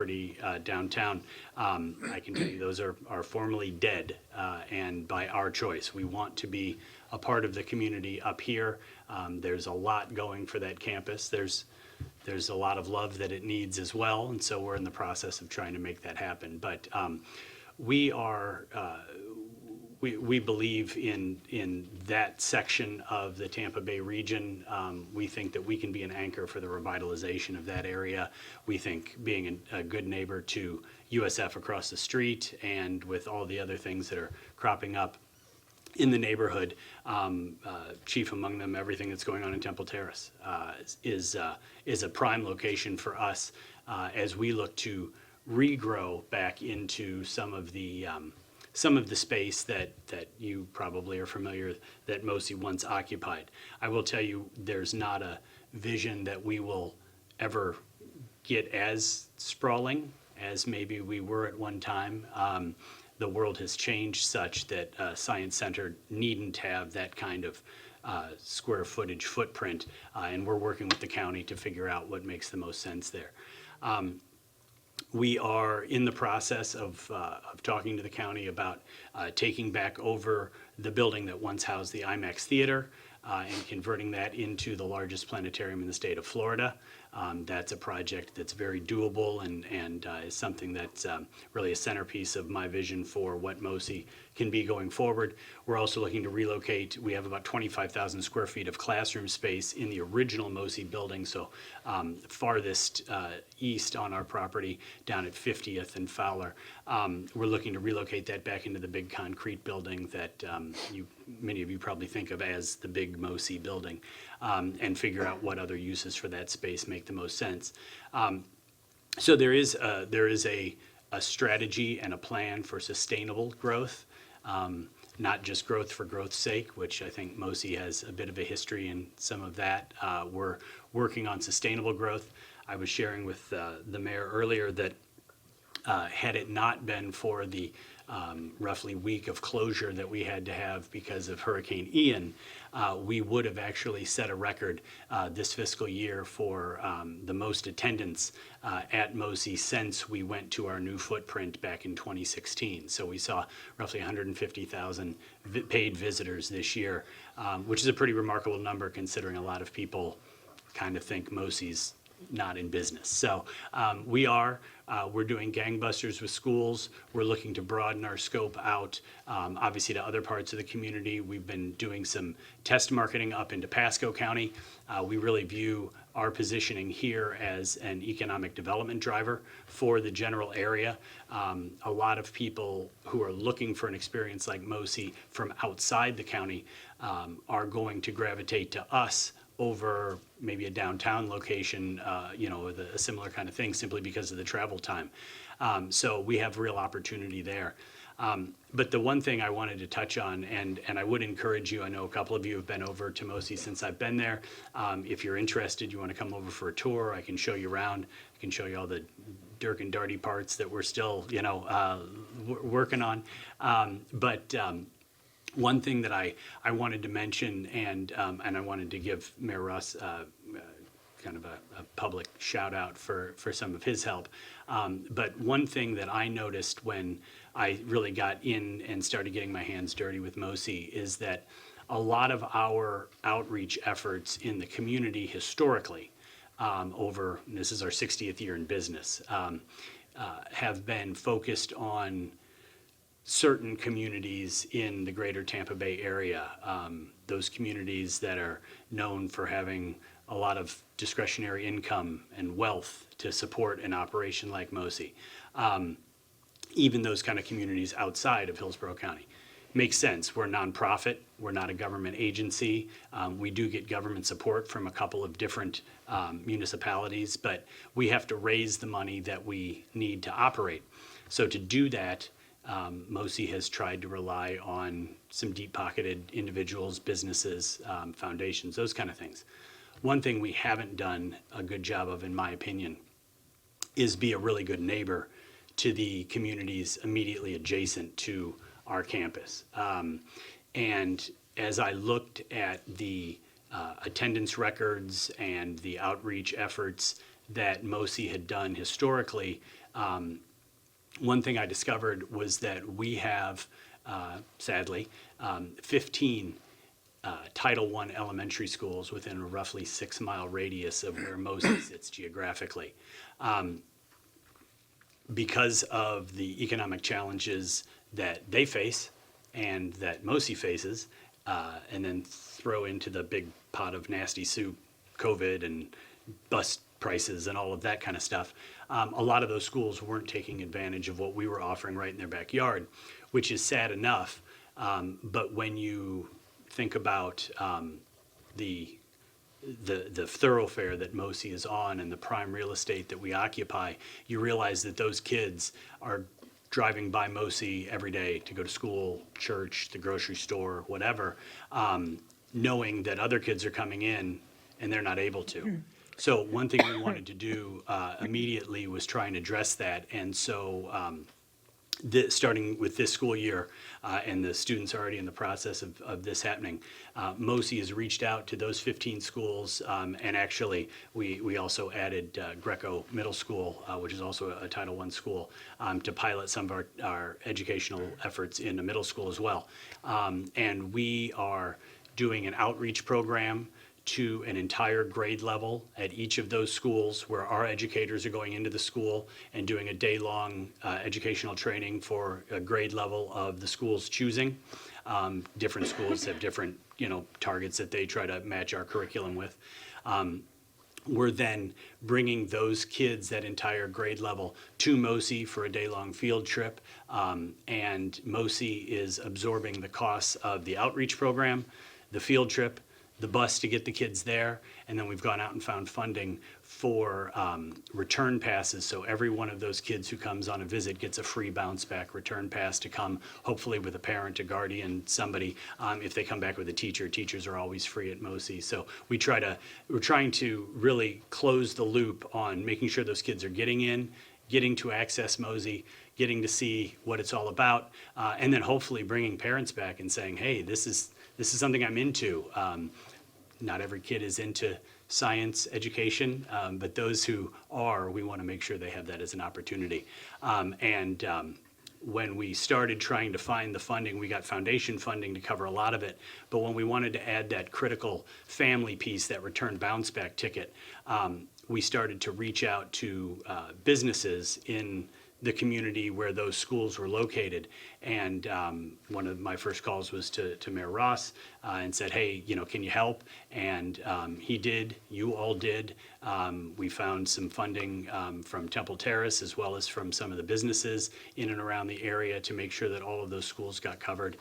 property downtown. I can tell you those are formally dead, and by our choice. We want to be a part of the community up here. There's a lot going for that campus. There's a lot of love that it needs as well, and so we're in the process of trying to make that happen. But we believe in that section of the Tampa Bay region. We think that we can be an anchor for the revitalization of that area. We think being a good neighbor to USF across the street, and with all the other things that are cropping up in the neighborhood, chief among them, everything that's going on in Temple Terrace is a prime location for us as we look to regrow back into some of the space that you probably are familiar that MOSI once occupied. I will tell you, there's not a vision that we will ever get as sprawling as maybe we were at one time. The world has changed such that Science Center needn't have that kind of square footage footprint, and we're working with the county to figure out what makes the most sense there. We are in the process of talking to the county about taking back over the building that once housed the IMAX Theater and converting that into the largest planetarium in the state of Florida. That's a project that's very doable and is something that's really a centerpiece of my vision for what MOSI can be going forward. We're also looking to relocate. We have about 25,000 square feet of classroom space in the original MOSI building, so farthest east on our property down at 50th and Fowler. We're looking to relocate that back into the big concrete building that many of you probably think of as the big MOSI building, and figure out what other uses for that space make the most sense. So there is a strategy and a plan for sustainable growth, not just growth for growth's sake, which I think MOSI has a bit of a history in some of that. We're working on sustainable growth. I was sharing with the mayor earlier that had it not been for the roughly week of closure that we had to have because of Hurricane Ian, we would have actually set a record this fiscal year for the most attendance at MOSI since we went to our new footprint back in 2016. So we saw roughly 150,000 paid visitors this year, which is a pretty remarkable number considering a lot of people kind of think MOSI's not in business. So we're doing gangbusters with schools. We're looking to broaden our scope out, obviously, to other parts of the community. We've been doing some test marketing up into Pasco County. We really view our positioning here as an economic development driver for the general area. A lot of people who are looking for an experience like MOSI from outside the county are going to gravitate to us over maybe a downtown location, with a similar kind of thing, simply because of the travel time. So we have real opportunity there. But the one thing I wanted to touch on, and I would encourage you, I know a couple of you have been over to MOSI since I've been there. If you're interested, you want to come over for a tour, I can show you around. I can show you all the dirk and darty parts that we're still, working on. One thing that I wanted to mention, and I wanted to give Mayor Russ kind of a public shout out for some of his help. But one thing that I noticed when I really got in and started getting my hands dirty with MOSI is that a lot of our outreach efforts in the community historically, this is our 60th year in business, have been focused on certain communities in the greater Tampa Bay area, those communities that are known for having a lot of discretionary income and wealth to support an operation like MOSI. Even those kind of communities outside of Hillsborough County. Makes sense. We're a nonprofit. We're not a government agency. We do get government support from a couple of different municipalities, but we have to raise the money that we need to operate. So to do that, MOSI has tried to rely on some deep-pocketed individuals, businesses, foundations, those kind of things. One thing we haven't done a good job of, in my opinion, is be a really good neighbor to the communities immediately adjacent to our campus. And as I looked at the attendance records and the outreach efforts that MOSI had done historically, One thing I discovered was that we have, sadly, 15 Title I elementary schools within a roughly 6-mile radius of where MOSI sits geographically. Because of the economic challenges that they face and that MOSI faces, and then throw into the big pot of nasty soup, COVID and bus prices and all of that kind of stuff, a lot of those schools weren't taking advantage of what we were offering right in their backyard, which is sad enough. But when you think about the thoroughfare that MOSI is on and the prime real estate that we occupy, you realize that those kids are driving by MOSI every day to go to school, church, the grocery store, whatever, knowing that other kids are coming in and they're not able to. So one thing we wanted to do immediately was try and address that. And so starting with this school year, and the students are already in the process of this happening, MOSI has reached out to those 15 schools, and actually we also added Greco Middle School, which is also a Title I school, to pilot some of our educational efforts in the middle school as well. And we are doing an outreach program to an entire grade level at each of those schools, where our educators are going into the school and doing a day-long educational training for a grade level of the school's choosing. Different schools have different, targets that they try to match our curriculum with. We're then bringing those kids, that entire grade level, to MOSI for a day-long field trip, and MOSI is absorbing the costs of the outreach program, the field trip, the bus to get the kids there, and then we've gone out and found funding for return passes. So every one of those kids who comes on a visit gets a free bounce back return pass to come, hopefully with a parent, a guardian, somebody. If they come back with a teacher, teachers are always free at MOSI. So we're trying to really close the loop on making sure those kids are getting in, getting to access MOSI, getting to see what it's all about, and then hopefully bringing parents back and saying, hey, this is something I'm into. Not every kid is into science education, but those who are, we want to make sure they have that as an opportunity. When we started trying to find the funding, we got foundation funding to cover a lot of it. But when we wanted to add that critical family piece, that return bounce back ticket, we started to reach out to businesses in the community where those schools were located. And one of my first calls was to Mayor Ross and said, hey, can you help? And he did, you all did. We found some funding from Terrace, as well as from some of the businesses in and around the area, to make sure that all of those schools got covered.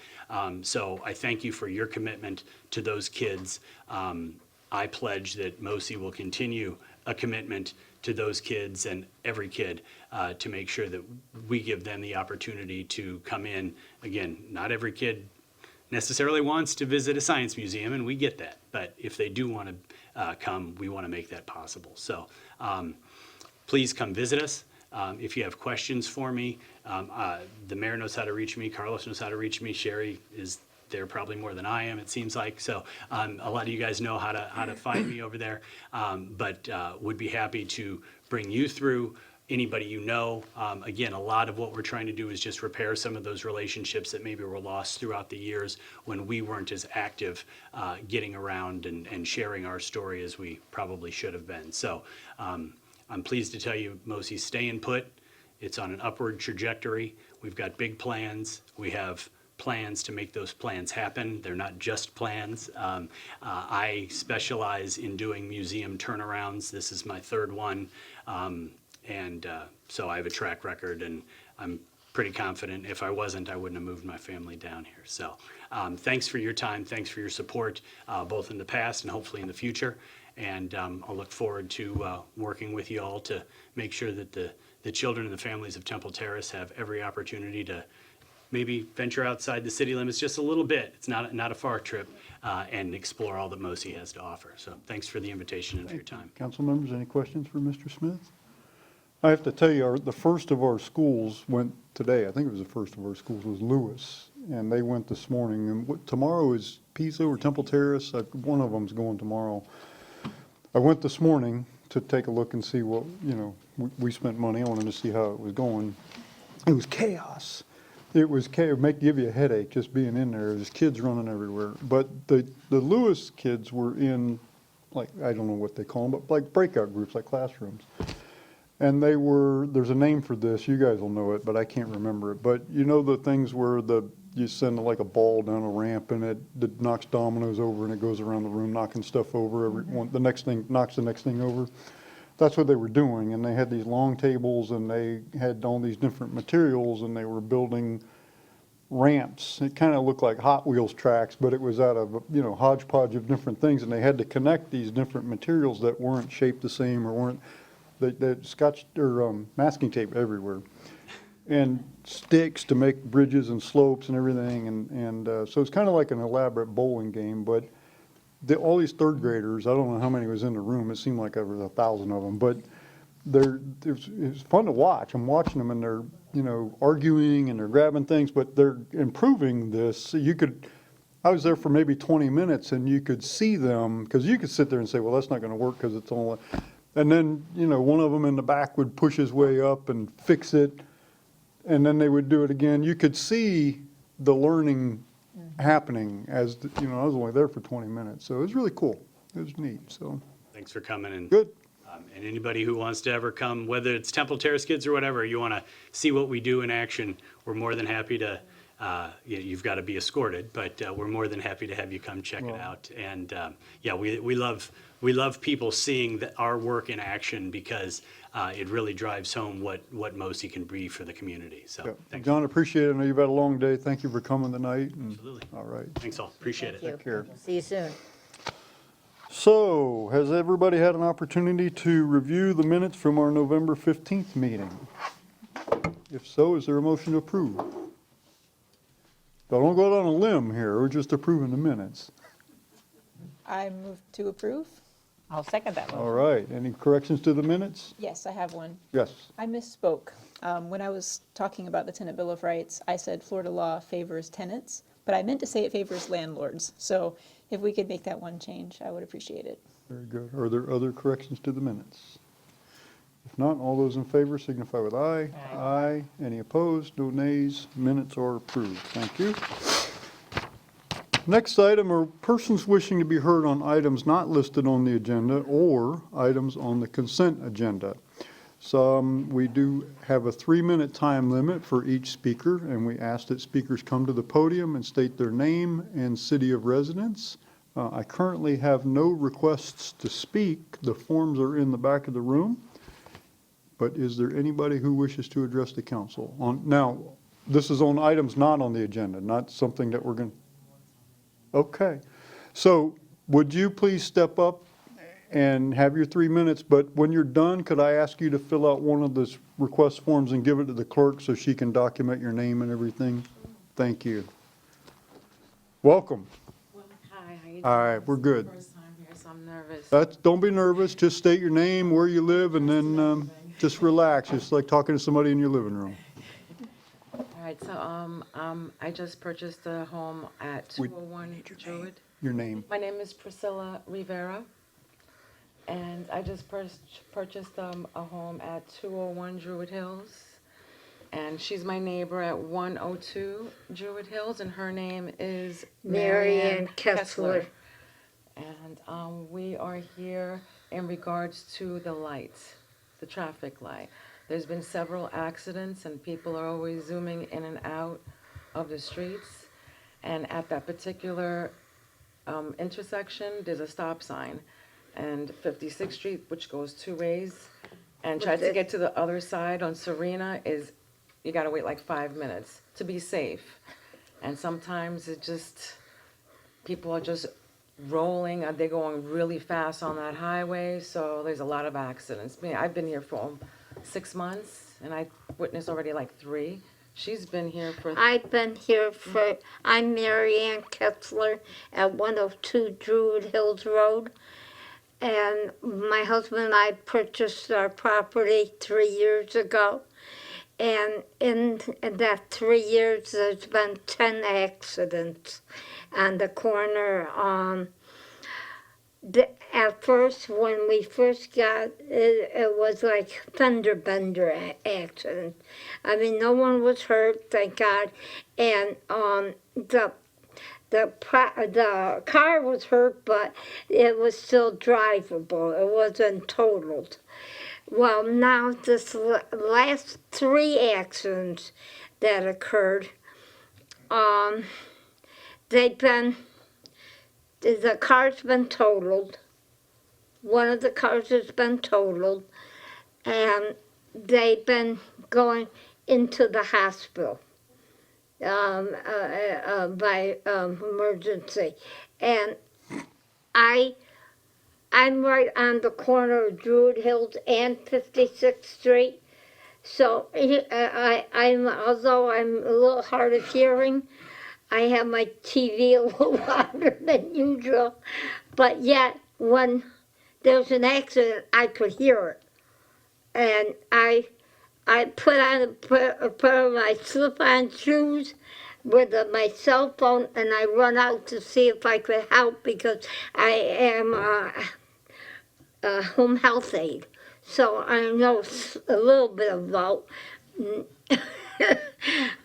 So I thank you for your commitment to those kids. I pledge that MOSI will continue a commitment to those kids and every kid, to make sure that we give them the opportunity to come in. Again, not every kid necessarily wants to visit a science museum, and we get that. But if they do want to come, we want to make that possible. So please come visit us. If you have questions for me, the mayor knows how to reach me. Carlos knows how to reach me. Sherry is there probably more than I am, it seems like. So a lot of you guys know how to find me over there, but would be happy to bring you through, anybody you know. Again, a lot of what we're trying to do is just repair some of those relationships that maybe were lost throughout the years when we weren't as active getting around and sharing our story as we probably should have been. So I'm pleased to tell you, MOSI's staying put. It's on an upward trajectory. We've got big plans. We have plans to make those plans happen. They're not just plans. I specialize in doing museum turnarounds. This is my third one. So I have a track record, and I'm pretty confident if I wasn't, I wouldn't have moved my family down here. So thanks for your time. Thanks for your support, both in the past and hopefully in the future. And I'll look forward to working with you all to make sure that the children and the families of Temple Terrace have every opportunity to maybe venture outside the city limits just a little bit. It's not a far trip, and explore all that MOSI has to offer. So thanks for the invitation and for your time. Council members, any questions for Mr. Smith? I have to tell you, the first of our schools went today. I think it was the first of our schools was Lewis, and they went this morning. And tomorrow is Pisa or Temple Terrace. One of them's going tomorrow. I went this morning to take a look and see what, we spent money on and to see how it was going. It was chaos. It was give you a headache just being in there. There's kids running everywhere. But the Lewis kids were in, like, I don't know what they call them, but like breakout groups, like classrooms. And there's a name for this, you guys will know it, but I can't remember it. But you know the things where you send like a ball down a ramp and it knocks dominoes over and it goes around the room knocking stuff over, the next thing knocks the next thing over. That's what they were doing, and they had these long tables and they had all these different materials and they were building ramps. It kind of looked like Hot Wheels tracks, but it was out of, hodgepodge of different things, and they had to connect these different materials that weren't shaped the same or weren't, they scotch or masking tape everywhere, and sticks to make bridges and slopes and everything, and so it's kind of like an elaborate bowling game, but all these third graders, I don't know how many was in the room, it seemed like there was 1,000 of them, but it was fun to watch. I'm watching them and they're, arguing and they're grabbing things, but they're improving this. So I was there for maybe 20 minutes and you could see them, because you could sit there and say, well, that's not going to work because it's only, and then, one of them in the back would push his way up and fix it, and then they would do it again. You could see the learning happening as, I was only there for 20 minutes. So it was really cool. It was neat, so. Thanks for coming. And Good. And anybody who wants to ever come, whether it's Temple Terrace kids or whatever, you want to see what we do in action, we're more than happy to, you've got to be escorted, but we're more than happy to have you come check it out. And we love people seeing our work in action, because it really drives home what MOSI can be for the community. So Yeah. thanks. John, appreciate it. I know you've had a long day. Thank you for coming tonight. Absolutely. All right. Thanks all. Appreciate it. Thank you. care. See you soon. So, has everybody had an opportunity to review the minutes from our November 15th meeting? If so, is there a motion to approve? Don't go out on a limb here, we're just approving the minutes. I move to approve. I'll second that All motion. right, any corrections to the minutes? Yes, I have one. Yes. I misspoke. When I was talking about the Tenant Bill of Rights, I said Florida law favors tenants, but I meant to say it favors landlords. So if we could make that one change, I would appreciate it. Very good. Are there other corrections to the minutes? If not, all those in favor signify with aye. Aye. Aye. Any opposed? No nays. Minutes are approved. Thank you. Next item are persons wishing to be heard on items not listed on the agenda or items on the consent agenda. We do have a 3-minute time limit for each speaker, and we ask that speakers come to the podium and state their name and city of residence. I currently have no requests to speak. The forms are in the back of the room. But is there anybody who wishes to address the council? Now, this is on items not on the agenda, not something that we're going to. Okay. So would you please step up and have your 3 minutes, but when you're done, could I ask you to fill out one of those request forms and give it to the clerk so she can document your name and everything? Thank you. Welcome. Hi, how you doing? All right, we're good. First time here, so I'm nervous. Don't be nervous, just state your name, where you live, and then just relax, just like talking to somebody in your living room. All right, so I just purchased a home at 201 Druid. Your name. My name is Priscilla Rivera, and I just purchased a home at 201 Druid Hills, and she's my neighbor at 102 Druid Hills, and her name is Marianne Kessler. And we are here in regards to the lights, the traffic light. There's been several accidents and people are always zooming in and out of the streets. And at that particular intersection, there's a stop sign. And 56th Street, which goes 2 ways, and try to get to the other side on Serena you gotta wait like 5 minutes to be safe. And sometimes people are just rolling, they're going really fast on that highway, so there's a lot of accidents. I've been here for 6 months, and I witnessed already like 3. She's been here for... I'm Marianne Kessler at 102 Druid Hills Road. And my husband and I purchased our property 3 years ago. And in that 3 years, there's been 10 accidents on the corner. at first, when we first got it, it was like fender bender accident. I mean, no one was hurt, thank God, and the car was hurt, but it was still drivable. It wasn't totaled. Well, now this last 3 accidents that occurred, they've been, the car's been totaled. One of the cars has been totaled, and they've been going into the hospital by emergency. And I'm right on the corner of Druid Hills and 56th Street. So although I'm a little hard of hearing, I have my TV a little louder than usual. But yet, when there's an accident, I could hear it. And I put on my slip-on shoes with my cell phone, and I run out to see if I could help because I am a home health aide. So I know a little bit about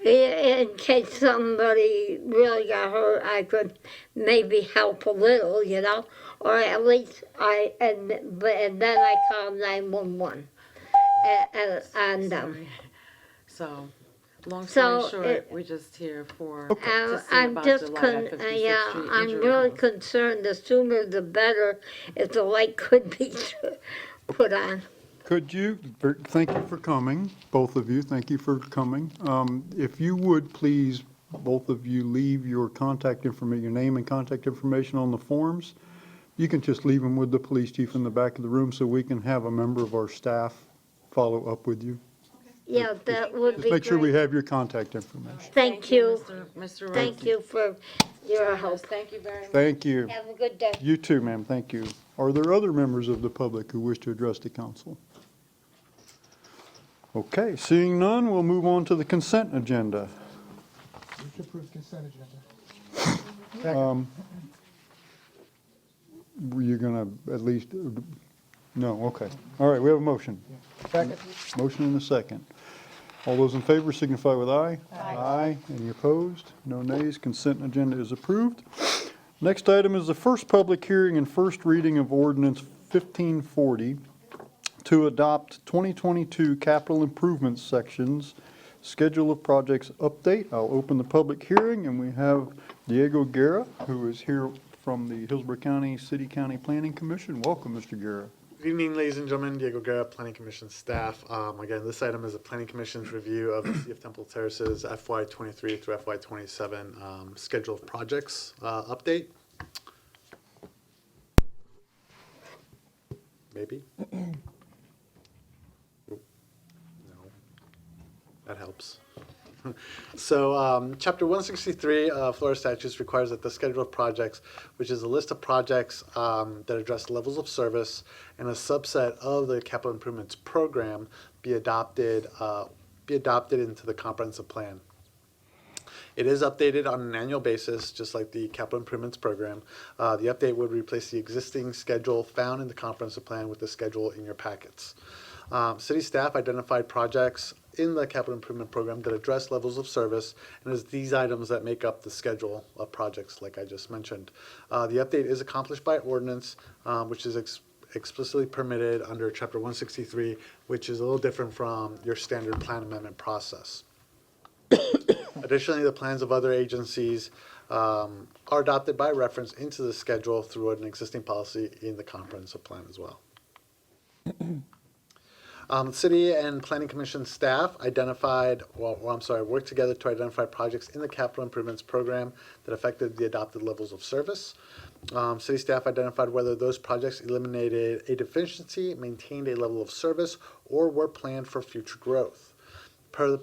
in case somebody really got hurt, I could maybe help a little, you know, or at least and then I called 911. So, long So, story short, we're just here to see I'm about just the light at 56th Street I'm in really Druid Hills. concerned. The sooner the better, if the light could be put on. Could you, thank you for coming, both of you, thank you for coming. If you would, please, both of you leave your contact information, your name and contact information on the forms. You can just leave them with the police chief in the back of the room so we can have a member of our staff follow up with you. Yeah, that would be Just make sure we great. have your contact information. Thank you. Mr. Thank Rhodes. you for your help. Thank you very much. Thank you. Have a good day. You too, ma'am, thank you. Are there other members of the public who wish to address the council? Okay, seeing none, we'll move on to the consent agenda. Move to approve consent agenda. Were you gonna at least, no, okay. All right, we have a motion. Second. Motion and a second. All those in favor signify with aye. Aye. Any opposed? No nays. Consent agenda is approved. Next item is the first public hearing and first reading of ordinance 1540 to adopt 2022 capital improvements sections, schedule of projects update. I'll open the public hearing, and we have Diego Guerra, who is here from the Hillsborough County City County Planning Commission. Welcome, Mr. Guerra. Good evening, ladies and gentlemen. Diego Guerra, Planning Commission staff. Again, this item is a Planning Commission's review of the City of Temple Terrace's FY23 through FY27 schedule of projects update. Maybe? No. That helps. So, Chapter 163 of Florida statutes requires that the schedule of projects, which is a list of projects that address levels of service and a subset of the capital improvements program, be adopted into the comprehensive plan. It is updated on an annual basis, just like the capital improvements program. The update would replace the existing schedule found in the comprehensive plan with the schedule in your packets. City staff identified projects in the capital improvement program that address levels of service, and it's these items that make up the schedule of projects like I just mentioned. The update is accomplished by ordinance, which is explicitly permitted under Chapter 163, which is a little different from your standard plan amendment process. Additionally, the plans of other agencies are adopted by reference into the schedule through an existing policy in the comprehensive plan as well. City and Planning Commission staff worked together to identify projects in the capital improvements program that affected the adopted levels of service. City staff identified whether those projects eliminated a deficiency, maintained a level of service, or were planned for future growth. Per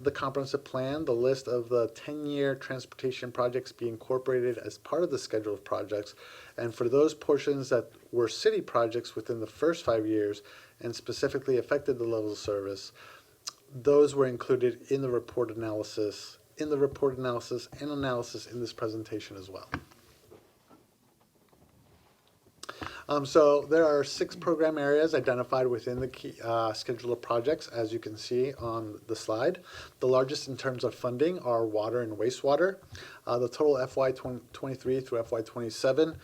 the comprehensive plan, the list of the 10-year transportation projects be incorporated as part of the schedule of projects, and for those portions that were city projects within the first 5 years and specifically affected the levels of service, those were included in the report analysis and analysis in this presentation as well. So there are 6 program areas identified within the key, schedule of projects, as you can see on the slide. The largest in terms of funding are water and wastewater. The total FY 23 through FY 27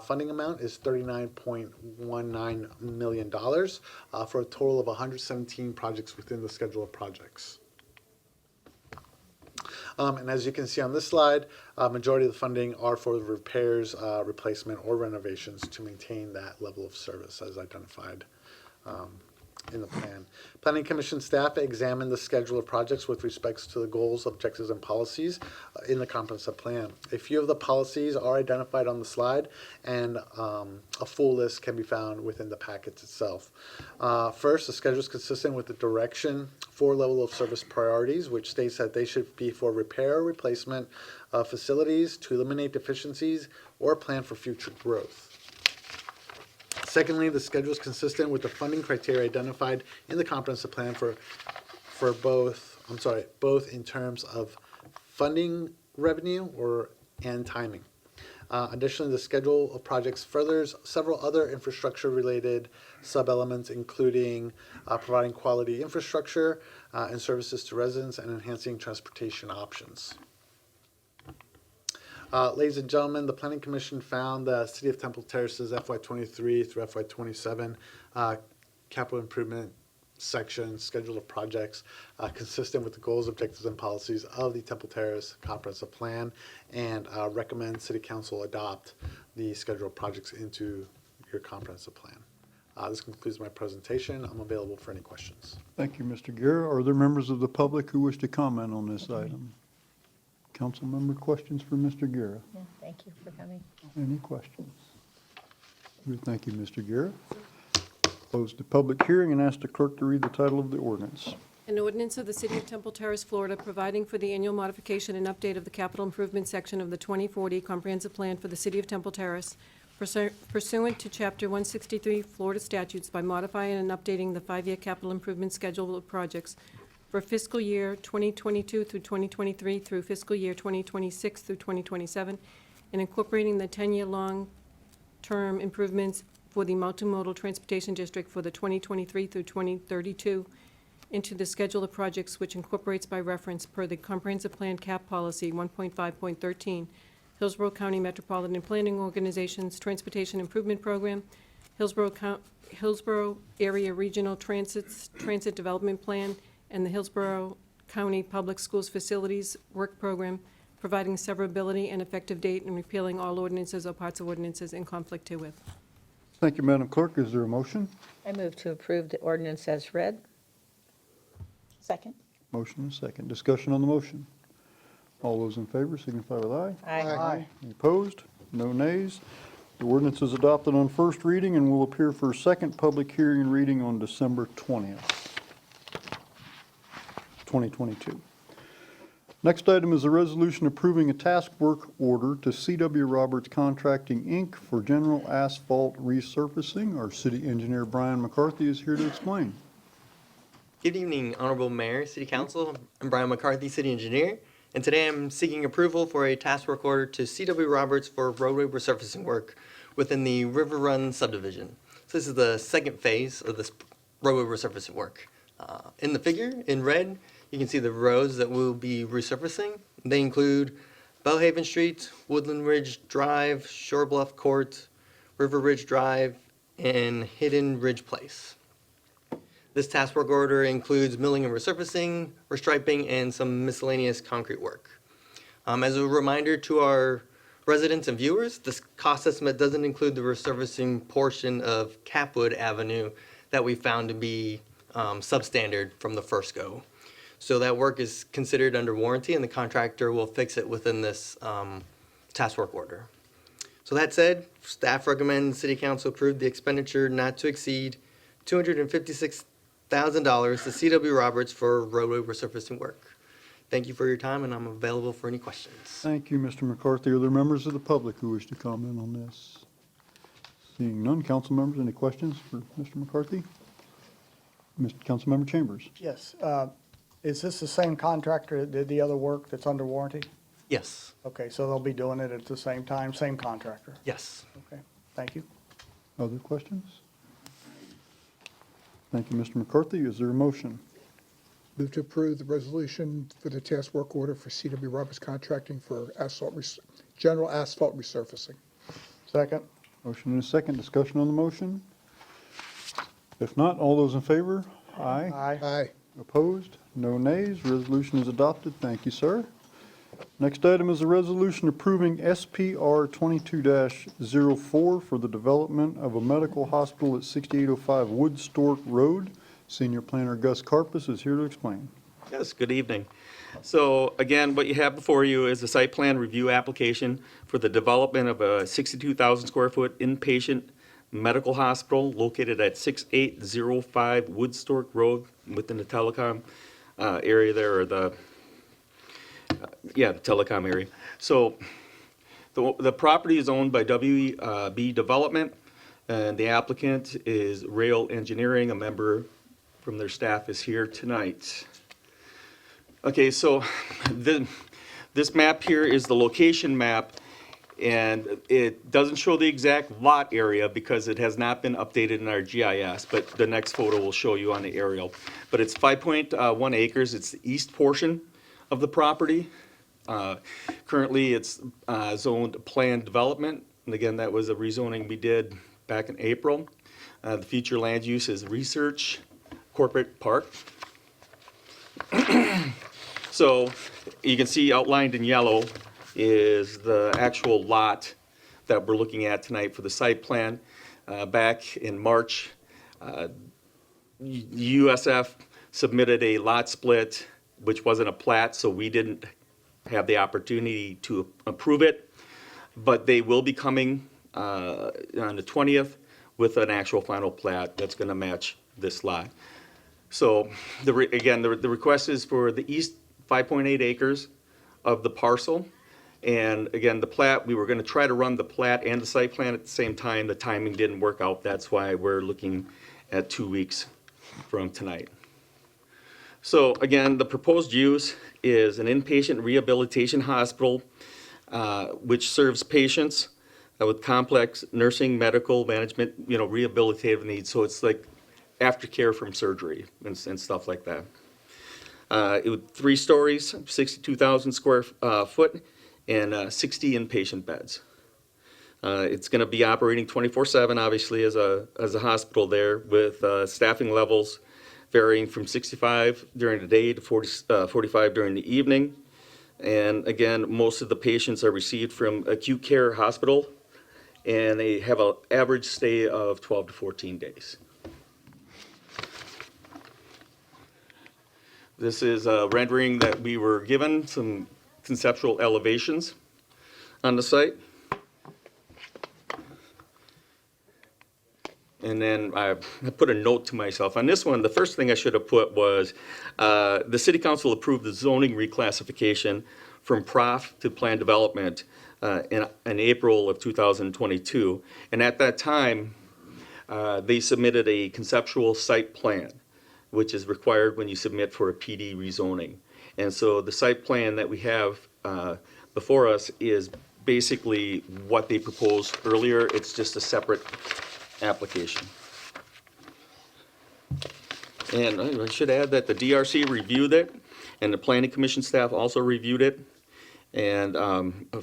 funding amount is $39.19 million for a total of 117 projects within the schedule of projects. And as you can see on this slide, majority of the funding are for the repairs, replacement, or renovations to maintain that level of service as identified in the plan. Planning Commission staff examined the schedule of projects with respects to the goals, objectives, and policies in the comprehensive plan. A few of the policies are identified on the slide, and a full list can be found within the package itself. First, the schedule is consistent with the direction for level of service priorities, which states that they should be for repair or replacement of facilities to eliminate deficiencies or plan for future growth. Secondly, the schedule is consistent with the funding criteria identified in the comprehensive plan for both in terms of funding revenue and timing. Additionally, the schedule of projects furthers several other infrastructure-related sub-elements, including providing quality infrastructure and services to residents and enhancing transportation options. Ladies and gentlemen, the Planning Commission found the City of Temple Terrace's FY23 through FY27 capital improvement section schedule of projects consistent with the goals, objectives, and policies of the Temple Terrace Comprehensive Plan, and recommend City Council adopt the schedule of projects into your comprehensive plan. This concludes my presentation. I'm available for any questions. Thank you, Mr. Guerra. Are there members of the public who wish to comment on this item? Council member questions for Mr. Guerra? Yeah, thank you for coming. Any questions? Good, thank you, Mr. Guerra. Close the public hearing and ask the clerk to read the title of the ordinance. An ordinance of the City of Temple Terrace, Florida, providing for the annual modification and update of the capital improvement section of the 2040 Comprehensive Plan for the City of Temple Terrace pursuant to Chapter 163 Florida statutes by modifying and updating the 5-year capital improvement schedule of projects for fiscal year 2022 through 2023 through fiscal year 2026 through 2027, and incorporating the 10-year long-term improvements for the multimodal transportation district for the 2023 through 2032 into the schedule of projects, which incorporates by reference per the Comprehensive Plan Cap Policy 1.5.13, Hillsborough County Metropolitan Planning Organization's Transportation Improvement Program, Hillsborough Area Regional Transit Development Plan, and the Hillsborough County Public Schools Facilities Work Program, providing severability and effective date and repealing all ordinances or parts of ordinances in conflict herewith. Thank you, Madam Clerk. Is there a motion? I move to approve the ordinance as read. Second. Motion and second. Discussion on the motion. All those in favor signify with aye. Aye. Any opposed? No nays. The ordinance is adopted on first reading and will appear for second public hearing and reading on December 20th, 2022. Next item is a resolution approving a task work order to C.W. Roberts Contracting, Inc. for general asphalt resurfacing. Our city engineer, Brian McCarthy, is here to explain. Good evening, Honorable Mayor, City Council. I'm Brian McCarthy, City Engineer, and today I'm seeking approval for a task work order to C.W. Roberts for roadway resurfacing work within the River Run subdivision. So this is the second phase of this roadway resurfacing work. In the figure, in red, you can see the roads that we'll be resurfacing. They include Bellhaven Street, Woodland Ridge Drive, Shore Bluff Court, River Ridge Drive, and Hidden Ridge Place. This task work order includes milling and resurfacing, restriping, and some miscellaneous concrete work. As a reminder to our residents and viewers, this cost estimate doesn't include the resurfacing portion of Capwood Avenue that we found to be substandard from the first go. So that work is considered under warranty, and the contractor will fix it within this task work order. So that said, staff recommends City Council approve the expenditure not to exceed $256,000 to C.W. Roberts for roadway resurfacing work. Thank you for your time, and I'm available for any questions. Thank you, Mr. McCarthy. Are there members of the public who wish to comment on this? Seeing none, council members, any questions for Mr. McCarthy? Councilmember Chambers. Yes. Is this the same contractor that did the other work that's under warranty? Yes, Okay, so they'll be doing it at the same time, same contractor? yes. Okay, thank you. Other questions? Thank you, Mr. McCarthy. Is there a motion? Move to approve the resolution for the task work order for C.W. Roberts Contracting for general asphalt resurfacing. Second. Motion and a second. Discussion on the motion? If not, all those in favor? Aye. Aye. Aye. Opposed? No nays. Resolution is adopted. Thank you, sir. Next item is a resolution approving SPR 22-04 for the development of a medical hospital at 6805 Woodstock Road. Senior Planner Gus Carpus is here to explain. Yes, good evening. So again, what you have before you is a site plan review application for the development of a 62,000 square foot inpatient medical hospital located at 6805 Woodstock Road within the telecom area there, or the telecom area. So the property is owned by WB Development, and the applicant is Rail Engineering. A member from their staff is here tonight. Okay, so this map here is the location map, and it doesn't show the exact lot area because it has not been updated in our GIS, but the next photo will show you on the aerial. But it's 5.1 acres. It's the east portion of the property. Currently, it's zoned planned development, and again, that was a rezoning we did back in April. The future land use is research corporate park. So you can see outlined in yellow is the actual lot that we're looking at tonight for the site plan. Back in March, USF submitted a lot split, which wasn't a plat, so we didn't have the opportunity to approve it. But they will be coming on the 20th with an actual final plat that's going to match this lot. So the request is for the east 5.8 acres of the parcel. And again, the plat, we were going to try to run the plat and the site plan at the same time. The timing didn't work out. That's why we're looking at 2 weeks from tonight. So again, the proposed use is an inpatient rehabilitation hospital which serves patients with complex nursing, medical, management, rehabilitative needs. So it's like aftercare from surgery and stuff like that. It would 3 stories, 62,000 square foot, and 60 inpatient beds. It's going to be operating 24/7, obviously, as a hospital there, with staffing levels varying from 65 during the day to 45 during the evening. And again, most of the patients are received from acute care hospital, and they have an average stay of 12 to 14 days. This is a rendering that we were given, some conceptual elevations on the site. And then I put a note to myself. On this one, the first thing I should have put was the City Council approved the zoning reclassification from PROF to Plan Development in April of 2022. And at that time, they submitted a conceptual site plan, which is required when you submit for a PD rezoning. And so the site plan that we have before us is basically what they proposed earlier. It's just a separate application. And I should add that the DRC reviewed it, and the Planning Commission staff also reviewed it, and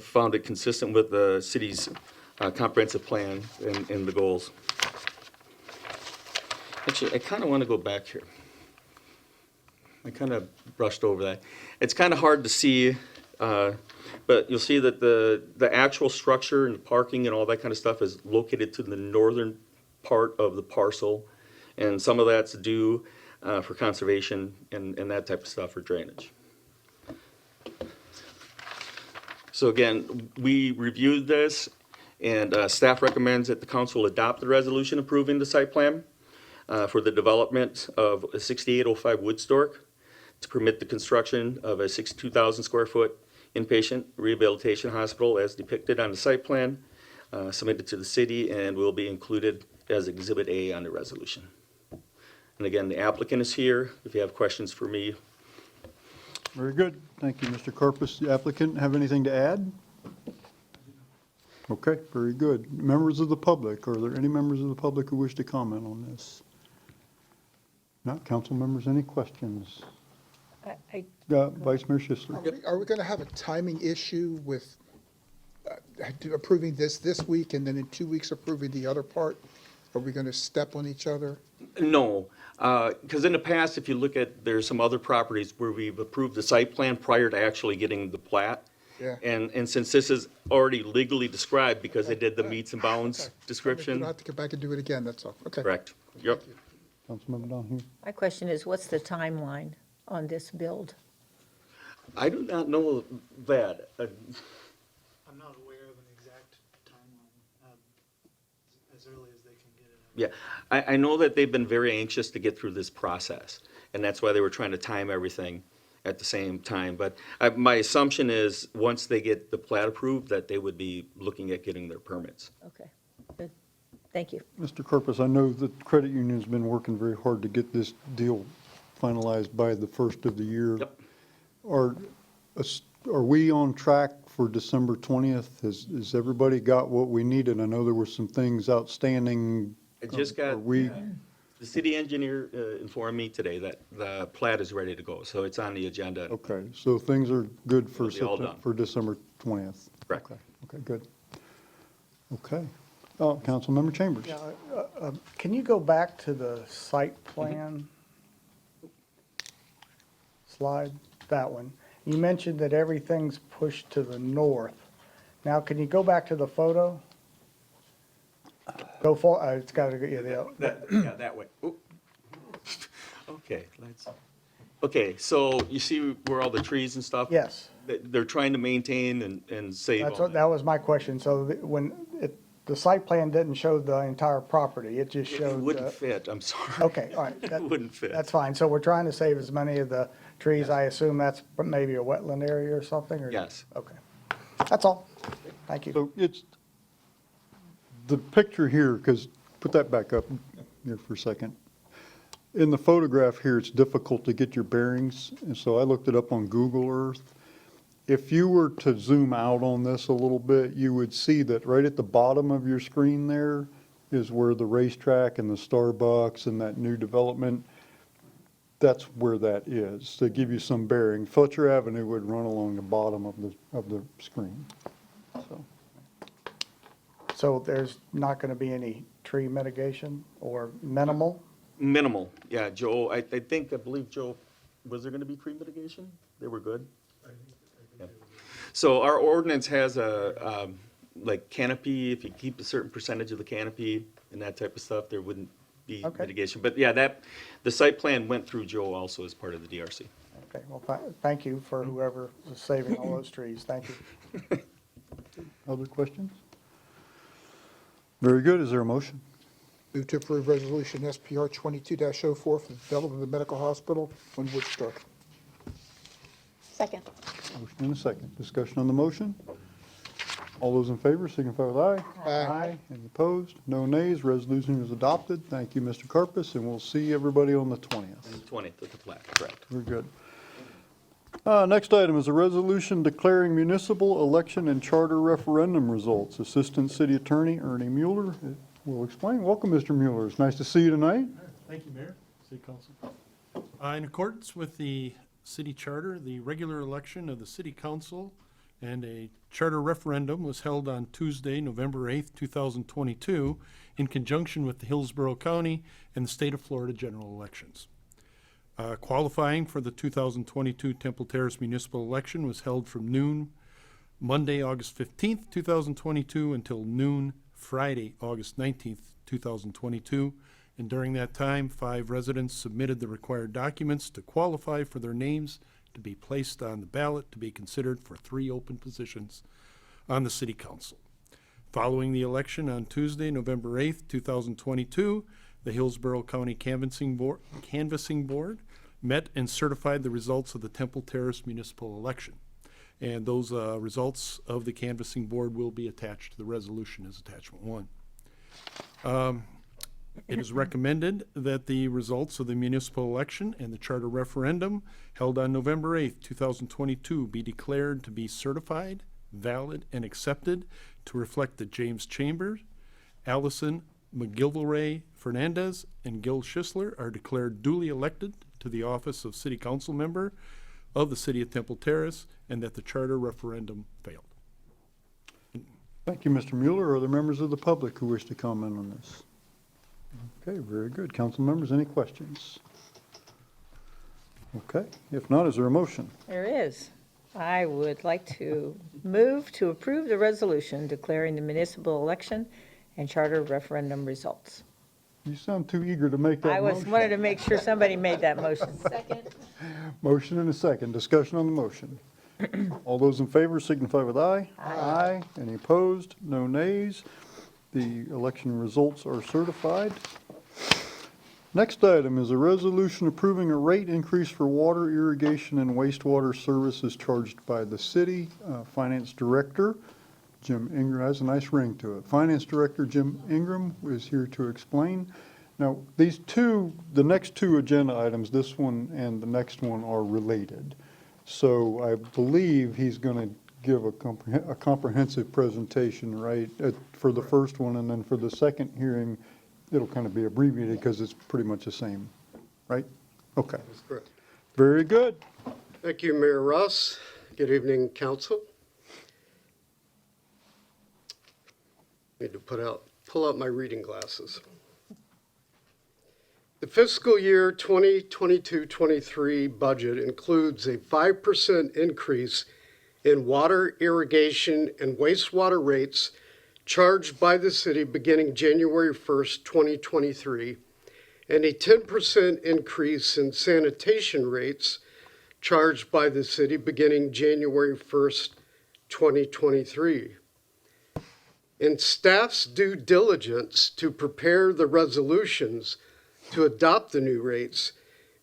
found it consistent with the city's comprehensive plan and the goals. Actually, I kind of want to go back here. I kind of brushed over that. It's kind of hard to see, but you'll see that the actual structure and the parking and all that kind of stuff is located to the northern part of the parcel, and some of that's due for conservation and that type of stuff for drainage. So again, we reviewed this, and staff recommends that the council adopt the resolution approving the site plan for the development of 6805 Woodstock to permit the construction of a 62,000 square foot inpatient rehabilitation hospital as depicted on the site plan submitted to the city, and will be included as Exhibit A on the resolution. And again, the applicant is here if you have questions for me. Very good. Thank you, Mr. Carpus. The applicant have anything to add? Okay, very good. Members of the public, are there any members of the public who wish to comment on this? Not council members, any questions? Vice Mayor Schisler. Are we going to have a timing issue with approving this week and then in 2 weeks approving the other part? Are we going to step on each other? No, because in the past, if you look at, there's some other properties where we've approved the site plan prior to actually getting the plat. Yeah. And since this is already legally described because they did the meets and bounds Okay. You description. don't have to go back and do it again, that's all. Okay. Correct. Yep. Councilmember Donahue? My question is, what's the timeline on this build? I do not know that. I'm not aware of an exact timeline, as early as they can get it. Yeah, I know that they've been very anxious to get through this process, and that's why they were trying to time everything at the same time. But my assumption is, once they get the plat approved, that they would be looking at getting their permits. Okay, good. Thank you. Mr. Corpus, I know the credit union's been working very hard to get this deal finalized by the first of the year. Yep. Are we on track for December 20th? Has everybody got what we needed? I know there were some things outstanding. I just got, the city engineer informed me today that the plat is ready to go, so it's on the agenda. Okay, so things are good for It'll be all done. for December 20th? Correct. Okay, good. Okay. Councilmember Chambers? Yeah, can you go back to the site plan slide, that one? You mentioned that everything's pushed to the north. Now, can you go back to the photo? Go for, it's got to go, Yeah, that way. Oop. Okay, okay, so you see where all the trees and stuff? Yes. They're trying to maintain and save That's all what, that was my question. So the site plan didn't show the entire property, it just It showed. wouldn't fit, I'm sorry. Okay, all right. It wouldn't fit. That's fine. So we're trying to save as many of the trees. I assume that's maybe a wetland area or something, or? Yes. Okay. That's all. Thank you. So it's, the picture here, because, put that back up here for a second. In the photograph here, it's difficult to get your bearings, and so I looked it up on Google Earth. If you were to zoom out on this a little bit, you would see that right at the bottom of your screen there is where the racetrack and the Starbucks and that new development, that's where that is, to give you some bearing. Fletcher Avenue would run along the bottom of the screen, so. So there's not going to be any tree mitigation or minimal? Minimal, yeah, Joe, I believe Joe, was there gonna be tree mitigation? They were good? Yeah. So our ordinance has a, like canopy, if you keep a certain percentage of the canopy and that type of stuff, there wouldn't be Okay. mitigation. But yeah, the site plan went through Joe also as part of the DRC. Okay, well, thank you for whoever is saving all those trees. Thank you. Other questions? Very good. Is there a motion? Move to approve resolution SPR 22-04 for the development of the medical hospital on Woodstock. Second. Motion and a second. Discussion on the motion? All those in favor signify with aye. Aye. Any opposed? No nays. Resolution is adopted. Thank you, Mr. Carpus, and we'll see everybody on the 20th. And the 20th with the plat, correct. Very good. Next item is a resolution declaring municipal election and charter referendum results. Assistant City Attorney Ernie Mueller will explain. Welcome, Mr. Mueller. It's nice to see you tonight. Thank you, Mayor, City Council. In accordance with the city charter, the regular election of the city council and a charter referendum was held on Tuesday, November 8th, 2022, in conjunction with the Hillsborough County and the state of Florida general elections. Qualifying for the 2022 Temple Terrace municipal election was held from noon Monday, August 15th, 2022 until noon Friday, August 19th, 2022. And during that time, 5 residents submitted the required documents to qualify for their names to be placed on the ballot to be considered for 3 open positions on the city council. Following the election on Tuesday, November 8th, 2022, the Hillsborough County Canvassing Board met and certified the results of the Temple Terrace municipal election. And those results of the Canvassing Board will be attached to the resolution as attachment 1. It is recommended that the results of the municipal election and the charter referendum held on November 8th, 2022 be declared to be certified, valid and accepted to reflect that James Chambers, Allison McGilvray Fernandez, and Gil Schisler are declared duly elected to the office of City Council Member of the City of Temple Terrace, and that the charter referendum failed. Thank you, Mr. Mueller. Are there members of the public who wish to comment on this? Okay, very good. Council members, any questions? Okay, if not, is there a motion? There is. I would like to move to approve the resolution declaring the municipal election and charter referendum results. You sound too eager to make that I motion. wanted to make sure somebody made that motion. Second. Motion and a second. Discussion on the motion. All those in favor signify with aye. Aye. Any opposed? No nays. The election results are certified. Next item is a resolution approving a rate increase for water, irrigation, and wastewater services charged by the city. Finance Director Jim Ingram has a nice ring to it. Finance Director Jim Ingram is here to explain. Now, the next two agenda items, this one and the next one, are related. So I believe he's going to give a comprehensive presentation, right, for the first one, and then for the second hearing, it'll kind of be abbreviated because it's pretty much the same, right? Okay. That's correct. Very good. Thank you, Mayor Ross. Good evening, council. Need to pull out my reading glasses. The fiscal year 2022-23 budget includes a 5% increase in water, irrigation, and wastewater rates charged by the city beginning January 1st, 2023, and a 10% increase in sanitation rates charged by the city beginning January 1st, 2023. In staff's due diligence to prepare the resolutions to adopt the new rates,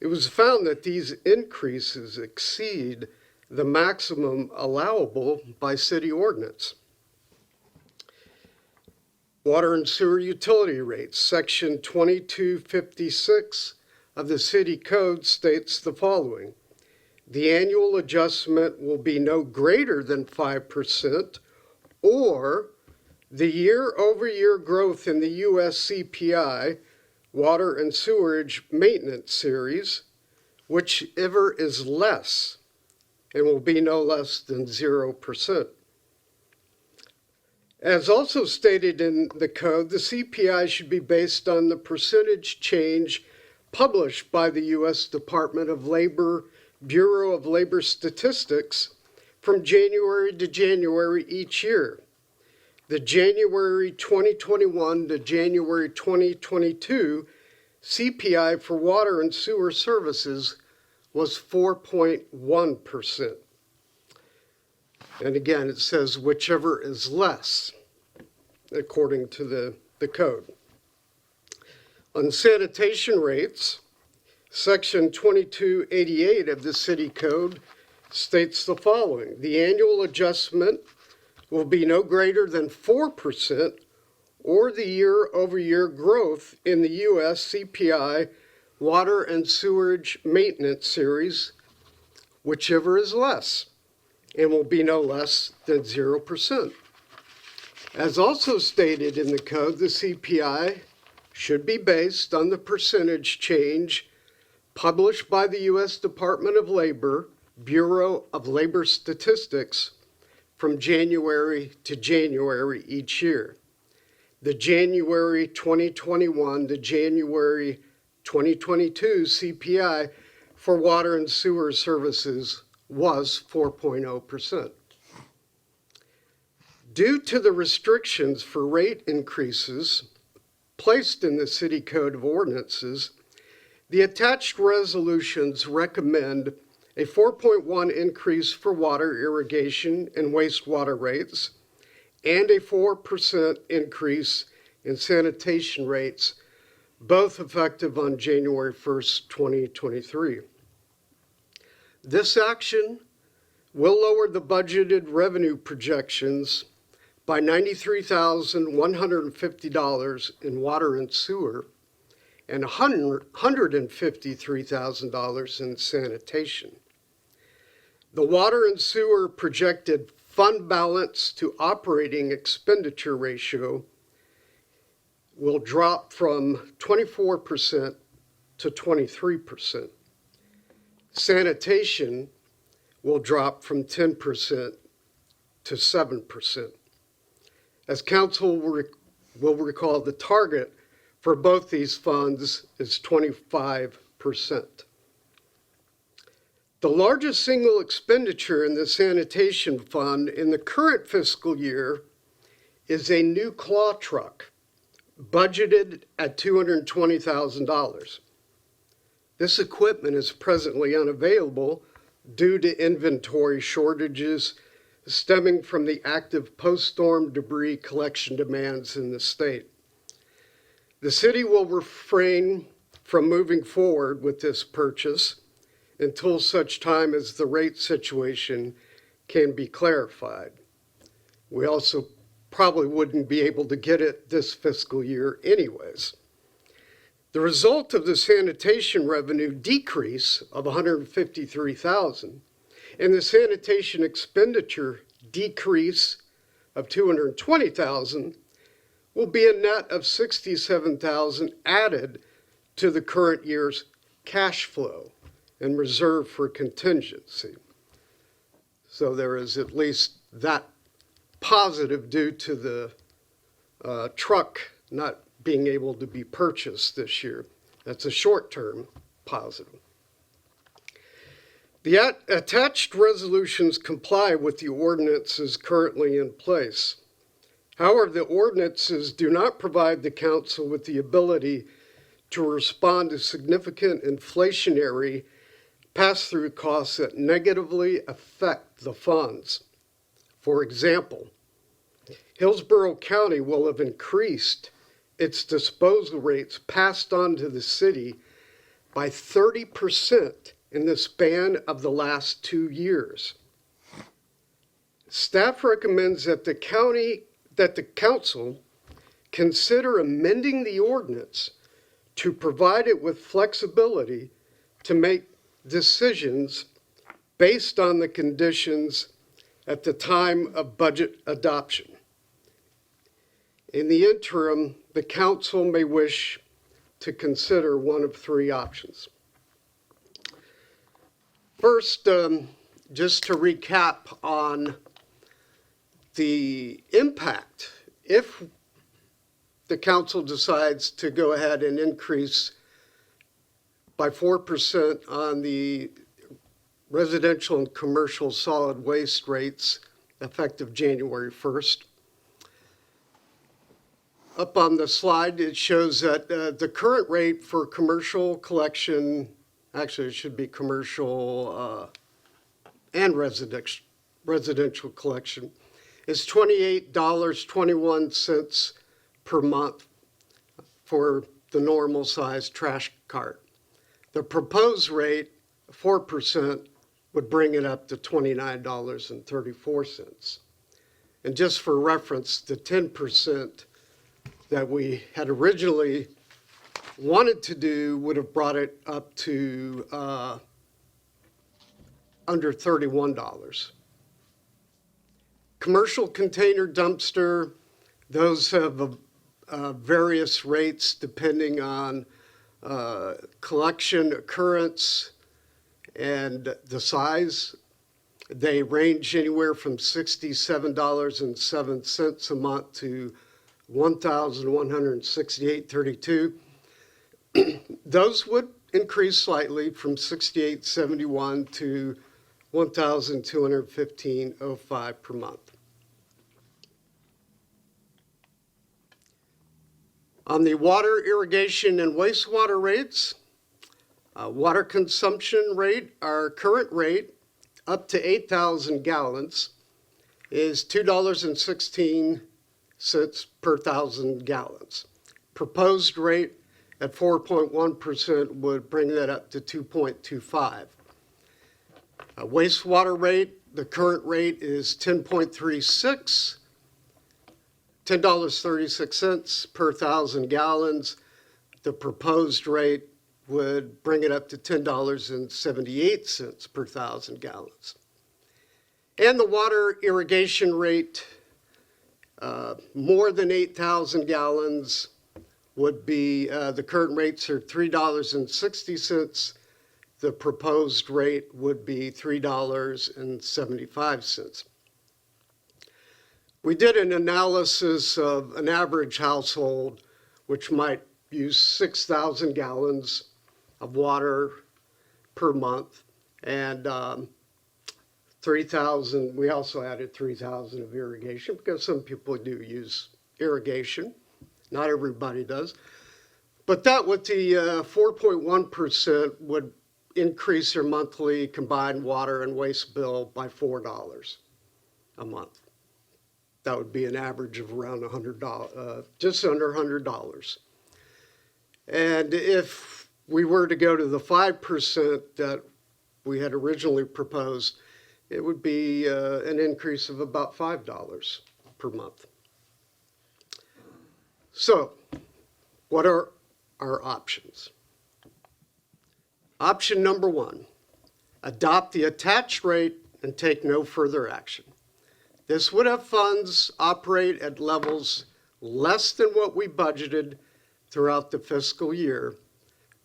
it was found that these increases exceed the maximum allowable by city ordinance. Water and sewer utility rates, section 2256 of the city code states the following: the annual adjustment will be no greater than 5%, or the year-over-year growth in the U.S. CPI, Water and Sewerage Maintenance Series, whichever is less, and will be no less than 0%. As also stated in the code, the CPI should be based on the percentage change published by the U.S. Department of Labor, Bureau of Labor Statistics from January to January each year. The January 2021 to January 2022 CPI for water and sewer services was 4.1%. And again, it says whichever is less, according to the code. On sanitation rates, section 2288 of the city code states the following: the annual adjustment will be no greater than 4%, or the year-over-year growth in the U.S. CPI Water and Sewerage Maintenance Series, whichever is less, and will be no less than 0%. As also stated in the code, the CPI should be based on the percentage change published by the U.S. Department of Labor, Bureau of Labor Statistics, from January to January each year. The January 2021 to January 2022 CPI for water and sewer services was 4.0%. Due to the restrictions for rate increases placed in the City Code of Ordinances, the attached resolutions recommend a 4.1 increase for water, irrigation, and wastewater rates, and a 4% increase in sanitation rates, both effective on January 1st, 2023. This action will lower the budgeted revenue projections by $93,150 in water and sewer and $153,000 in sanitation. The water and sewer projected fund balance to operating expenditure ratio will drop from 24% to 23%. Sanitation will drop from 10% to 7%. As council will recall, the target for both these funds is 25%. The largest single expenditure in the sanitation fund in the current fiscal year is a new claw truck, budgeted at $220,000. This equipment is presently unavailable due to inventory shortages stemming from the active post-storm debris collection demands in the state. The city will refrain from moving forward with this purchase until such time as the rate situation can be clarified. We also probably wouldn't be able to get it this fiscal year anyways. The result of the sanitation revenue decrease of $153,000 and the sanitation expenditure decrease of $220,000 will be a net of $67,000 added to the current year's cash flow and reserve for contingency. So there is at least that positive due to the truck not being able to be purchased this year. That's a short-term positive. The attached resolutions comply with the ordinances currently in place. However, the ordinances do not provide the council with the ability to respond to significant inflationary pass-through costs that negatively affect the funds. For example, Hillsborough County will have increased its disposal rates passed on to the city by 30% in the span of the last 2 years. Staff recommends that the council consider amending the ordinance to provide it with flexibility to make decisions based on the conditions at the time of budget adoption. In the interim, the council may wish to consider one of three options. First, just to recap on the impact, if the council decides to go ahead and increase by 4% on the residential and commercial solid waste rates effective January 1st. Up on the slide, it shows that the current rate for commercial collection, actually it should be commercial and residential collection, is $28.21 per month for the normal size trash cart. The proposed rate, 4%, would bring it up to $29.34. And just for reference, the 10% that we had originally wanted to do would have brought it up to under $31. Commercial container dumpster, those have various rates depending on collection occurrence and the size. They range anywhere from $67.07 a month to $1,168.32. Those would increase slightly from $68.71 to $1,215.05 per month. On the water, irrigation, and wastewater rates, water consumption rate, our current rate, up to 8,000 gallons, is $2.16 per 1,000 gallons. Proposed rate at 4.1% would bring that up to 2.25. Wastewater rate, the current rate is $10.36, $10.36 per 1,000 gallons. The proposed rate would bring it up to $10.78 per 1,000 gallons. And the water irrigation rate, more than 8,000 gallons would be, the current rates are $3.60. The proposed rate would be $3.75. We did an analysis of an average household, which might use 6,000 gallons of water per month, and 3,000, we also added 3,000 of irrigation because some people do use irrigation. Not everybody does. But that with the 4.1% would increase their monthly combined water and waste bill by $4 a month. That would be an average of around $100, just under $100. And if we were to go to the 5% that we had originally proposed, it would be an increase of about $5 per month. So, what are our options? Option number one, adopt the attached rate and take no further action. This would have funds operate at levels less than what we budgeted throughout the fiscal year,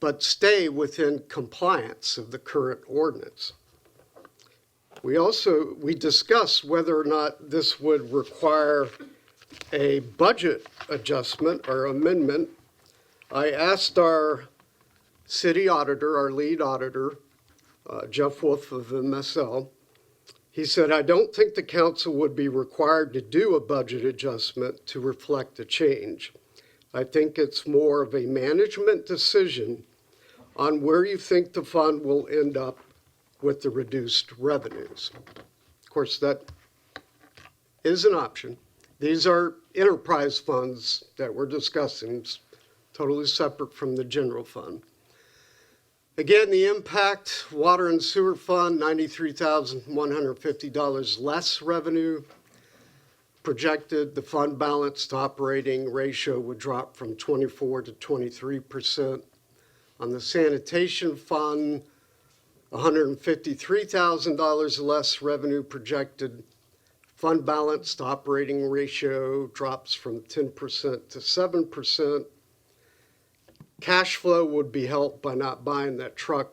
but stay within compliance of the current ordinance. We discussed whether or not this would require a budget adjustment or amendment. I asked our city auditor, our lead auditor, Jeff Wolf of MSL. He said, I don't think the council would be required to do a budget adjustment to reflect the change. I think it's more of a management decision on where you think the fund will end up with the reduced revenues. Of course, that is an option. These are enterprise funds that we're discussing, totally separate from the general fund. Again, the impact, water and sewer fund, $93,150 less revenue projected. The fund balance to operating ratio would drop from 24 to 23%. On the sanitation fund, $153,000 less revenue projected. Fund balance to operating ratio drops from 10% to 7%. Cash flow would be helped by not buying that truck.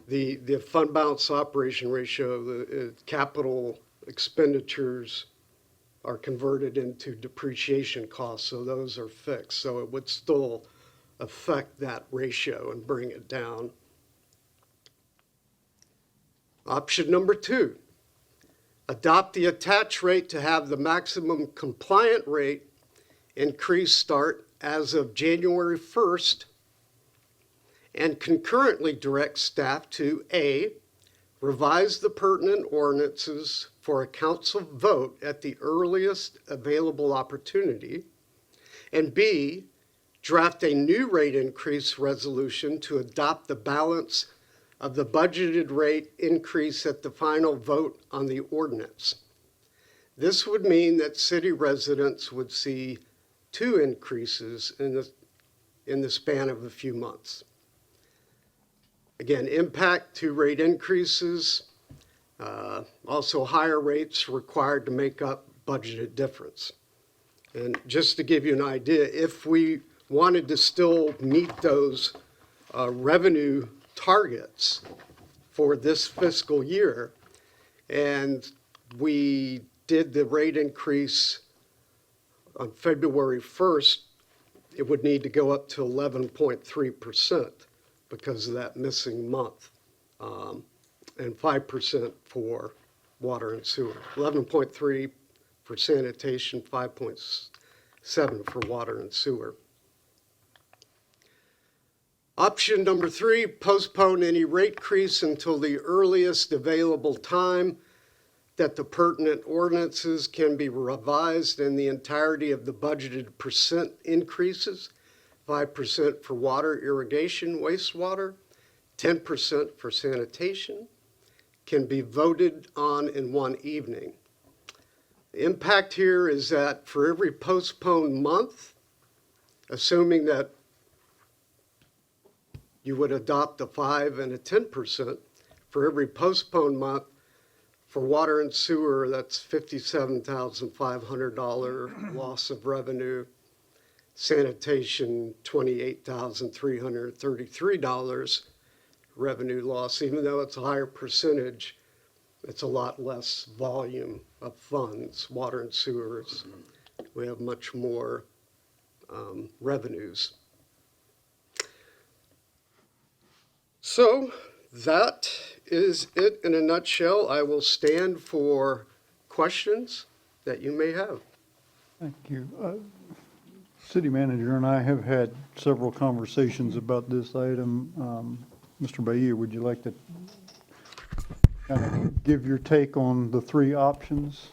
The fund balance operation ratio, the capital expenditures are converted into depreciation costs, so those are fixed. So it would still affect that ratio and bring it down. Option number two, adopt the attach rate to have the maximum compliant rate increase start as of January 1st, and concurrently direct staff to A, revise the pertinent ordinances for a council vote at the earliest available opportunity, and B, draft a new rate increase resolution to adopt the balance of the budgeted rate increase at the final vote on the ordinance. This would mean that city residents would see two increases in the span of a few months. Again, impact to rate increases, also higher rates required to make up budgeted difference. And just to give you an idea, if we wanted to still meet those revenue targets for this fiscal year, and we did the rate increase on February 1st, it would need to go up to 11.3% because of that missing month, and 5% for water and sewer. 11.3 for sanitation, 5.7 for water and sewer. Option number three, postpone any rate increase until the earliest available time that the pertinent ordinances can be revised in the entirety of the budgeted percent increases, 5% for water, irrigation, wastewater, 10% for sanitation, can be voted on in one evening. The impact here is that for every postponed month, assuming that you would adopt a 5 and a 10%, for every postponed month, For water and sewer, that's $57,500 loss of revenue. Sanitation, $28,333 revenue loss. Even though it's a higher percentage, it's a lot less volume of funds. Water and sewers, we have much more revenues. So that is it in a nutshell. I will stand for questions that you may have. Thank you. City manager and I have had several conversations about this item. Mr. Bahia, would you like to kind of give your take on the three options?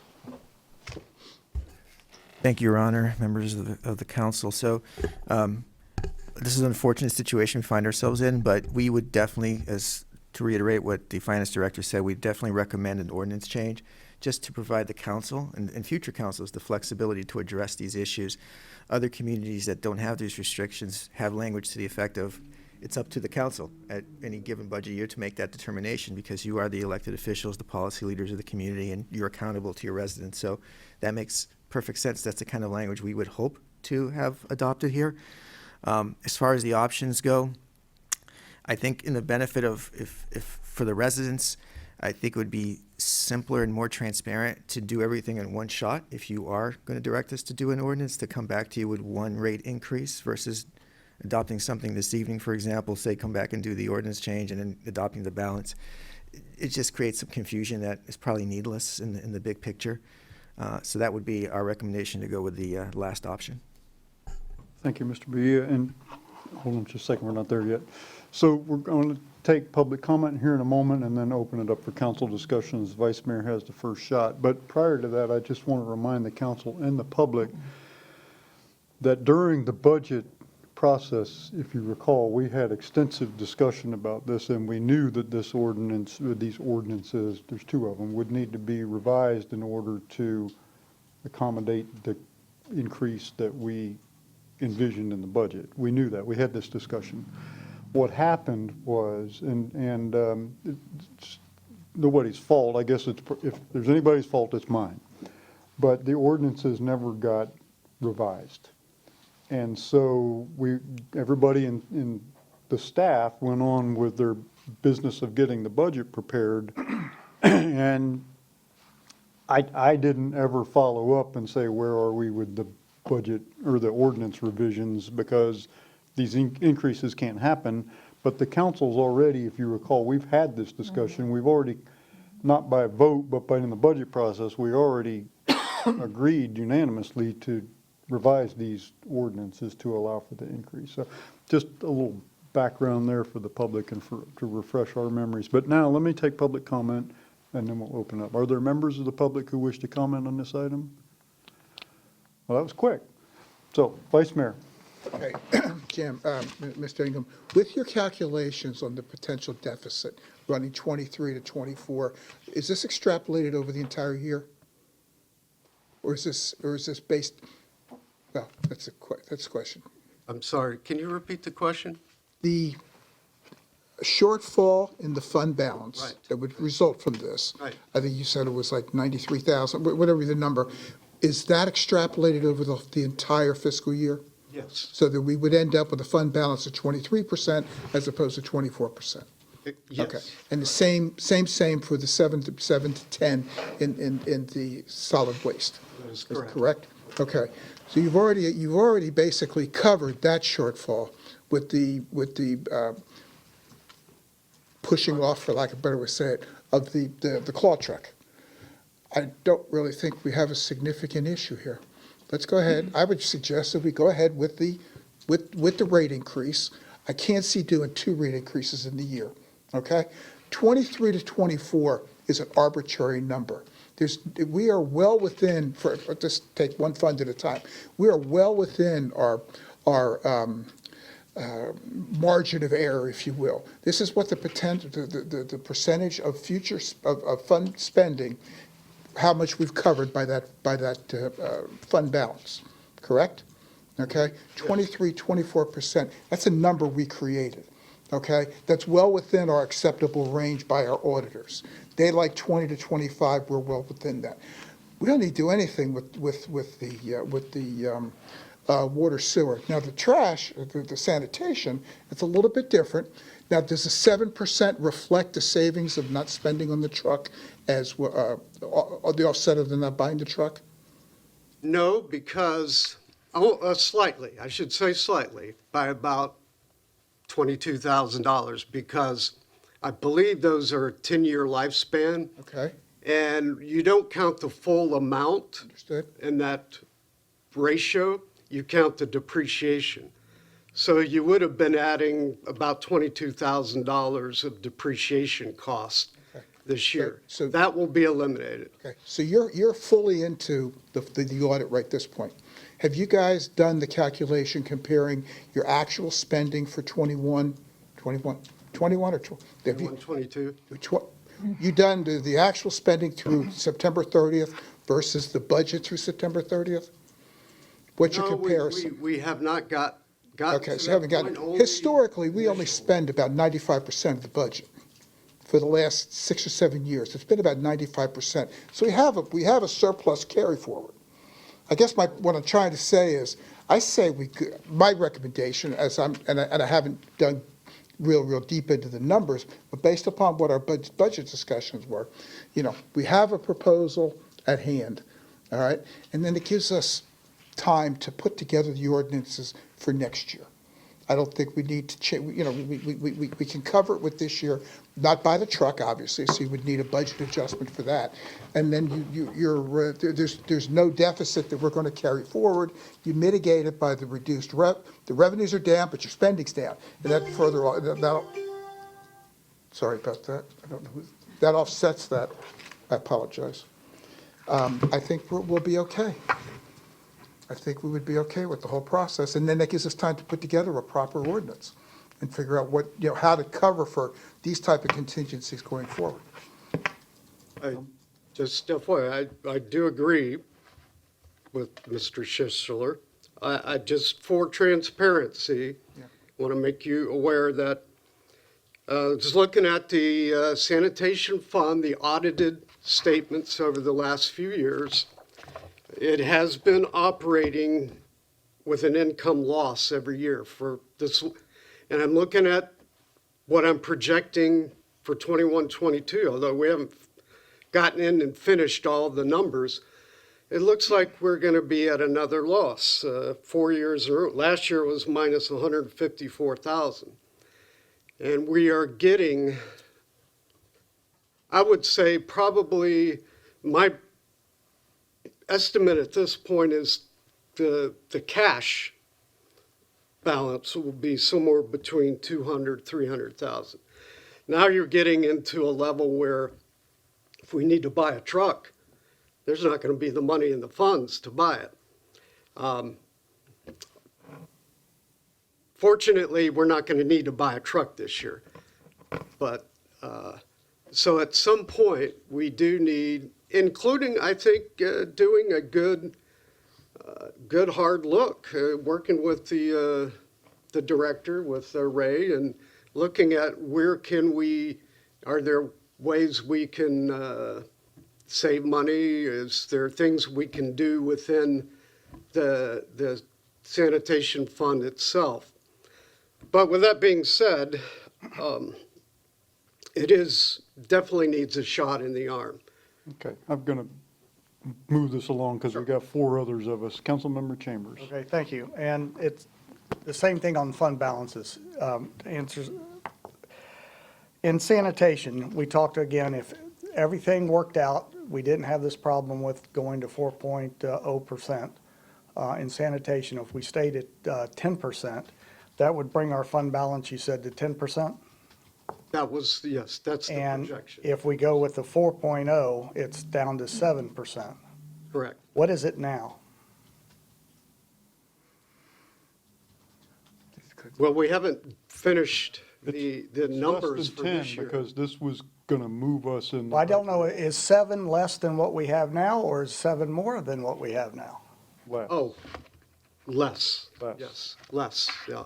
Thank you, Your Honor, members of the council. So this is an unfortunate situation we find ourselves in, but we would definitely, to reiterate what the finance director said, we definitely recommend an ordinance change just to provide the council and future councils the flexibility to address these issues. Other communities that don't have these restrictions have language to the effect of it's up to the council at any given budget year to make that determination because you are the elected officials, the policy leaders of the community, and you're accountable to your residents. So that makes perfect sense. That's the kind of language we would hope to have adopted here. As far as the options go, I think in the benefit of, if for the residents, I think it would be simpler and more transparent to do everything in one shot. If you are going to direct us to do an ordinance, to come back to you with one rate increase versus adopting something this evening, for example, say come back and do the ordinance change and then adopting the balance. It just creates some confusion that is probably needless in the big picture. So that would be our recommendation, to go with the last option. Thank you, Mr. Bahia. And hold on just a second, we're not there yet. So we're going to take public comment here in a moment and then open it up for council discussions. Vice Mayor has the first shot. But prior to that, I just want to remind the council and the public that during the budget process, if you recall, we had extensive discussion about this, and we knew that this ordinance, these ordinances, there's two of them, would need to be revised in order to accommodate the increase that we envisioned in the budget. We knew that. We had this discussion. What happened was, and it's nobody's fault, I guess if there's anybody's fault, it's mine, but the ordinances never got revised. And so everybody in the staff went on with their business of getting the budget prepared, and I didn't ever follow up and say, where are we with the budget or the ordinance revisions, because these increases can't happen. But the council's already, if you recall, we've had this discussion. We've already, not by a vote, but in the budget process, we already agreed unanimously to revise these ordinances to allow for the increase. So just a little background there for the public and to refresh our memories. But now let me take public comment and then we'll open up. Are there members of the public who wish to comment on this item? Well, that was quick. So, Vice Mayor. Okay, Jim, Mr. Ingham, with your calculations on the potential deficit running 23 to 24, is this extrapolated over the entire year? Or is this based, well, that's a question. I'm sorry, can you repeat the question? The shortfall in the fund balance Right. that would result from this, Right. I think you said it was like 93,000, whatever the number, is that extrapolated over the entire fiscal year? Yes. So that we would end up with a fund balance of 23% as opposed to 24%? Yes. Okay. And the same for the 7 to 10 in the solid waste? That is Is correct. correct? Okay. So you've already basically covered that shortfall with the pushing off, for lack of a better way to say it, of the claw truck. I don't really think we have a significant issue here. Let's go ahead. I would suggest that we go ahead with the rate increase. I can't see doing 2 rate increases in the year, okay? 23 to 24 is an arbitrary number. We are well within, just take one fund at a time, we are well within our margin of error, if you will. This is what the percentage of future of fund spending, how much we've covered by that fund balance, correct? Okay, 23, 24%, that's a number we created, okay? That's well within our acceptable range by our auditors. They like 20 to 25, we're well within that. We don't need to do anything with the water sewer. Now, the trash, the sanitation, it's a little bit different. Now, does the 7% reflect the savings of not spending on the truck as, the offset of the not buying the truck? No, because, slightly, I should say slightly, by about $22,000, because I believe those are a 10-year lifespan. Okay, And you don't count the full amount understood. in that ratio, you count the depreciation. So you would have been adding about $22,000 of depreciation cost Okay. this year. So- That will be eliminated. Okay, so you're fully into the audit right this point. Have you guys done the calculation comparing your actual spending for 21 or 20? Have you- 122. You done the actual spending through September 30th versus the budget through September 30th? What's your No, comparison? we have not gotten Okay, to so you that haven't gotten, point, only historically, we only initial. spend about 95% of the budget for the last 6 or 7 years. It's been about 95%. So we have a surplus carry forward. I guess what I'm trying to say is, I say my recommendation, and I haven't done real deep into the numbers, but based upon what our budget discussions were, we have a proposal at hand, all right? And then it gives us time to put together the ordinances for next year. I don't think we need to change, we can cover it with this year, not by the truck, obviously, so you would need a budget adjustment for that. And then there's no deficit that we're going to carry forward. You mitigate it by the reduced the revenues are down, but your spending's down. And that sorry about that. I don't know that offsets that. I apologize. I think we'll be okay. I think we would be okay with the whole process, and then that gives us time to put together a proper ordinance and figure out how to cover for these type of contingencies going forward. Just FYI, I do agree with Mr. Schistler. I just, for transparency, want to make you aware that, just looking at the sanitation fund, the audited statements over the last few years, it has been operating with an income loss every year for this. And I'm looking at what I'm projecting for 21, 22, although we haven't gotten in and finished all the numbers. It looks like we're going to be at another loss. 4 years in a row. Last year was minus 154,000. And we are getting, I would say probably my estimate at this point is the cash balance will be somewhere between 200, 300,000. Now you're getting into a level where if we need to buy a truck, there's not going to be the money in the funds to buy it. Fortunately, we're not going to need to buy a truck this year. But so at some point, we do need, including, I think, doing a good hard look, working with the director, with Ray, and looking at where are there ways we can save money? Is there things we can do within the sanitation fund itself? But with that being said, it definitely needs a shot in the arm. Okay, I'm going to move this along because we've got 4 others of us. Councilmember Chambers. Okay, thank you. And it's the same thing on fund balances. Answers. In sanitation, we talked again, if everything worked out, we didn't have this problem with going to 4.0%. In sanitation, if we stayed at 10%, that would bring our fund balance, you said, to 10%? Yes, that's the projection. And if we go with the 4.0, it's down to 7%. Correct. What is it now? Well, we haven't finished the It's numbers less for than 10 this year. because this was going to move us in. Well, I don't know, is 7 less than what we have now, or is 7 more than what we have now? Less. Oh, less. Less. Yes, less, yeah.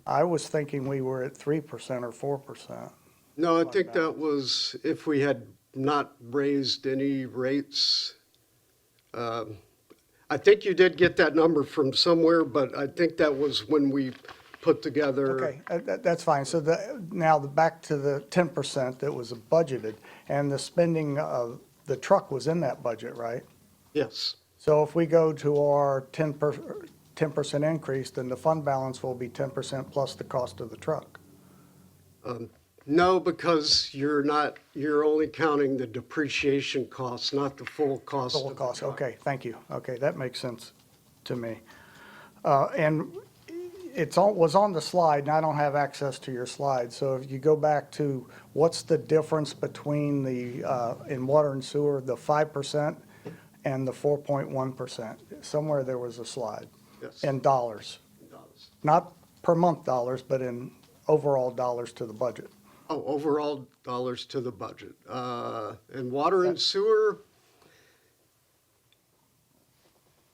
I was thinking we were at 3% or 4%. No, I think that was if we had not raised any rates. I think you did get that number from somewhere, but I think that was when we put together. Okay, that's fine. So back to the 10% that was budgeted, and the spending of the truck was in that budget, right? Yes. So if we go to our 10% increase, then the fund balance will be 10% plus the cost of the truck. No, because you're only counting the depreciation costs, not the full cost. Full of the cost, truck. okay, thank you. Okay, that makes sense to me. And was on the slide, and I don't have access to your slide, so if you go back to what's the difference between in water and sewer, the 5% and the 4.1%? Somewhere there was a slide. Yes. In dollars. Not per month dollars, but in overall dollars to the budget. Oh, overall dollars to the budget. And water and sewer,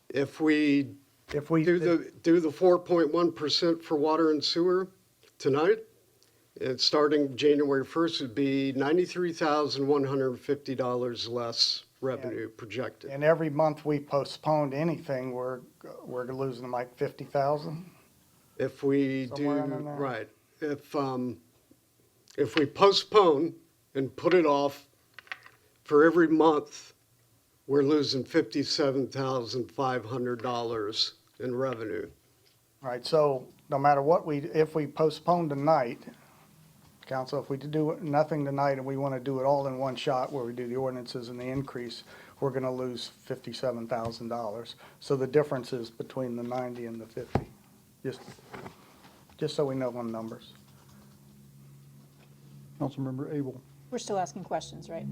if we do the 4.1% for water and sewer tonight, and starting January 1st, it'd be $93,150 less revenue projected. And every month we postponed anything, we're losing like 50,000? If we do, Somewhere in there. right, if we postpone and put it off for every month, we're losing $57,500 in revenue. Right, so no matter what if we postpone tonight, council, if we do nothing tonight and we want to do it all in one shot where we do the ordinances and the increase, we're going to lose $57,000. So the difference is between the 90 and the 50, just so we know on numbers. Councilmember Abel. We're still asking questions, right?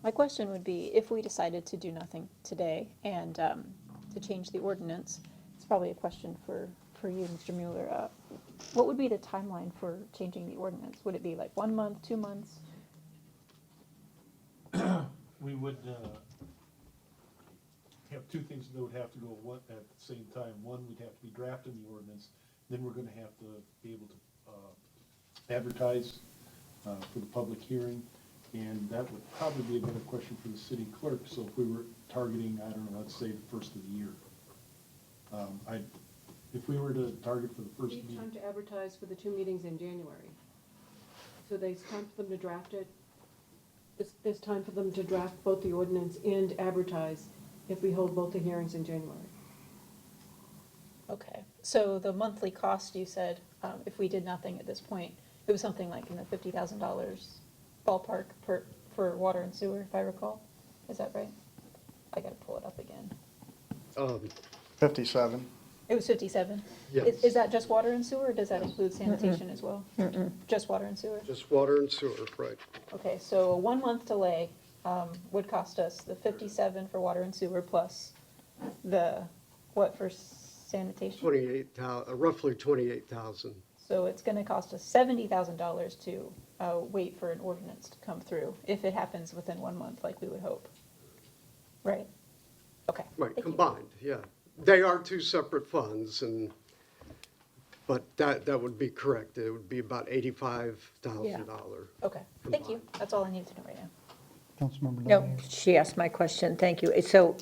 My question would be, if we decided to do nothing today and to change the ordinance, it's probably a question for you, Mr. Mueller. What would be the timeline for changing the ordinance? Would it be like 1 month, 2 months? We would have two things that would have to go at the same time. One, we'd have to be drafting the ordinance, then we're gonna have to be able to advertise for the public hearing, and that would probably be a better question for the city clerk. So if we were targeting, I don't know, let's say the first of the year. If we were to target for the first Need meeting. time to advertise for the 2 meetings in January. So there's time for them to draft it. There's time for them to draft both the ordinance and advertise if we hold both the hearings in January. Okay, so the monthly cost, you said, if we did nothing at this point, it was something like in the $50,000 ballpark for water and sewer, if I recall. Is that right? I gotta pull it up again. 57. It was 57? Yes. Is that just water and sewer, or does that include sanitation as well? Just water and sewer? Just water and sewer, right. Okay, so a 1 month delay would cost us the 57 for water and sewer plus the, what for sanitation? Roughly 28,000. So it's gonna cost us $70,000 to wait for an ordinance to come through, if it happens within 1 month, like we would hope. Right? Okay. Right, thank you. combined, yeah. They are two separate funds, but that would be correct. It would be about $85,000. Okay, thank you. That's all I need to know right now. Councilmember No, Daniels. she asked my question, thank you. So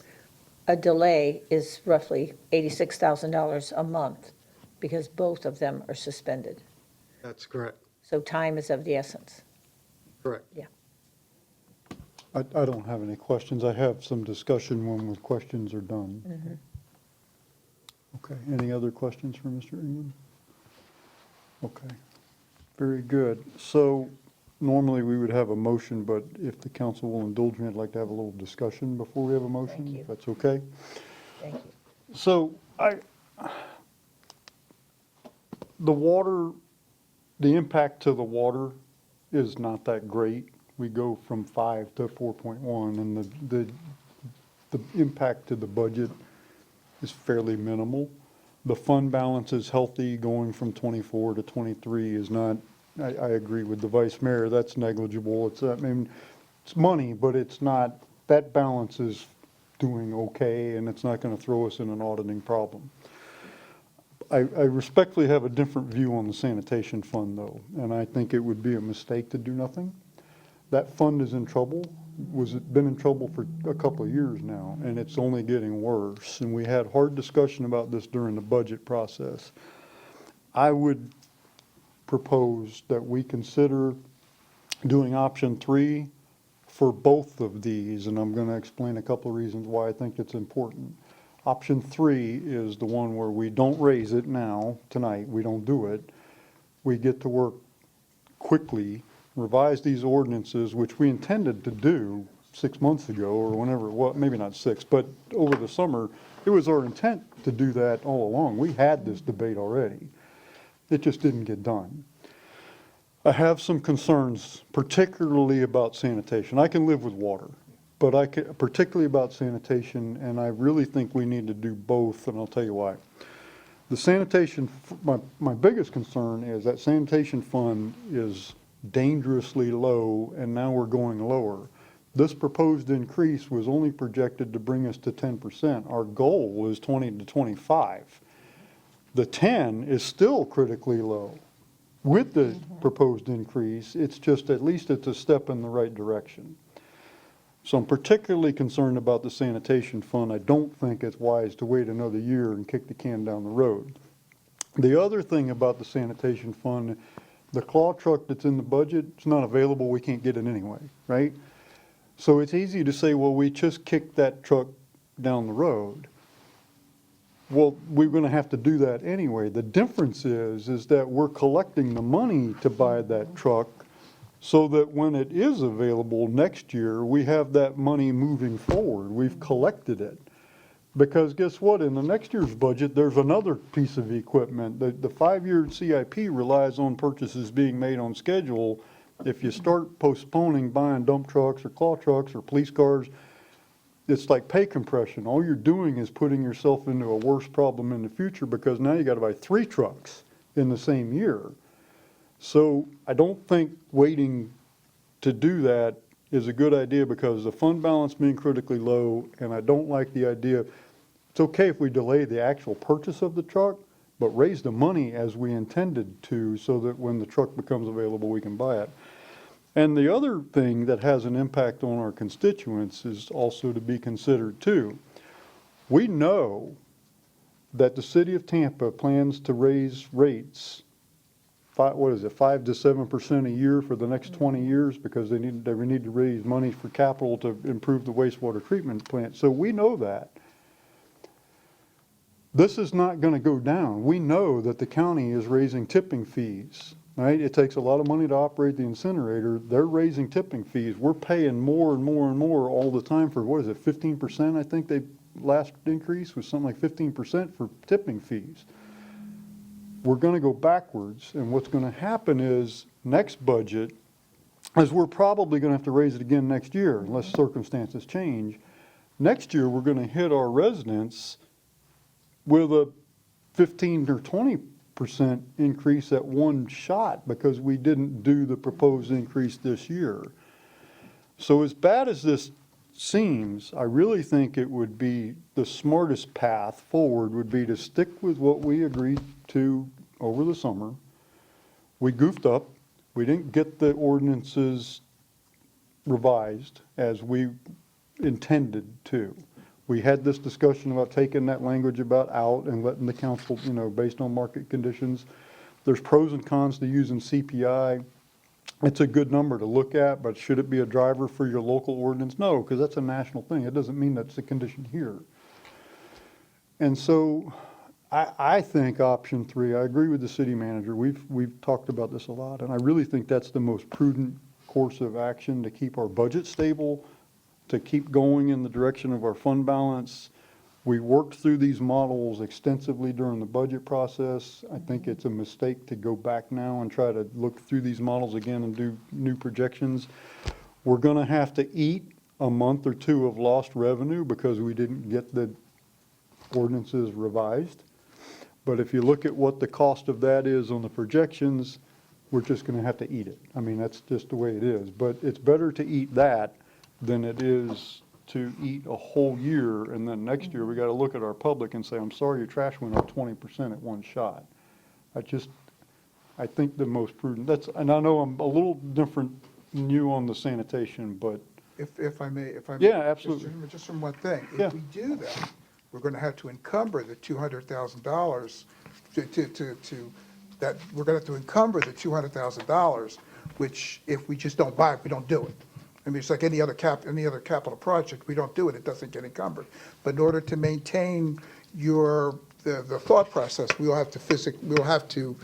a delay is roughly $86,000 a month because both of them are suspended. That's correct, So time is of the essence. correct. Yeah. I don't have any questions. I have some discussion when the questions are done. Okay, any other questions for Mr. England? Okay, very good. So normally we would have a motion, but if the council will indulge me, I'd like to have a little discussion before we have a motion. Thank you. If that's okay? Thank you. So the impact to the water is not that great. We go from 5 to 4.1, and the impact to the budget is fairly minimal. The fund balance is healthy, going from 24 to 23 is not, I agree with the vice mayor, that's negligible. It's money, but it's not, that balance is doing okay, and it's not gonna throw us in an auditing problem. I respectfully have a different view on the sanitation fund, though, and I think it would be a mistake to do nothing. That fund is in trouble, been in trouble for a couple of years now, and it's only getting worse. And we had hard discussion about this during the budget process. I would propose that we consider doing option 3 for both of these, and I'm going to explain a couple of reasons why I think it's important. Option 3 is the one where we don't raise it now, tonight, we don't do it. We get to work quickly, revise these ordinances, which we intended to do 6 months ago or whenever it was, maybe not 6, but over the summer, it was our intent to do that all along. We had this debate already. It just didn't get done. I have some concerns, particularly about sanitation. I can live with water, but particularly about sanitation, and I really think we need to do both, and I'll tell you why. The sanitation, my biggest concern is that sanitation fund is dangerously low, and now we're going lower. This proposed increase was only projected to bring us to 10%. Our goal was 20 to 25. The 10 is still critically low. With the proposed increase, it's just, at least it's a step in the right direction. So I'm particularly concerned about the sanitation fund. I don't think it's wise to wait another year and kick the can down the road. The other thing about the sanitation fund, the claw truck that's in the budget, it's not available, we can't get it anyway, right? So it's easy to say, well, we just kicked that truck down the road. Well, we're going to have to do that anyway. The difference is that we're collecting the money to buy that truck so that when it is available next year, we have that money moving forward. We've collected it. Because guess what? In the next year's budget, there's another piece of equipment. The 5-year CIP relies on purchases being made on schedule. If you start postponing buying dump trucks or claw trucks or police cars, it's like pay compression. All you're doing is putting yourself into a worse problem in the future, because now you got to buy 3 trucks in the same year. So I don't think waiting to do that is a good idea, because the fund balance being critically low, and I don't like the idea. It's okay if we delay the actual purchase of the truck, but raise the money as we intended to, so that when the truck becomes available, we can buy it. And the other thing that has an impact on our constituents is also to be considered too. We know that the city of Tampa plans to raise rates, 5 to 7% a year for the next 20 years, because they need to raise money for capital to improve the wastewater treatment plant. So we know that. This is not going to go down. We know that the county is raising tipping fees. Right? It takes a lot of money to operate the incinerator. They're raising tipping fees. We're paying more and more and more all the time for, 15%? I think they last increase was something like 15% for tipping fees. We're going to go backwards, and what's going to happen is next budget, as we're probably going to have to raise it again next year unless circumstances change. Next year, we're going to hit our residents with a 15 or 20% increase at one shot, because we didn't do the proposed increase this year. So as bad as this seems, I really think it would be the smartest path forward would be to stick with what we agreed to over the summer. We goofed up. We didn't get the ordinances revised as we intended to. We had this discussion about taking that language about out and letting the council, based on market conditions. There's pros and cons to using CPI. It's a good number to look at, but should it be a driver for your local ordinance? No, because that's a national thing. It doesn't mean that's the condition here. And so I think option 3, I agree with the city manager. We've talked about this a lot, and I really think that's the most prudent course of action to keep our budget stable, to keep going in the direction of our fund balance. We worked through these models extensively during the budget process. I think it's a mistake to go back now and try to look through these models again and do new projections. We're going to have to eat a month or 2 of lost revenue because we didn't get the ordinances revised. But if you look at what the cost of that is on the projections, we're just going to have to eat it. I mean, that's just the way it is. But it's better to eat that than it is to eat a whole year, and then next year, we gotta look at our public and say, I'm sorry, your trash went up 20% at one shot. I think the most prudent, and I know I'm a little different than you on the sanitation, but If I may. Yeah, absolutely. Just from one thing. Yeah. If we do that, we're gonna have to encumber the $200,000 we're gonna have to encumber the $200,000, which if we just don't buy it, we don't do it. I mean, it's like any other capital project, we don't do it, it doesn't get encumbered. But in order to maintain the thought process, we'll have to,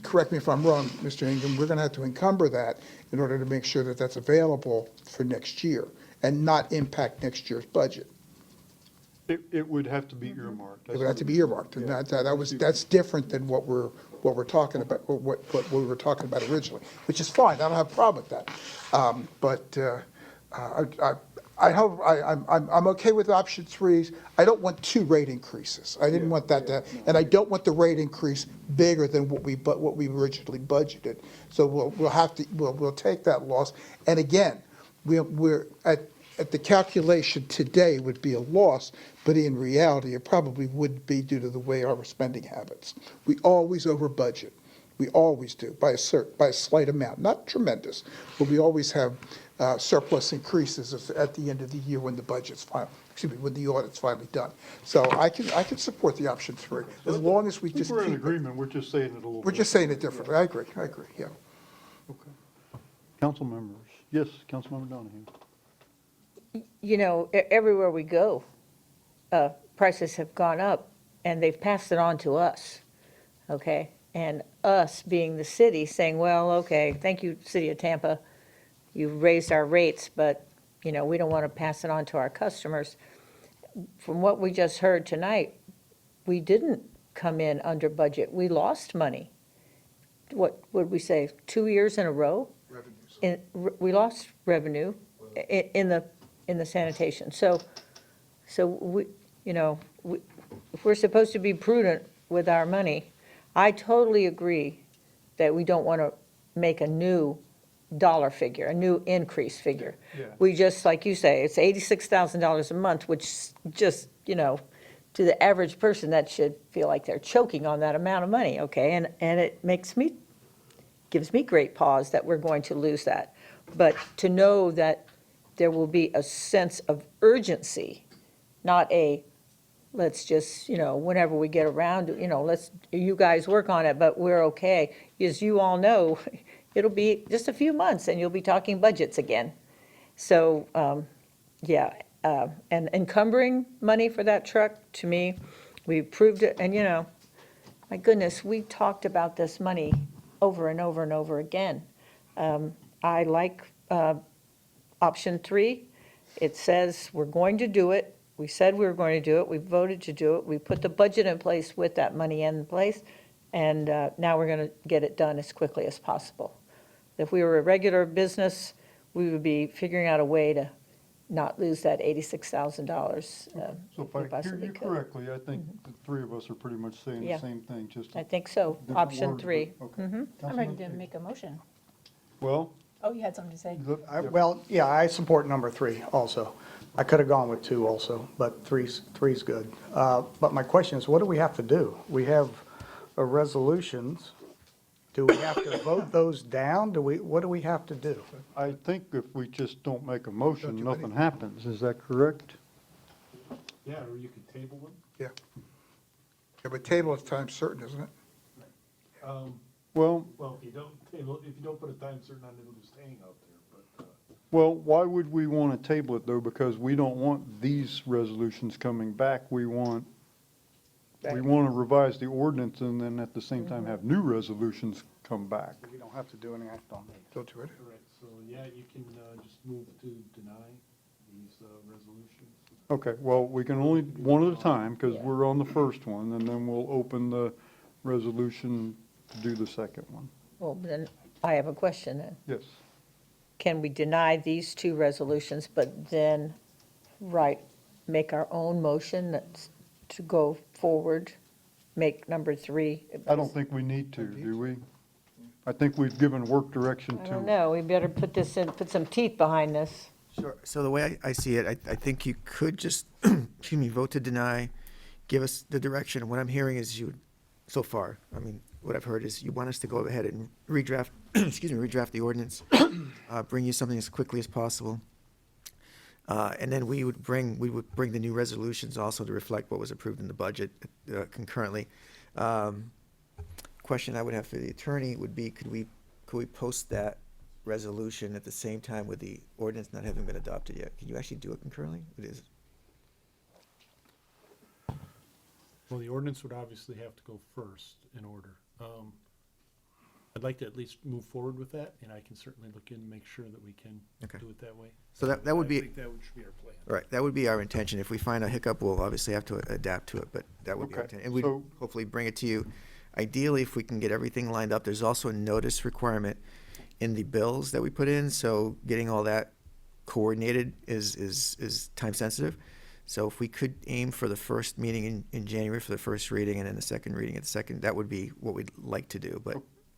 correct me if I'm wrong, Mr. Ingham, we're gonna have to encumber that in order to make sure that that's available for next year and not impact next year's budget. it would have to be earmarked. It would have to be earmarked, and that's different than what we're talking about, or what we were talking about originally, which is fine, I don't have a problem with that. I hope, I'm okay with option 3s. I don't want 2 rate increases. I didn't want that and I don't want the rate increase bigger than what we originally budgeted. So we'll take that loss. And again, we're at the calculation today would be a loss, but in reality, it probably would be due to the way our spending habits. We always over budget. We always do, by a slight amount, not tremendous, but we always have surplus increases at the end of the year when the budget's when the audit's finally done. So I can support the option 3, as long as we I think just we're in keep it. agreement, we're just saying it a little. We're just saying it differently. I agree, yeah. Okay. Council members, yes, Councilmember Donahue. You know, everywhere we go, prices have gone up, and they've passed it on to us, okay? And us being the city saying, well, okay, thank you, City of Tampa, you've raised our rates, but, you know, we don't want to pass it on to our customers. From what we just heard tonight, we didn't come in under budget. We lost money. What would we say, 2 years in a row? Revenues. We lost revenue in the sanitation. So we, you know, if we're supposed to be prudent with our money, I totally agree that we don't want to make a new dollar figure, a new increase figure. Yeah. We just, like you say, it's $86,000 a month, which just, you know, to the average person, that should feel like they're choking on that amount of money, okay? And it gives me great pause that we're going to lose that. But to know that there will be a sense of urgency, not a, let's just, you know, whenever we get around, you know, you guys work on it, but we're okay. As you all know, it'll be just a few months and you'll be talking budgets again. So, and encumbering money for that truck, to me, we approved it, and you know, my goodness, we talked about this money over and over and over again. I like option 3. It says we're going to do it. We said we were going to do it. We voted to do it. We put the budget in place with that money in place, and now we're going to get it done as quickly as possible. If we were a regular business, we would be figuring out a way to not lose that $86,000. So if I hear you correctly, I think the 3 of us are pretty much saying Yeah. the same thing, just. I think so, different option words, 3. but- Okay. I'm ready Councilmember to Page. make a motion. Well, Oh, you had something to say? Well, yeah, I support number 3 also. I could have gone with 2 also, but three's good. But my question is, what do we have to do? We have resolutions. Do we have to vote those down? What do we have to do? I think if we just don't make a motion, Don't do nothing anything. happens. Is that correct? Yeah, or you could table them. Yeah, but table is time certain, isn't it? Well, Well, if you don't put a time certain on it, it'll just hang out there, but, well, why would we want to table it though? Because we don't want these resolutions coming back. We want to revise the ordinance and then at the same time have new resolutions come back. We don't have to do any act on it. Don't do it. correct, so, yeah, you can, just move to deny these, resolutions. Okay, well, we can only one at a time because we're on the first one and then we'll open the resolution to do the second one. Well, then, I have a question then. Yes. Can we deny these 2 resolutions, but then, make our own motion that's to go forward, make number 3? I don't think we need to, do we? I think we've given work direction I to. don't know, we better put some teeth behind this. Sure. So the way I see it, I think you could just, excuse me, vote to deny, give us the direction. What I'm hearing is you, so far, I mean, what I've heard is you want us to go ahead and redraft, excuse me, redraft the ordinance, bring you something as quickly as possible. And then we would bring the new resolutions also to reflect what was approved in the budget concurrently. Question I would have for the attorney would be, could we post that resolution at the same time with the ordinance not having been adopted yet? Can you actually do it concurrently? It is. Well, the ordinance would obviously have to go first in order. I'd like to at least move forward with that, and I can certainly look in and make sure that we can Okay. do it that way. So that would be- I think that should be our plan. Right, that would be our intention. If we find a hiccup, we'll obviously have to adapt to it, but that would be our Okay, intention. And we'd so- hopefully bring it to you. Ideally, if we can get everything lined up, there's also a notice requirement in the bills that we put in, so getting all that coordinated is time sensitive. So if we could aim for the first meeting in January for the first reading, and then the second reading at the second, that would be what we'd like to do, but.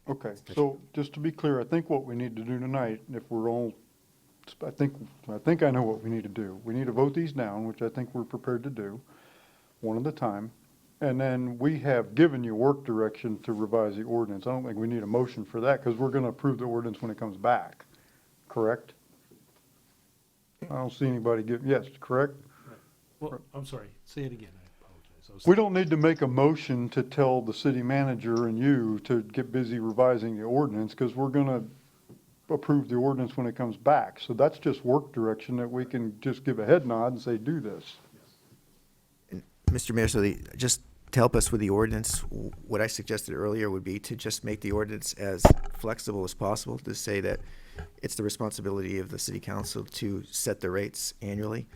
Okay, so just to be clear, I think what we need to do tonight, if we're all, I think I know what we need to do. We need to vote these down, which I think we're prepared to do, one at a time. And then we have given you work direction to revise the ordinance. I don't think we need a motion for that, because we're gonna approve the ordinance when it comes back, correct? I don't see anybody yes, correct? Well, I'm sorry, say it again, I apologize. I was- We don't need to make a motion to tell the city manager and you to get busy revising the ordinance, because we're gonna approve the ordinance when it comes back. So that's just work direction that we can just give a head nod and say, do this. Mr. Mayor, so just to help us with the ordinance, what I suggested earlier would be to just make the ordinance as flexible as possible, to say that it's the responsibility of the city council to set the rates annually.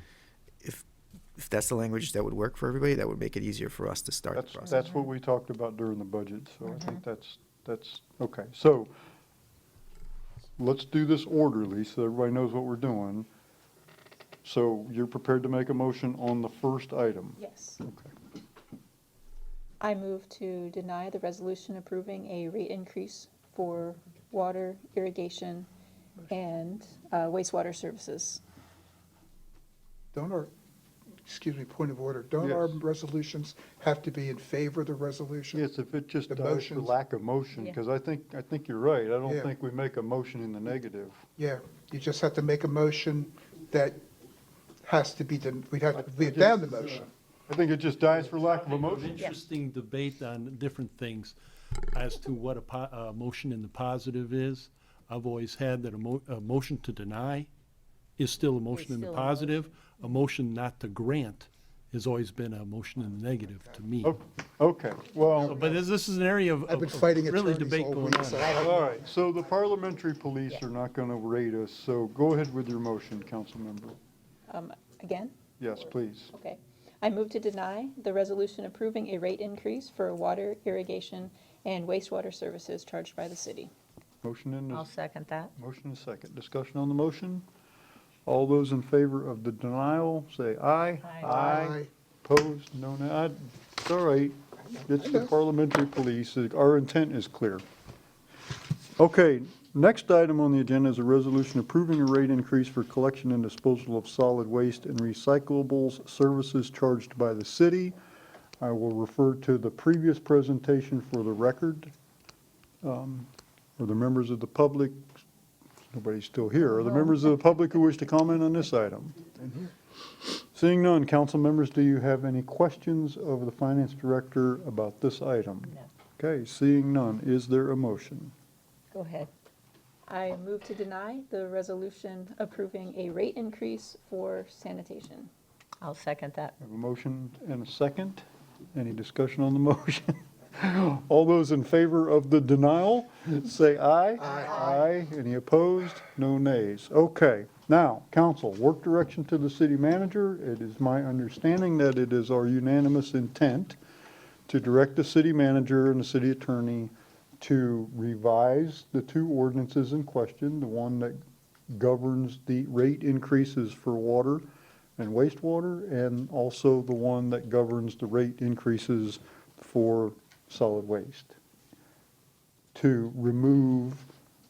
If that's the language that would work for everybody, that would make it easier for us to start the process. That's what we talked about during the budget, so I think that's, okay. So let's do this orderly so everybody knows what we're doing. So you're prepared to make a motion on the first item? Yes. Okay. I move to deny the resolution approving a rate increase for water, irrigation, and wastewater services. Don't our, excuse me, point of order, don't our Yes. resolutions have to be in favor of the resolution? Yes, if it just The dies for motions. lack of motion, Yeah. because I think you're right. I don't Yeah. think we make a motion in the negative. Yeah, you just have to make a motion that has to be, we'd have to leave down the motion. I think it just dies for lack of a An motion. interesting debate on different things as to what a motion in the positive is. I've always had that a motion to deny is still a motion in the still a positive. A motion not to grant has always been a motion in the negative to me. Okay, well. But this is an area of I've been fighting really attorneys debate all going week, on. so I don't All know. right, so the parliamentary police are not going to rate us, so go ahead with your motion, council member. Again? Yes, please. Okay. I move to deny the resolution approving a rate increase for water, irrigation, and wastewater services charged by the city. Motion and I'll a, second that. motion and a second. Discussion on the motion? All those in favor of the denial, say aye. Aye. Aye. Opposed? No, no, it's all right. It's the parliamentary police. Our intent is clear. Okay, next item on the agenda is a resolution approving a rate increase for collection and disposal of solid waste and recyclables services charged by the city. I will refer to the previous presentation for the record. For the members of the public, nobody's still here. Are the members of the public who wish to comment on this item? Seeing none, council members, do you have any questions of the finance director about this item? No. Okay, seeing none, is there a motion? Go ahead. I move to deny the resolution approving a rate increase for sanitation. I'll second that. I have a motion and a second. Any discussion on the motion? All those in favor of the denial, say aye. Aye. Any opposed? No nays. Okay, now, council, work direction to the city manager. It is my understanding that it is our unanimous intent to direct the city manager and the city attorney to revise the two ordinances in question, the one that governs the rate increases for water and wastewater, and also the one that governs the rate increases for solid waste, to remove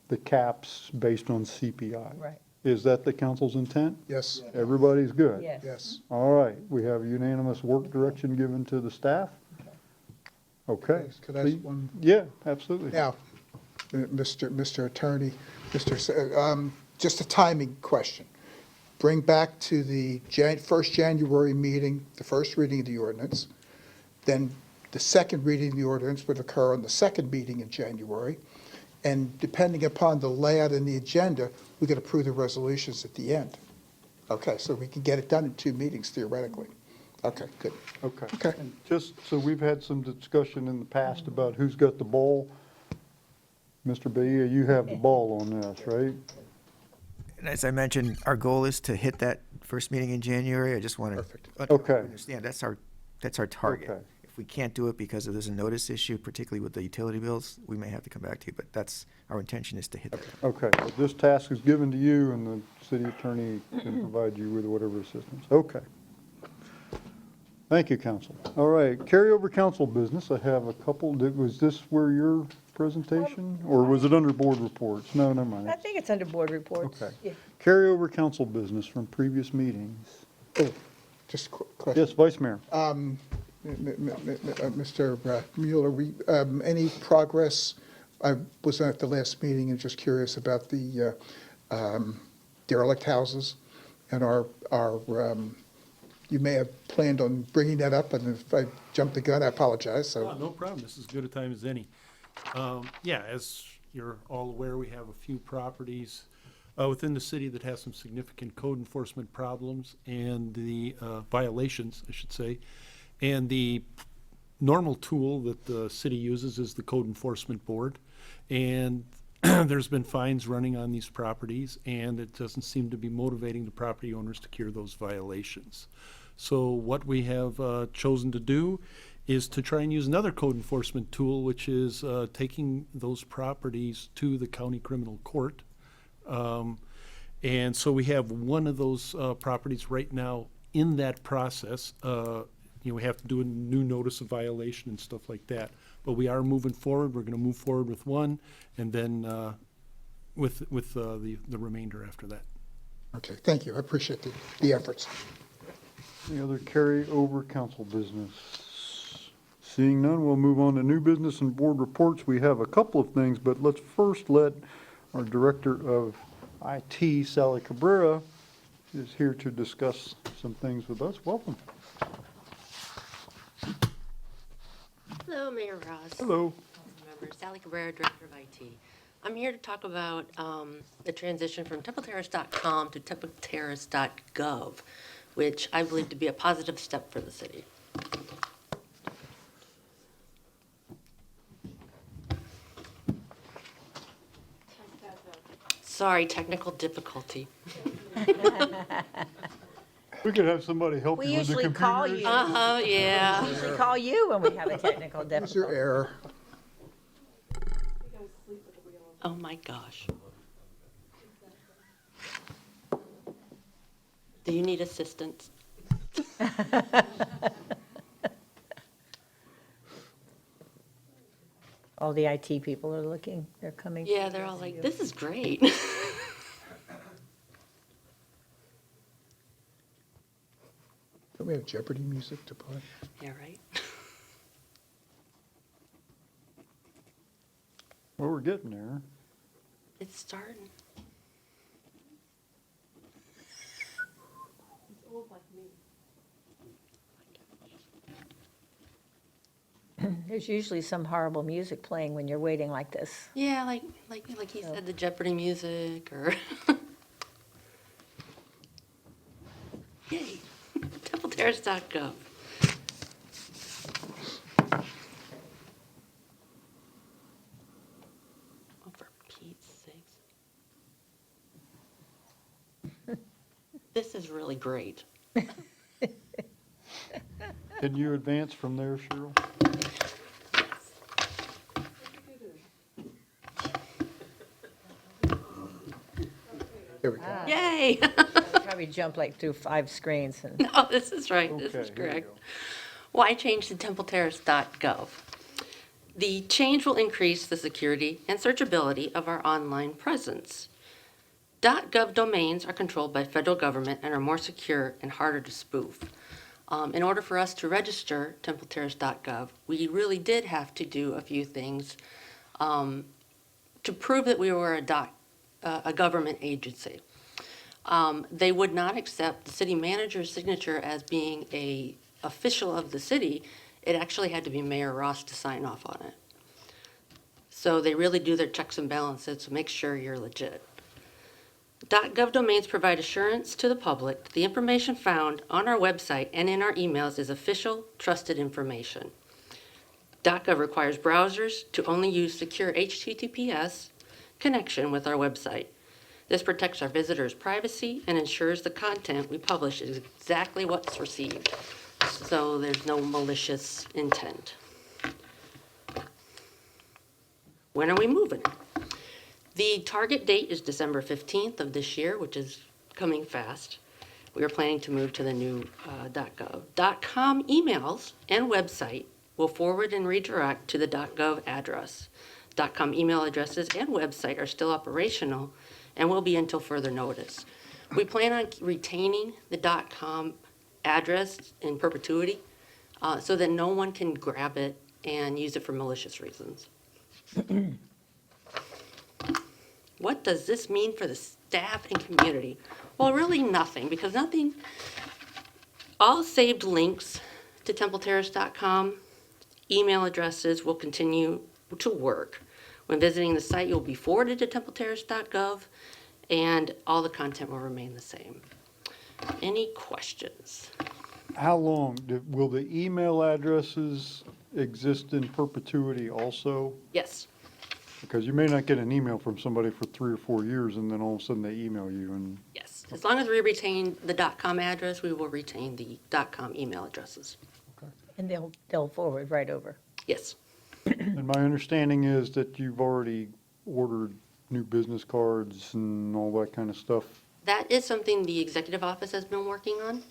the caps based on CPI. Right. Is that the council's intent? Yes, Everybody's good? Yes. yes. All right, we have unanimous work direction given to the staff? Okay. Could I ask one? Yeah, absolutely. Now, Mr. Attorney, just a timing question. Bring back to the first January meeting, the first reading of the ordinance. Then the second reading of the ordinance would occur on the second meeting in January. And depending upon the layout and the agenda, we could approve the resolutions at the end. Okay, so we can get it done in 2 meetings theoretically. Okay, good. Okay. Okay. And just, so we've had some discussion in the past about who's got the ball. Mr. Bahia, you have the ball on this, right? And as I mentioned, our goal is to hit that first meeting in January. I just want Perfect. to Okay. understand, that's our target. Okay. If we can't do it because there's a notice issue, particularly with the utility bills, we may have to come back to you, but that's, our intention is to hit that. Okay, but this task is given to you, and the city attorney can provide you with whatever assistance. Okay. Thank you, council. All right, carryover council business, I have a couple. Was this where your presentation, or was it under board reports? No, never mind. I think it's under board reports. Okay. Yeah. Carryover council business from previous meetings. Oh, just a quick question. Yes, Vice Mayor. Mr. Mueller, any progress? I was at the last meeting and just curious about the derelict houses and you may have planned on bringing that up, and if I jumped the gun, I apologize, so. No problem, this is as good a time as any. Yeah, as you're all aware, we have a few properties within the city that have some significant code enforcement problems and the violations, I should say. And the normal tool that the city uses is the Code Enforcement Board. And there's been fines running on these properties, and it doesn't seem to be motivating the property owners to cure those violations. So what we have chosen to do is to try and use another code enforcement tool, which is taking those properties to the county criminal court. And so we have one of those properties right now in that process. We have to do a new notice of violation and stuff like that. But we are moving forward. We're going to move forward with one, and then with the remainder after that. Okay, thank you, I appreciate the efforts. Any other carryover council business? Seeing none, we'll move on to new business and board reports. We have a couple of things, but let's first let our Director of IT, Sally Cabrera, is here to discuss some things with us. Welcome. Hello, Mayor Ross. Hello. Member Sally Cabrera, Director of IT. I'm here to talk about the transition from TempleTerrace.com to TempleTerrace.gov, which I believe to be a positive step for the city. Sorry, technical difficulty. We could have somebody help We you with the usually computer. call you. Yeah. We usually call you when we have a technical What's your difficulty. error? Oh, my gosh. Do you need assistance? All the IT people are looking, they're coming. Yeah, they're all like, this is great. Don't we have Jeopardy music to play? Yeah, right? Well, we're getting there. It's starting. There's usually some horrible music playing when you're waiting like this. Yeah, like he said, the Jeopardy music or. Yay, TempleTerrace.gov. Oh, for Pete's sakes. This is really great. Can you advance from there, Cheryl? There we go. Yay! Probably jump like through 5 screens and. No, this is right. This Okay, is here we correct. go. Why change to TempleTerrace.gov? The change will increase the security and searchability of our online presence. .gov domains are controlled by federal government and are more secure and harder to spoof. In order for us to register TempleTerrace.gov, we really did have to do a few things to prove that we were a government agency. They would not accept the city manager's signature as being a official of the city. It actually had to be Mayor Ross to sign off on it. So they really do their checks and balances to make sure you're legit. .gov domains provide assurance to the public that the information found on our website and in our emails is official, trusted information. .gov requires browsers to only use secure HTTPS connection with our website. This protects our visitors' privacy and ensures the content we publish is exactly what's received, so there's no malicious intent. When are we moving? The target date is December 15th of this year, which is coming fast. We are planning to move to the new .gov. .com emails and website will forward and redirect to the .gov address. .com email addresses and website are still operational and will be until further notice. We plan on retaining the .com address in perpetuity so that no one can grab it and use it for malicious reasons. What does this mean for the staff and community? Well, really nothing, because all saved links to TempleTerrace.com, email addresses will continue to work. When visiting the site, you'll be forwarded to TempleTerrace.gov, and all the content will remain the same. Any questions? How long, will the email addresses exist in perpetuity also? Yes. Because you may not get an email from somebody for 3 or 4 years, and then all of a sudden they email you, and Yes. As long as we retain the .com address, we will retain the .com email addresses. And they'll forward right over. Yes. and my understanding is that you've already ordered new business cards and all that kind of stuff. That is something the executive office has been working on.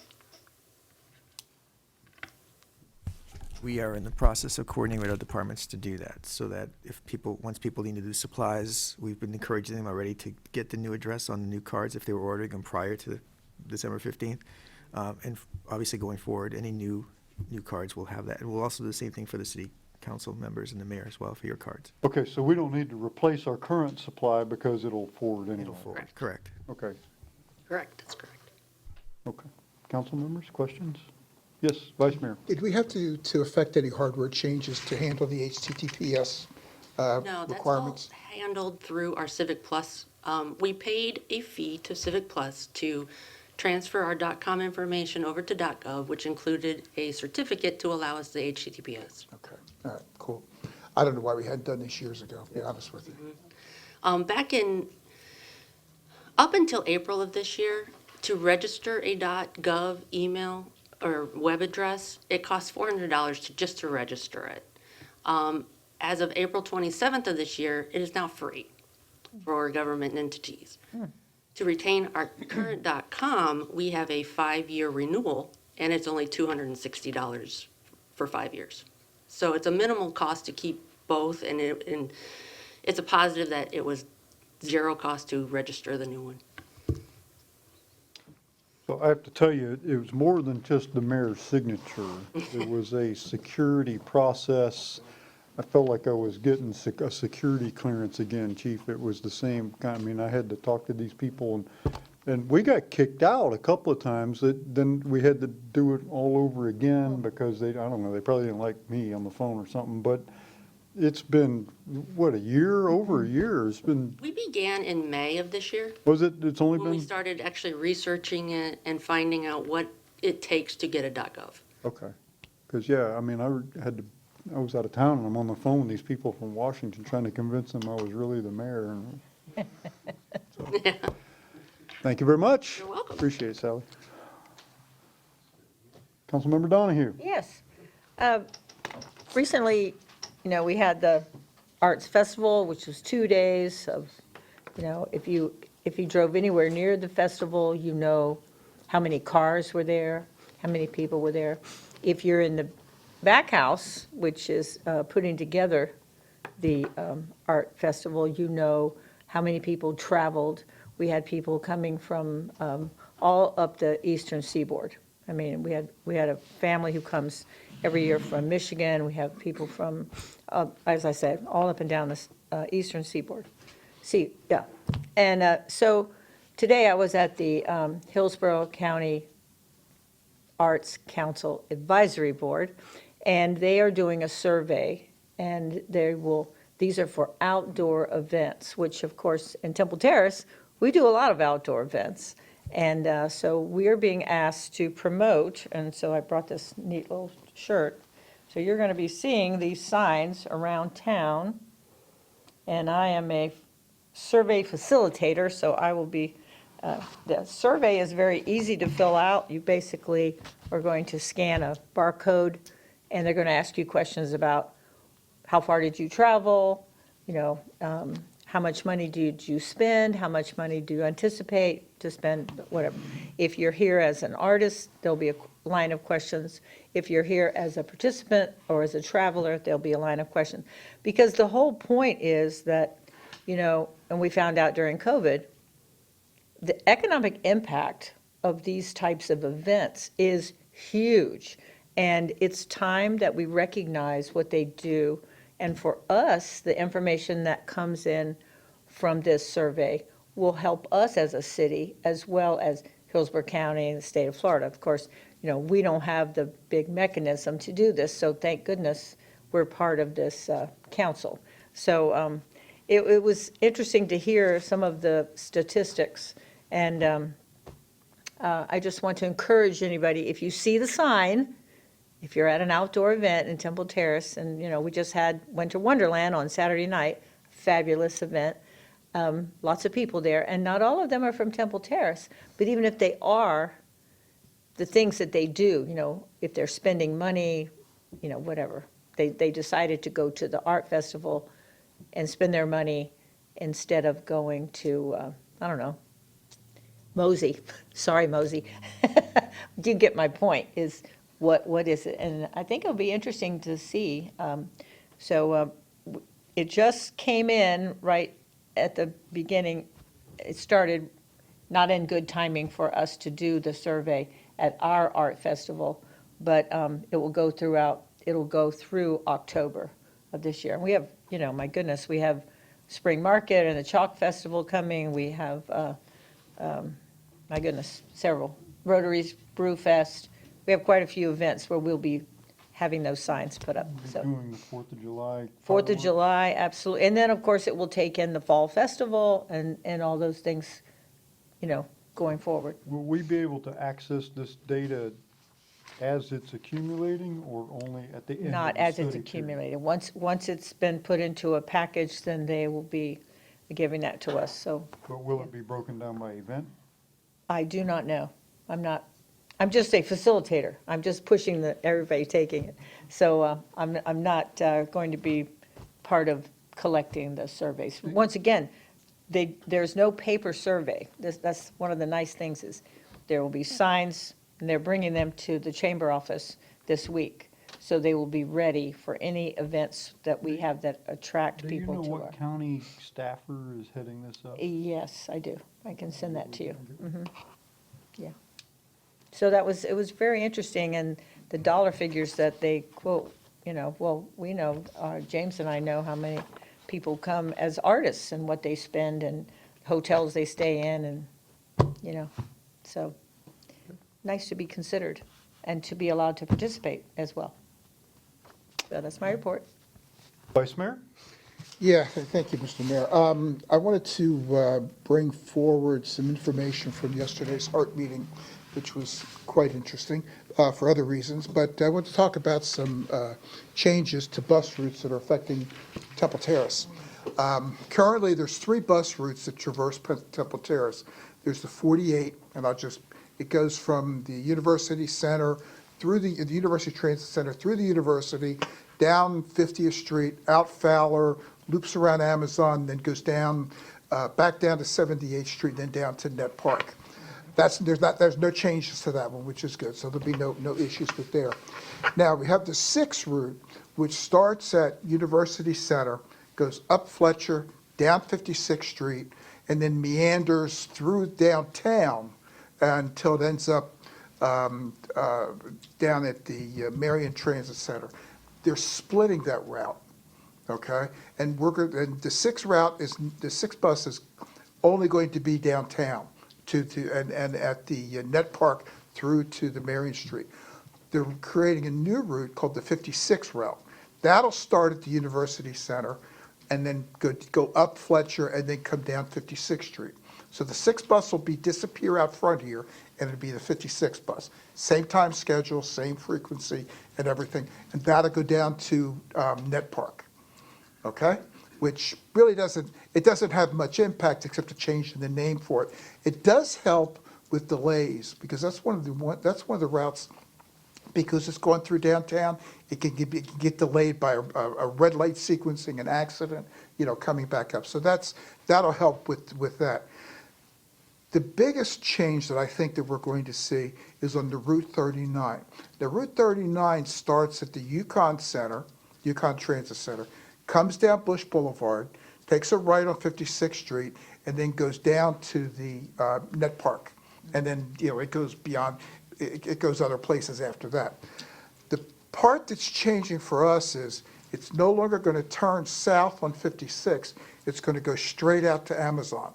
We are in the process of coordinating with other departments to do that, so that once people need to do supplies, we've been encouraging them already to get the new address on the new cards if they were ordering them prior to December 15th. And obviously going forward, any new cards will have that. And we'll also do the same thing for the city council members and the mayor as well for your cards. Okay, so we don't need to replace our current supply because it'll forward anyway? It'll forward, correct. Okay, Correct, that's correct. okay. Council members, questions? Yes, Vice Mayor. Did we have to affect any hardware changes to handle the HTTPS No, that's all requirements? handled through our Civic Plus. We paid a fee to Civic Plus to transfer our .com information over to .gov, which included a certificate to allow us the HTTPS. Okay, all right, cool. I don't know why we hadn't done this years ago, to be honest with you. Up until April of this year, to register a .gov email or web address, it costs $400 just to register it. As of April 27th of this year, it is now free for government entities. To retain our current .com, we have a 5-year renewal, and it's only $260 for 5 years. So it's a minimal cost to keep both, and it's a positive that it was zero cost to register the new one. So I have to tell you, it was more than just the mayor's signature. It was a security process. I felt like I was getting a security clearance again, Chief. It was the same kind. I mean, I had to talk to these people, and we got kicked out a couple of times. Then we had to do it all over again because I don't know, they probably didn't like me on the phone or something. But it's been, what, a year? Over a year. It's been. We began in May of this year. Was it? It's only When we been? started actually researching it and finding out what it takes to get a .gov. Okay. Because, yeah, I mean, I was out of town, and I'm on the phone with these people from Washington trying to convince them I was really the mayor. And so, thank you very much. You're welcome. Appreciate it, Sally. Councilmember Donahue. Yes. Recently, we had the Arts Festival, which was 2 days of, if you drove anywhere near the festival, you know how many cars were there, how many people were there. If you're in the back house, which is putting together the art festival, you know how many people traveled. We had people coming from all up the eastern seaboard. I mean, we had a family who comes every year from Michigan. We have people from, as I said, all up and down the eastern seaboard. Yeah. And so today I was at the Hillsborough County Arts Council Advisory Board, and they are doing a survey, and these are for outdoor events, which of course in Temple Terrace, we do a lot of outdoor events. And so we are being asked to promote, and so I brought this neat little shirt. So you're going to be seeing these signs around town, and I am a survey facilitator, so I will be, the survey is very easy to fill out. You basically are going to scan a barcode, and they're going to ask you questions about how far did you travel, how much money did you spend, how much money do you anticipate to spend, whatever. If you're here as an artist, there'll be a line of questions. If you're here as a participant or as a traveler, there'll be a line of questions. Because the whole point is that, and we found out during COVID, the economic impact of these types of events is huge. And it's time that we recognize what they do. And for us, the information that comes in from this survey will help us as a city, as well as Hillsborough County and the state of Florida. Of course, we don't have the big mechanism to do this, so thank goodness we're part of this council. So it was interesting to hear some of the statistics, and I just want to encourage anybody, if you see the sign, if you're at an outdoor event in Temple Terrace, and we just had Winter Wonderland on Saturday night, fabulous event, lots of people there, and not all of them are from Temple Terrace, but even if they are, the things that they do, if they're spending money, whatever, they decided to go to the art festival and spend their money instead of going to, I don't know, MOSI. Sorry, MOSI. You get my point, is what is it? And I think it'll be interesting to see. It just came in right at the beginning. It started not in good timing for us to do the survey at our art festival, but it will go through October of this year. And we have, my goodness, we have Spring Market and the Chalk Festival coming. We have, my goodness, several. Rotary's Brew Fest. We have quite a few events where we'll be having those signs put up. We're So doing the 4th of July. 4th of fireworks. July, absolutely. And then, of course, it will take in the Fall Festival and all those things, going forward. Will we be able to access this data as it's accumulating, or only at the end of the Not as it's study period? accumulated. Once it's been put into a package, then they will be giving that to us. So But will it be broken down by event? I do not know. I'm just a facilitator. I'm just pushing everybody taking it. So I'm not going to be part of collecting the surveys. Once again, there's no paper survey. That's one of the nice things, is there will be signs, and they're bringing them to the chamber office this week. So they will be ready for any events that we have that attract people to Do you know our. what county staffer is heading this up? Yes, I do. I can send that to you. Yeah. So it was very interesting, and the dollar figures that they quote, well, we know, James and I know how many people come as artists and what they spend and hotels they stay in, and, so nice to be considered and to be allowed to participate as well. So that's my report. Vice Mayor? Yeah, thank you, Mr. Mayor. I wanted to bring forward some information from yesterday's art meeting, which was quite interesting for other reasons, but I want to talk about some changes to bus routes that are affecting Temple Terrace. Currently, there's 3 bus routes that traverse Temple Terrace. There's the 48, and it goes from the University Center through the University Transit Center, through the university, down 50th Street, out Fowler, loops around Amazon, then goes down, back down to 78th Street, then down to Net Park. There's no changes to that one, which is good, so there'll be no issues with there. Now, we have the 6th route, which starts at University Center, goes up Fletcher, down 56th Street, and then meanders through downtown until it ends up down at the Marion Transit Center. They're splitting that route, okay? And and the 6 route is, the 6 bus is only going to be downtown and at the Net Park through to the Marion Street. They're creating a new route called the 56 route. That'll start at the University Center and then go up Fletcher and then come down 56th Street. So the 6 bus will disappear out front here, and it'll be the 56 bus. Same time schedule, same frequency and everything, and that'll go down to Net Park, okay? Which really doesn't have much impact except to change the name for it. It does help with delays, because that's one of the routes, because it's going through downtown, it can get delayed by a red light sequencing, an accident, coming back up. So that'll help with that. The biggest change that I think that we're going to see is on the Route 39. The Route 39 starts at the Yukon Transit Center, comes down Bush Boulevard, takes a right on 56th Street, and then goes down to the Net Park. And then, it goes beyond, it goes other places after that. The part that's changing for us is it's no longer going to turn south on 56. It's going to go straight out to Amazon,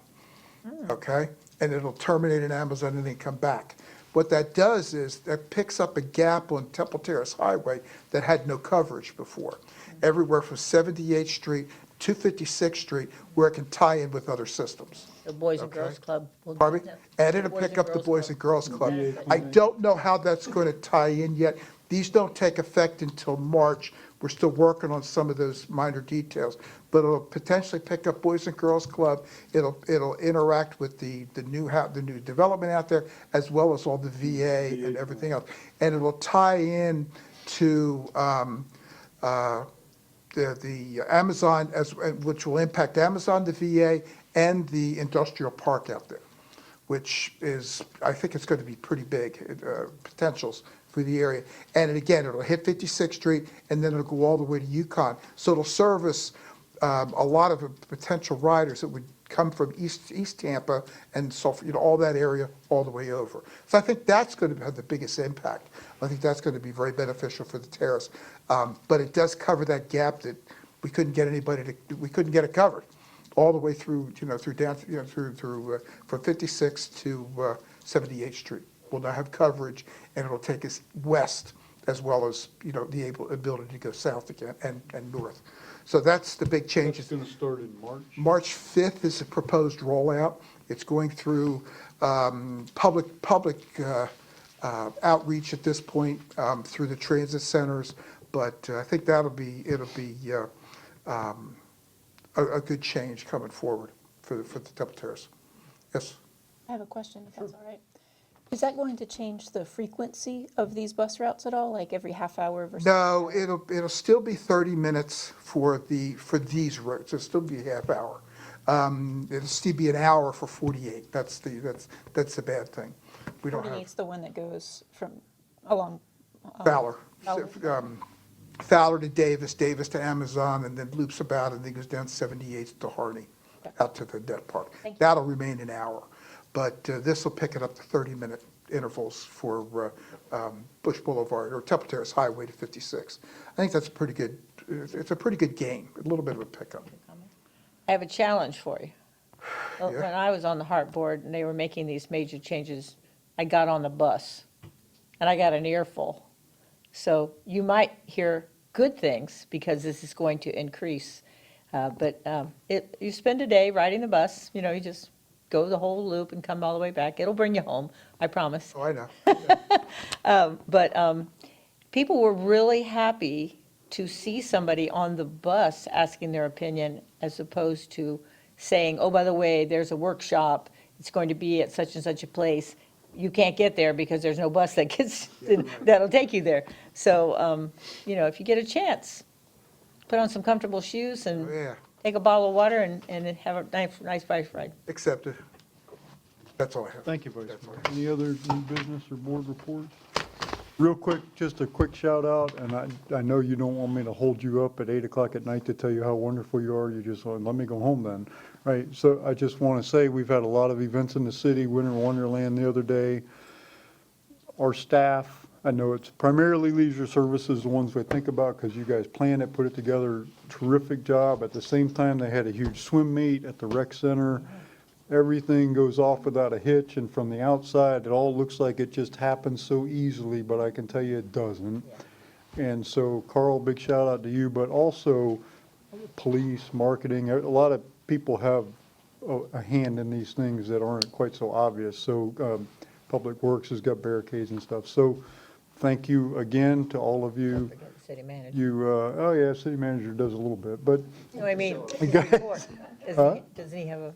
okay? And it'll terminate in Amazon and then come back. What that does is that picks up a gap on Temple Terrace Highway that had no coverage before. Everywhere from 78th Street to 56th Street, where it can tie in with other systems. The Boys and Okay. Girls Club. will do Pardon me? that. And it'll pick up the Boys and Girls Club. I don't know how that's going to tie in yet. These don't take effect until March. We're still working on some of those minor details, but it'll potentially pick up Boys and Girls Club. It'll interact with the new development out there, as well as all the VA and everything else. And it'll tie in to the Amazon, which will impact Amazon, the VA, and the industrial park out there, which is, I think it's going to be pretty big potentials for the area. And again, it'll hit 56th Street, and then it'll go all the way to Yukon. So it'll service a lot of potential riders that would come from East Tampa and so, all that area all the way over. So I think that's going to have the biggest impact. I think that's going to be very beneficial for the Terrace. But it does cover that gap that we couldn't get we couldn't get it covered all the way through, through from 56 to 78th Street. We'll now have coverage, and it'll take us west as well as, the ability to go south again and north. So that's the big change. It's going to start in March? March 5th is the proposed rollout. It's going through public outreach at this point through the transit centers, but I think it'll be a good change coming forward for the Temple Terrace. Yes? I have a question, if that's all right. Is that going to change the frequency of these bus routes at all, like every half hour versus? No, it'll still be 30 minutes for these routes. It'll still be a half hour. It'll still be an hour for 48. That's the bad thing. We don't have 48's the one that goes from along. Fowler. Fowler. Fowler to Davis, Davis to Amazon, and then loops about and then goes down 78th to Harney, out to the Net Park. Thank you. That'll remain an hour. But this will pick it up to 30-minute intervals for Bush Boulevard or Temple Terrace Highway to 56. I think that's it's a pretty good gain, a little bit of a pickup. I have a challenge for you. Yeah. When I was on the HART board and they were making these major changes, I got on the bus and I got an earful. So you might hear good things because this is going to increase. But you spend a day riding the bus, you just go the whole loop and come all the way back. It'll bring you home, I promise. Oh, I know. But people were really happy to see somebody on the bus asking their opinion as opposed to saying, oh, by the way, there's a workshop, it's going to be at such and such a place. You can't get there because there's no bus that'll take you there. So, if you get a chance, put on some comfortable shoes and Yeah, take a bottle of water and have a nice bike ride. accepted. That's all I have. Thank you, Vice Mayor. Any other new business or board reports? Real quick, just a quick shout out, and I know you don't want me to hold you up at 8 o'clock at night to tell you how wonderful you are. You just want, let me go home then, right? So I just want to say, we've had a lot of events in the city, Winter Wonderland the other day. Our staff, I know it's primarily leisure services, the ones we think about, because you guys planned it, put it together, terrific job. At the same time, they had a huge swim meet at the rec center. Everything goes off without a hitch, and from the outside, it all looks like it just happens so easily, but I can tell you it doesn't. And so, Carl, big shout out to you, but also police, marketing, a lot of people have a hand in these things that aren't quite so obvious. So, Public Works has got barricades and stuff. So, thank you again to all of you. Forget the city manager. You, oh yeah, city manager does a little bit, but, No, I mean, You his guys- report. Huh? Doesn't he have a,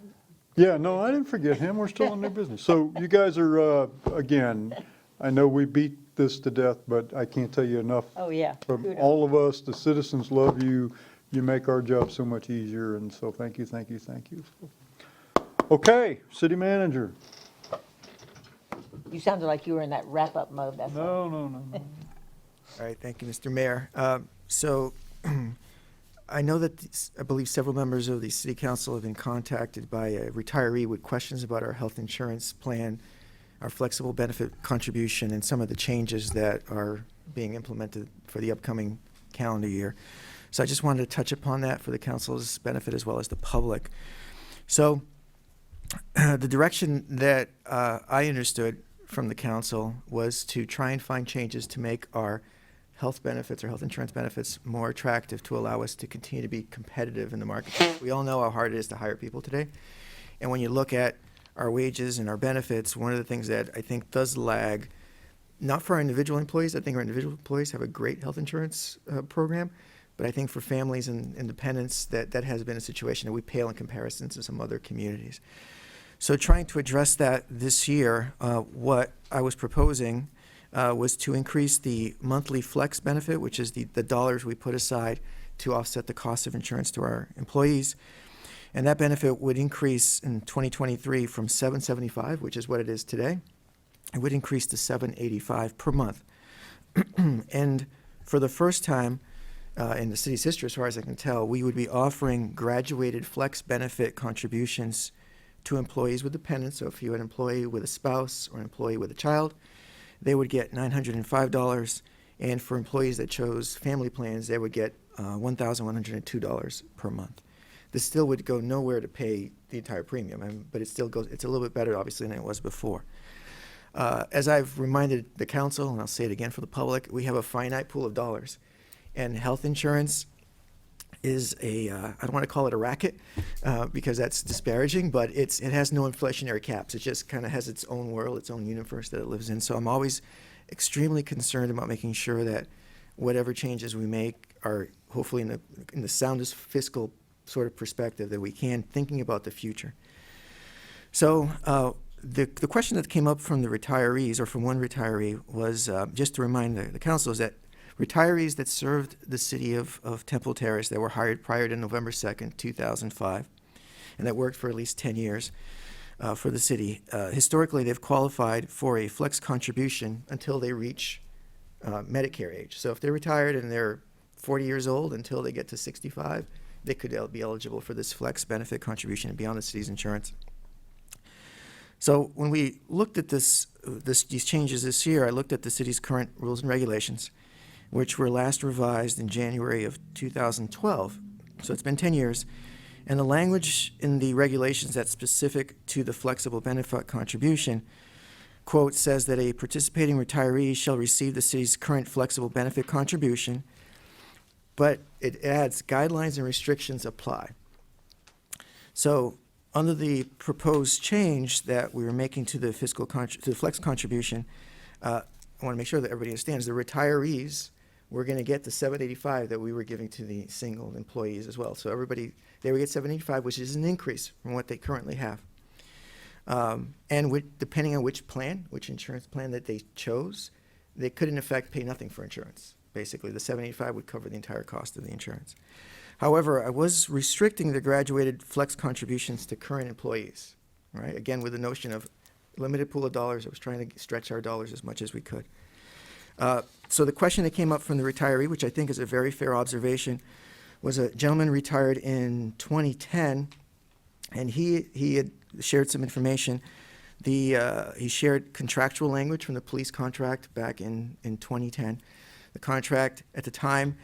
yeah, no, I didn't forget him. We're still in new business. So you guys are, again, I know we beat this to death, but I can't tell you enough. oh, yeah. From kudos. all of us, the citizens love you. You make our job so much easier, and so thank you, thank you, thank you. Okay, city manager. You sounded like you were in that wrap-up mode, that's all. No. All right, thank you, Mr. Mayor. So I know that I believe several members of the city council have been contacted by a retiree with questions about our health insurance plan, our flexible benefit contribution, and some of the changes that are being implemented for the upcoming calendar year. So I just wanted to touch upon that for the council's benefit as well as the public. So the direction that I understood from the council was to try and find changes to make our health benefits or health insurance benefits more attractive to allow us to continue to be competitive in the market. We all know how hard it is to hire people today. And when you look at our wages and our benefits, one of the things that I think does lag, not for our individual employees, I think our individual employees have a great health insurance program, but I think for families and independents, that has been a situation that we pale in comparison to some other communities. So trying to address that this year, what I was proposing was to increase the monthly flex benefit, which is the dollars we put aside to offset the cost of insurance to our employees. And that benefit would increase in 2023 from $775, which is what it is today. It would increase to $785 per month. And for the first time in the city's history, as far as I can tell, we would be offering graduated flex benefit contributions to employees with dependents. So if you had an employee with a spouse or an employee with a child, they would get $905. And for employees that chose family plans, they would get $1,102 per month. This still would go nowhere to pay the entire premium, but it still goes, it's a little bit better, obviously, than it was before. As I've reminded the council, and I'll say it again for the public, we have a finite pool of dollars. And health insurance is I don't want to call it a racket because that's disparaging, but it has no inflationary caps. It just kind of has its own world, its own universe that it lives in. So I'm always extremely concerned about making sure that whatever changes we make are hopefully in the soundest fiscal sort of perspective that we can, thinking about the future. So the question that came up from the retirees, or from one retiree, was just to remind the council, is that retirees that served the city of Temple Terrace that were hired prior to November 2nd, 2005, and that worked for at least 10 years for the city, historically they've qualified for a flex contribution until they reach Medicare age. So if they're retired and they're 40 years old until they get to 65, they could be eligible for this flex benefit contribution and be on the city's insurance. So when we looked at these changes this year, I looked at the city's current rules and regulations, which were last revised in January of 2012. So it's been 10 years. And the language in the regulations that's specific to the flexible benefit contribution, quote, says that a participating retiree shall receive the city's current flexible benefit contribution, but it adds guidelines and restrictions apply. So under the proposed change that we were making to the to the flex contribution, I want to make sure that everybody understands the retirees were going to get the $785 that we were giving to the single employees as well. So everybody, they would get $785, which is an increase from what they currently have. And depending on which plan, which insurance plan that they chose, they could in effect pay nothing for insurance. Basically, the $785 would cover the entire cost of the insurance. However, I was restricting the graduated flex contributions to current employees, right? Again, with the notion of limited pool of dollars, I was trying to stretch our dollars as much as we could. So the question that came up from the retiree, which I think is a very fair observation, was a gentleman retired in 2010, and he had shared some information. He shared contractual language from the police contract back in 2010. The contract at the time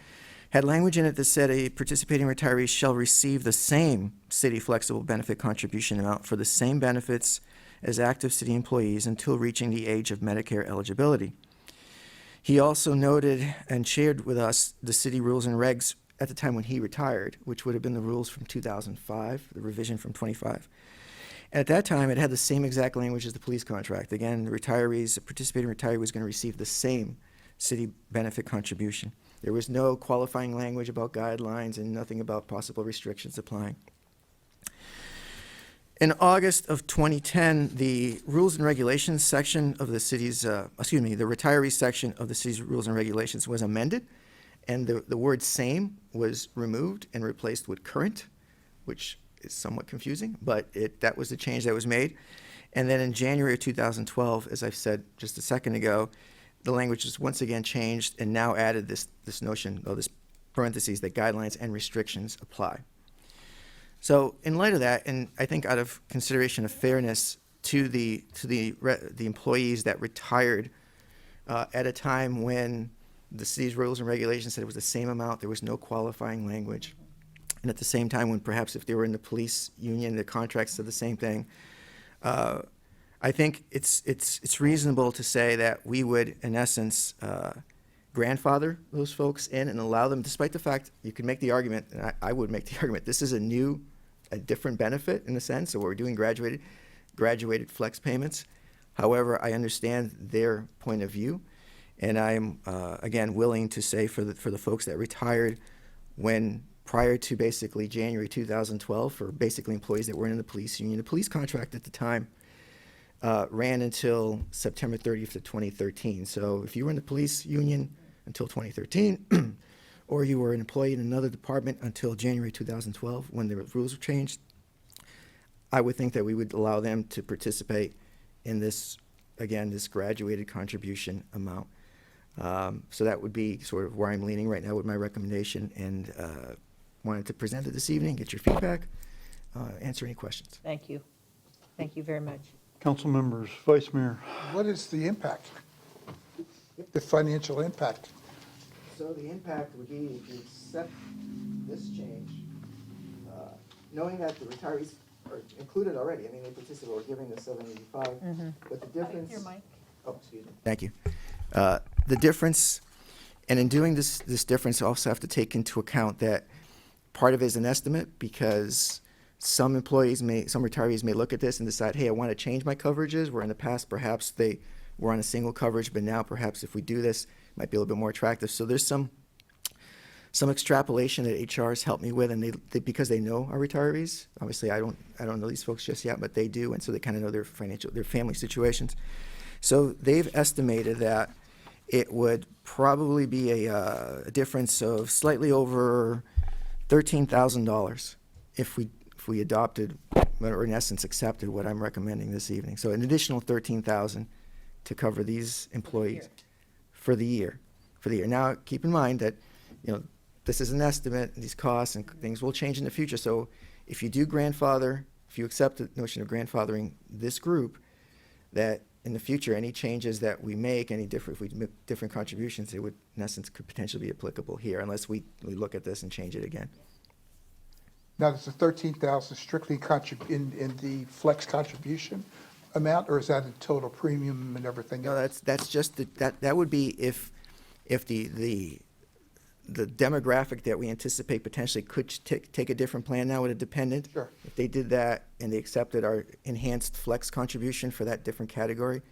had language in it that said a participating retiree shall receive the same city flexible benefit contribution amount for the same benefits as active city employees until reaching the age of Medicare eligibility. He also noted and shared with us the city rules and regs at the time when he retired, which would have been the rules from 2005, the revision from 25. And at that time, it had the same exact language as the police contract. Again, the participating retiree was going to receive the same city benefit contribution. There was no qualifying language about guidelines and nothing about possible restrictions applying. In August of 2010, the rules and regulations section of the city's, the retiree section of the city's rules and regulations was amended, and the word same was removed and replaced with current, which is somewhat confusing, but that was the change that was made. And then in January of 2012, as I've said just a second ago, the language was once again changed and now added this notion, or this parentheses, that guidelines and restrictions apply. So in light of that, and I think out of consideration of fairness to the employees that retired at a time when the city's rules and regulations said it was the same amount, there was no qualifying language, and at the same time when perhaps if they were in the police union, the contracts said the same thing, I think it's reasonable to say that we would, in essence, grandfather those folks in and allow them, despite the fact you could make the argument, and I would make the argument, this is a different benefit in a sense, so we're doing graduated flex payments. However, I understand their point of view, and I'm, again, willing to say for the folks that retired when prior to basically January 2012, for basically employees that weren't in the police union, the police contract at the time ran until September 30th of 2013. So if you were in the police union until 2013, or you were an employee in another department until January 2012, when the rules were changed, I would think that we would allow them to participate in this, again, this graduated contribution amount. So that would be sort of where I'm leaning right now with my recommendation, and wanted to present it this evening, get your feedback, answer any questions. Thank you. Thank you very much. Council members, Vice Mayor. What is the impact? The financial impact? So the impact would be if you accept this change, knowing that the retirees are included already. I mean, they participated, we're giving the $785, but the difference. Your mic. Oh, excuse me. Thank you. The difference, and in doing this difference, you also have to take into account that part of it is an estimate, because some retirees may look at this and decide, hey, I want to change my coverages, where in the past perhaps they were on a single coverage, but now perhaps if we do this, it might be a little bit more attractive. So there's some extrapolation that HR has helped me with, and they because they know our retirees. Obviously, I don't know these folks just yet, but they do, and so they kind of know their family situations. So they've estimated that it would probably be a difference of slightly over $13,000 if we adopted, or in essence accepted, what I'm recommending this evening. So an additional $13,000 to cover these employees for the year. Now, keep in mind that, this is an estimate, these costs and things will change in the future. So if you do grandfather, if you accept the notion of grandfathering this group, that in the future, any changes that we make, if we make different contributions, it would, in essence, could potentially be applicable here, unless we look at this and change it again. Now, is the $13,000 strictly in the flex contribution amount, or is that a total premium and everything No, else? that's just, that would be if the demographic that we anticipate potentially could take a different plan now with a dependent. Sure. If they did that and they accepted our enhanced flex contribution for that different category,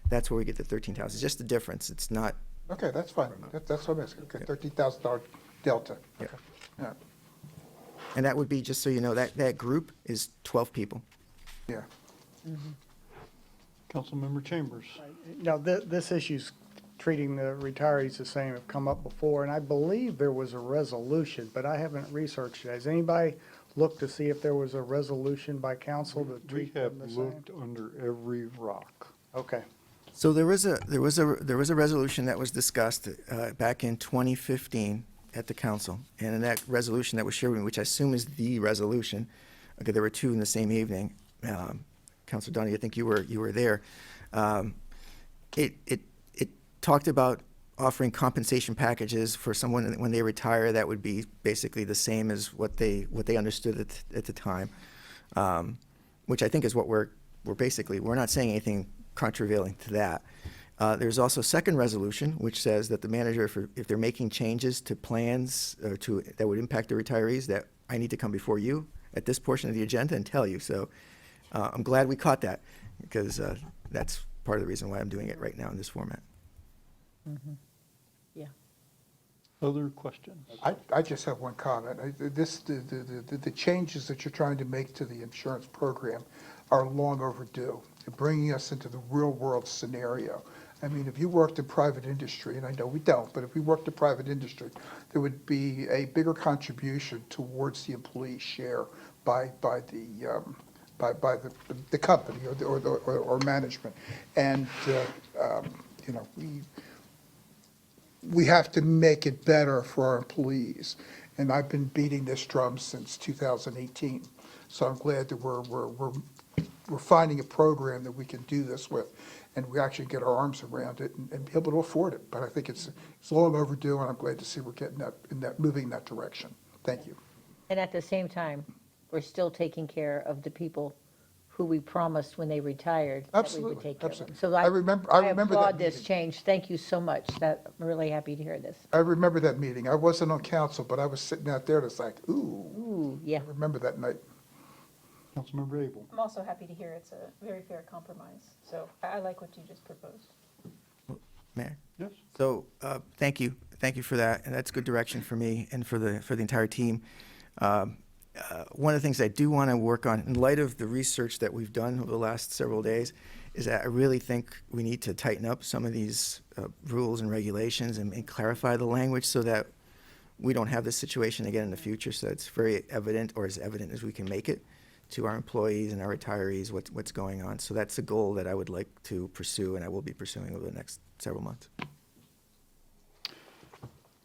that's where we get the $13,000. It's just the difference. It's not. Okay, that's fine. That's what I'm asking. Okay, $13,000 delta. Yeah. Okay. Yeah. And that would be, just so you know, that group is 12 people. Yeah. Councilmember Chambers. Now, this issue's treating the retirees the same have come up before, and I believe there was a resolution, but I haven't researched it. Has anybody looked to see if there was a resolution by council to We treat have them the same? looked under every rock. Okay. So there was a resolution that was discussed back in 2015 at the council, and in that resolution that was shared with me, which I assume is the resolution, okay, there were two in the same evening. Councilor Donahue, I think you were there. It talked about offering compensation packages for someone when they retire that would be basically the same as what they understood at the time, which I think is what we're not saying anything contravailing to that. There's also a second resolution which says that the manager, if they're making changes to plans that would impact the retirees, that I need to come before you at this portion of the agenda and tell you. So I'm glad we caught that, because that's part of the reason why I'm doing it right now in this format. Yeah. Other questions? I just have one comment. The changes that you're trying to make to the insurance program are long overdue. They're bringing us into the real world scenario. I mean, if you worked in private industry, and I know we don't, but if we worked in private industry, there would be a bigger contribution towards the employee share by the company or management. And, you know, we have to make it better for our employees. And I've been beating this drum since 2018. So I'm glad that we're finding a program that we can do this with, and we actually get our arms around it and be able to afford it. But I think it's long overdue, and I'm glad to see we're getting moving in that direction. Thank you. And at the same time, we're still taking care of the people who we promised when they retired that we would take care of them. So I remember I that applaud this meeting. change. Thank you so much. I'm really happy to hear this. I remember that meeting. I wasn't on council, but I was sitting out there, and it's like, ooh, Ooh, yeah. I remember that night. Councilmember Abel. I'm also happy to hear it's a very fair compromise. So I like what you just proposed. Mayor? Yes. So, thank you for that, and that's good direction for me and for the entire team. One of the things I do want to work on, in light of the research that we've done over the last several days, is that I really think we need to tighten up some of these rules and regulations and clarify the language so that we don't have this situation again in the future, so it's very evident, or as evident as we can make it, to our employees and our retirees what's going on. So that's a goal that I would like to pursue, and I will be pursuing over the next several months.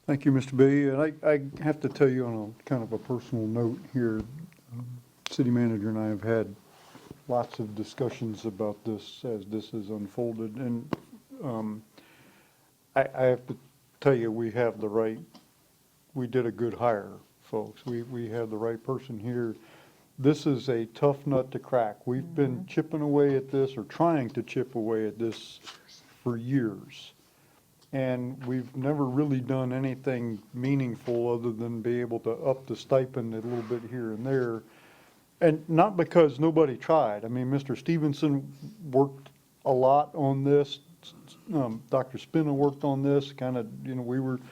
Thank you, Mr. B. And I have to tell you on a kind of a personal note here, city manager and I have had lots of discussions about this as this has unfolded. And I have to tell you, we did a good hire, folks. We have the right person here. This is a tough nut to crack. We've been chipping away at this, or trying to chip away at this, for years. And we've never really done anything meaningful other than be able to up the stipend a little bit here and there. And not because nobody tried. I mean, Mr. Stevenson worked a lot on this. Dr. Spina worked on this, kind of, you know,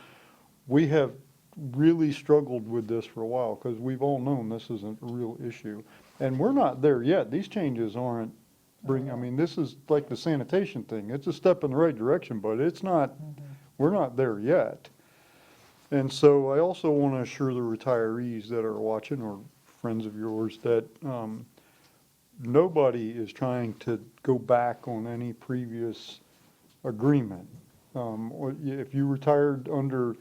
we have really struggled with this for a while, because we've all known this isn't a real issue. And we're not there yet. These changes aren't I mean, this is like the sanitation thing. It's a step in the right direction, but it's not, we're not there yet. And so I also want to assure the retirees that are watching, or friends of yours, that nobody is trying to go back on any previous agreement. If you retired under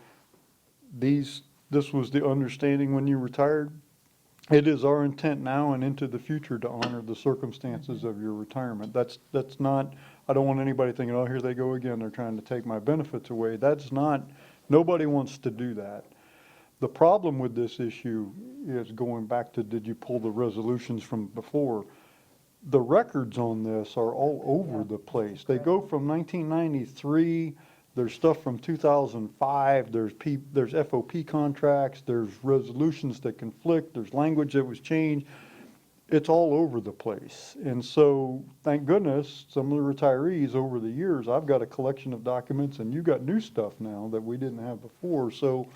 this was the understanding when you retired, it is our intent now and into the future to honor the circumstances of your retirement. That's not, I don't want anybody thinking, oh, here they go again, they're trying to take my benefits away. That's not, nobody wants to do that. The problem with this issue is, going back to, did you pull the resolutions from before? The records on this are all over the place. They go from 1993, there's stuff from 2005, there's FOP contracts, there's resolutions that conflict, there's language that was changed. It's all over the place. And so, thank goodness, some of the retirees over the years, I've got a collection of documents, and you got new stuff now that we didn't have before. So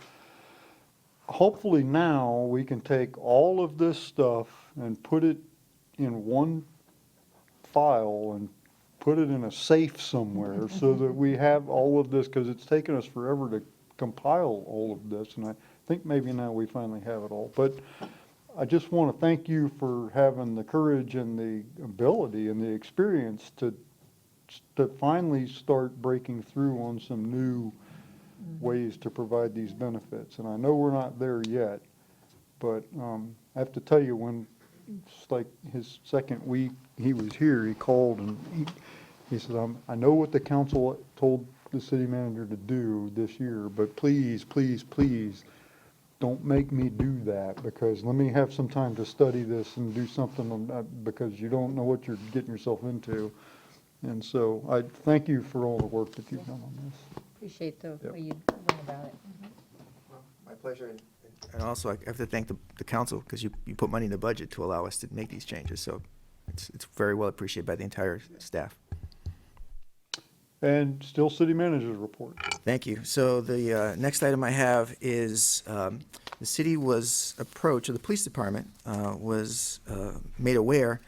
hopefully now we can take all of this stuff and put it in one file and put it in a safe somewhere so that we have all of this, because it's taken us forever to compile all of this, and I think maybe now we finally have it all. But I just want to thank you for having the courage and the ability and the experience to to finally start breaking through on some new ways to provide these benefits. And I know we're not there yet, but I have to tell you, when it's like his second week he was here, he called and he said, I know what the council told the city manager to do this year, but please, please, please, don't make me do that, because let me have some time to study this and do something on that, because you don't know what you're getting yourself into. And so I thank you for all the work that you've done on this. Appreciate the Yep. way you went about it. My pleasure. And also, I have to thank the council, because you put money in the budget to allow us to make these changes. So it's very well appreciated by the entire staff. And still city manager's report. Thank you. So the next item I have is the city was approached, or the police department was made aware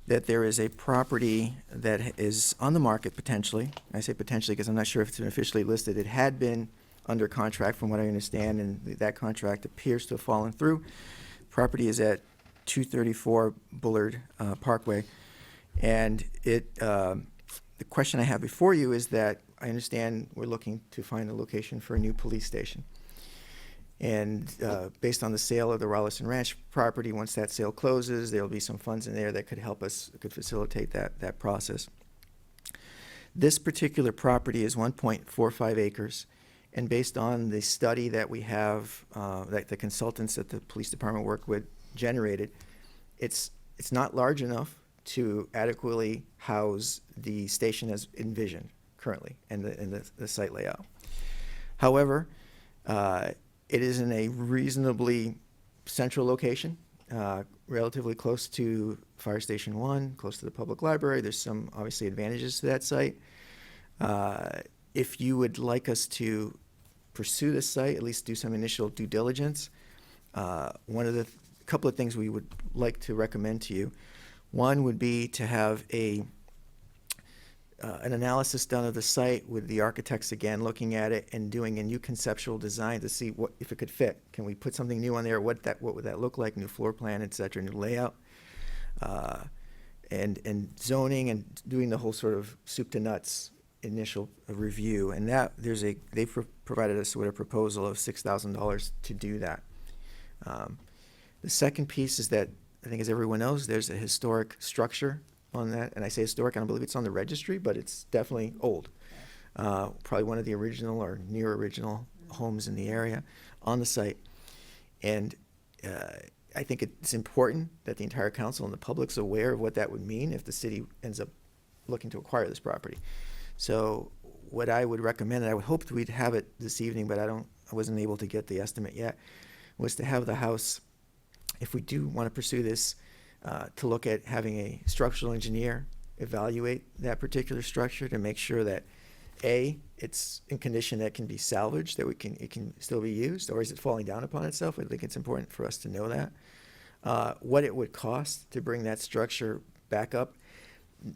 that there is a property that is on the market potentially. I say potentially because I'm not sure if it's been officially listed. It had been under contract from what I understand, and that contract appears to have fallen through. Property is at 234 Bullard Parkway. And the question I have before you is that I understand we're looking to find a location for a new police station. And based on the sale of the Rolliston Ranch property, once that sale closes, there'll be some funds in there that could help us, could facilitate that process. This particular property is 1.45 acres. And based on the study that we have, that the consultants that the police department worked with generated, it's not large enough to adequately house the station as envisioned currently in the site layout. However, it is in a reasonably central location, relatively close to Fire Station 1, close to the public library. There's some obviously advantages to that site. If you would like us to pursue this site, at least do some initial due diligence, one of the couple of things we would like to recommend to you, one would be to have an analysis done of the site with the architects again, looking at it and doing a new conceptual design to see what, if it could fit. Can we put something new on there? What would that look like? New floor plan, et cetera, new layout, and zoning, and doing the whole sort of soup to nuts initial review. And that they've provided us with a proposal of $6,000 to do that. The second piece is that, I think as everyone knows, there's a historic structure on that. And I say historic, I don't believe it's on the registry, but it's definitely old. Probably one of the original or near original homes in the area on the site. And I think it's important that the entire council and the public's aware of what that would mean if the city ends up looking to acquire this property. So what I would recommend, and I would hope that we'd have it this evening, but I wasn't able to get the estimate yet, was to have the house, if we do want to pursue this, to look at having a structural engineer evaluate that particular structure to make sure that A, it's in condition that can be salvaged, that it can still be used, or is it falling down upon itself? I think it's important for us to know that. What it would cost to bring that structure back up,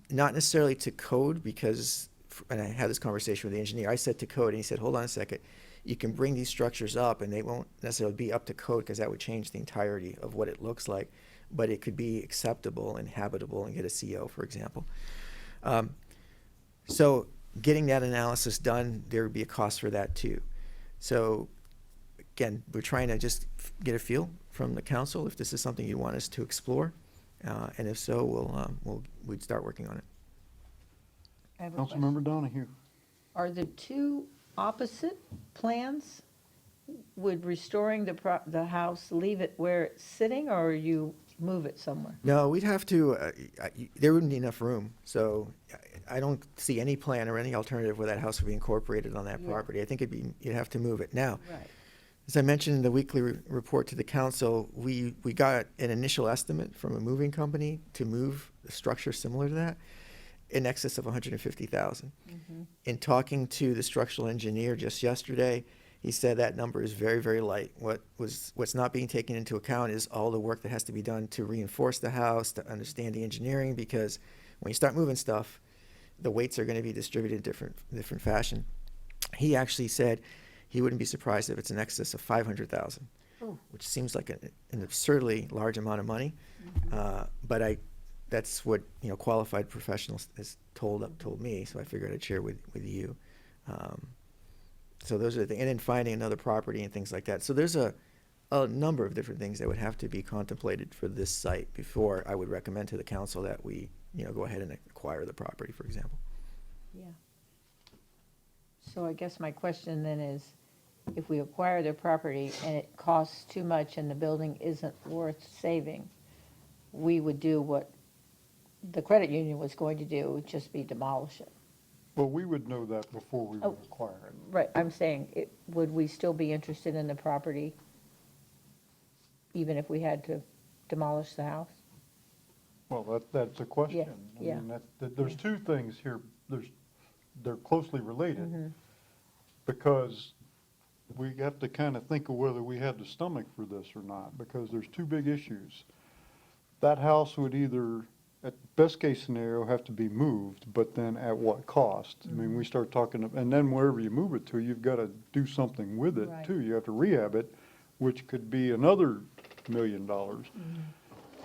not necessarily to code, because, and I had this conversation with the engineer, I said to code, and he said, hold on a second, you can bring these structures up and they won't necessarily be up to code because that would change the entirety of what it looks like, but it could be acceptable and habitable and get a CO, for example. So getting that analysis done, there would be a cost for that too. So again, we're trying to just get a feel from the council if this is something you want us to explore, and if so, we'd start working on it. I have a question. Councilmember Donahue. Are the two opposite plans? Would restoring the house leave it where it's sitting, or you move it somewhere? No, we'd have to, there wouldn't be enough room. So I don't see any plan or any alternative where that house would be incorporated on that property. I think you'd have to move it. Now, Right. as I mentioned in the weekly report to the council, we got an initial estimate from a moving company to move a structure similar to that in excess of $150,000. Mm-hmm. In talking to the structural engineer just yesterday, he said that number is very, very light. What's not being taken into account is all the work that has to be done to reinforce the house, to understand the engineering, because when you start moving stuff, the weights are going to be distributed in different fashion. He actually said he wouldn't be surprised if it's in excess of $500,000, which seems like an absurdly large amount of money. Mm-hmm. But that's what, qualified professionals has told me, so I figured I'd share with you. So those are the, and then finding another property and things like that. So there's a number of different things that would have to be contemplated for this site before I would recommend to the council that we, go ahead and acquire the property, for example. Yeah. So I guess my question then is, if we acquire the property and it costs too much and the building isn't worth saving, we would do what the credit union was going to do, would just be demolish it. Well, we would know that before we would acquire it. Right, I'm saying, would we still be interested in the property even if we had to demolish the house? Well, that's a question. Yeah, I mean, there's two things here. They're closely related because we have to kind of think of whether we have the stomach for this or not, because there's two big issues. That house would either, at best case scenario, have to be moved, but then at what cost? I mean, we start talking, and then wherever you move it to, you've got to do something with it Right. too. You have to rehab it, which could be another $1 million.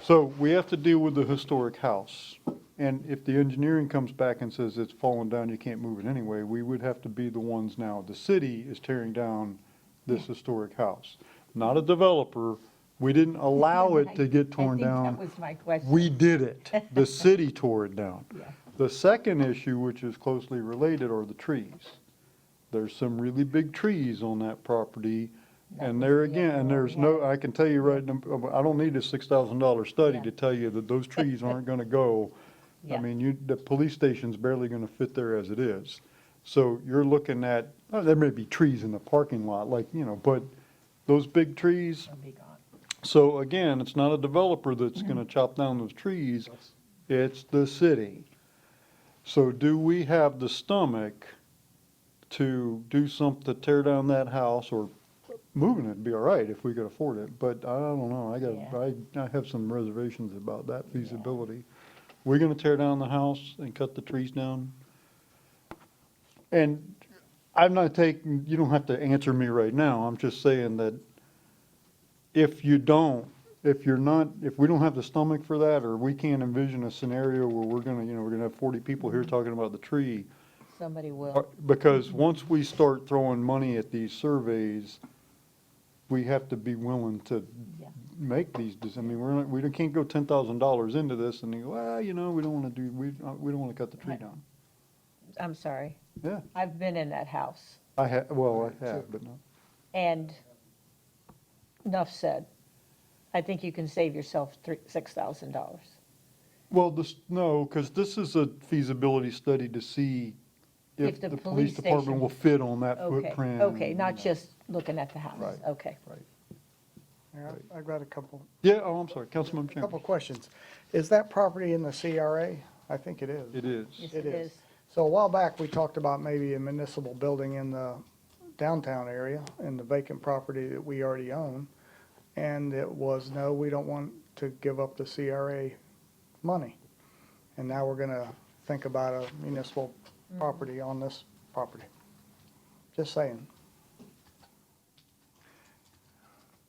So we have to deal with the historic house. And if the engineering comes back and says it's fallen down, you can't move it anyway, we would have to be the ones now. The city is tearing down this historic house, not a developer. We didn't allow it to get torn down. I think that was my question. We did it. The city tore it down. Yeah. The second issue, which is closely related, are the trees. There's some really big trees on that proproperty. And there again, there's no, I can tell you right now, I don't need a $6,000 study Yeah. to tell you that those trees aren't gonna go. I Yeah. mean, the police station's barely gonna fit there as it is. So you're looking at, there may be trees in the parking lot, like, but those big trees. They'll be gone. So again, it's not a developer that's gonna chop down those trees, it's the city. So do we have the stomach to do something, to tear down that house, or moving it'd be all right if we could afford it, but I don't know, I have some reservations about that feasibility. We're gonna tear down the house and cut the trees down? And I'm not taking, you don't have to answer me right now, I'm just saying that if we don't have the stomach for that, or we can't envision a scenario where we're gonna have 40 people here talking about the tree. Somebody will. Because once we start throwing money at these surveys, we have to be willing to Yeah. make these, I mean, we can't go $10,000 into this and go, well, we don't wanna we don't wanna cut the tree down. I'm sorry. Yeah, I've been in that house, I have, but no. and enough said. I think you can save yourself $6,000. Well, because this is a feasibility study to see if the police department station- will fit on that Okay, footprint. okay, not just looking at the house. Right. Okay. Yeah, I've got a couple Yeah, oh, I'm sorry, Councilmember Chambers. Couple questions. Is that property in the CRA? I think it is. It is. Yes, It it is. is. So a while back, we talked about maybe a municipal building in the downtown area, in the vacant property that we already own. And it was, no, we don't want to give up the CRA money. And now we're gonna think about a municipal property on this property. Just saying.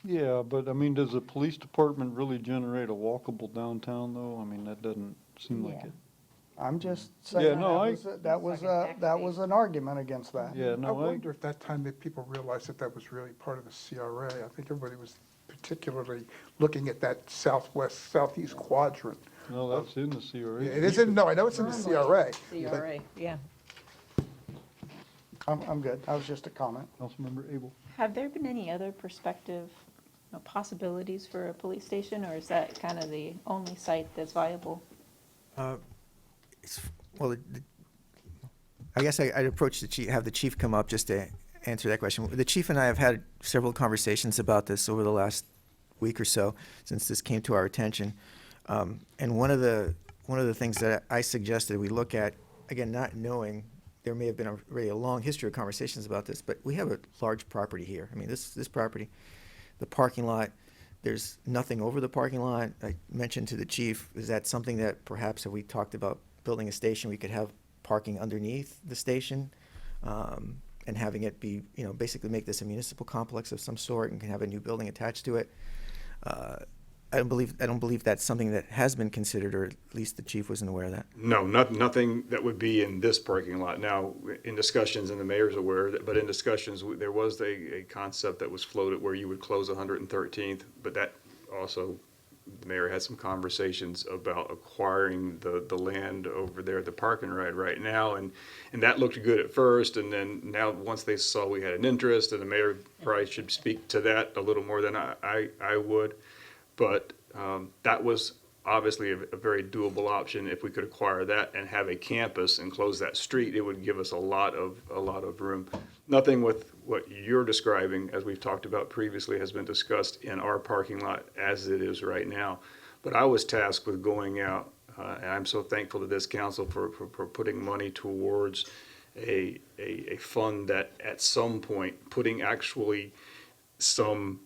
Yeah, but I mean, does the police department really generate a walkable downtown though? I mean, that doesn't seem like Yeah. it. I'm just Yeah, saying, no, that was an argument against that. Yeah, I no, wonder if that time that people realized that that was really part of the CRA. I think everybody was particularly looking at that southeast quadrant. no, that's in the CRA. Yeah, it isn't, no, I know it's in the CRA. CRA, yeah. I'm good. That was just a comment. Councilmember Abel. Have there been any other prospective possibilities for a police station, or is that kind of the only site that's viable? Well, I guess I'd approach the chief, have the chief come up just to answer that question. The chief and I have had several conversations about this over the last week or so, since this came to our attention. And one of the things that I suggested we look at, again, not knowing, there may have been already a long history of conversations about this, but we have a large property here. I mean, this property, the parking lot, there's nothing over the parking lot. I mentioned to the chief, is that something that perhaps if we talked about building a station, we could have parking underneath the station, and having it be, basically make this a municipal complex of some sort and can have a new building attached to it. I don't believe that's something that has been considered, or at least the chief wasn't aware of that. No, nothing that would be in this parking lot. Now, in discussions, and the mayor's aware, but in discussions, there was a concept that was floated where you would close 113th, but that also, the mayor had some conversations about acquiring the land over there at the parking right now, and that looked good at first, and then now, once they saw we had an interest, and the mayor probably should speak to that a little more than I would, but that was obviously a very doable option. If we could acquire that and have a campus and close that street, it would give us a lot of room. Nothing with what you're describing, as we've talked about previously, has been discussed in our parking lot as it is right now. But I was tasked with going out, and I'm so thankful to this council for putting money towards a fund that at some point, putting actually some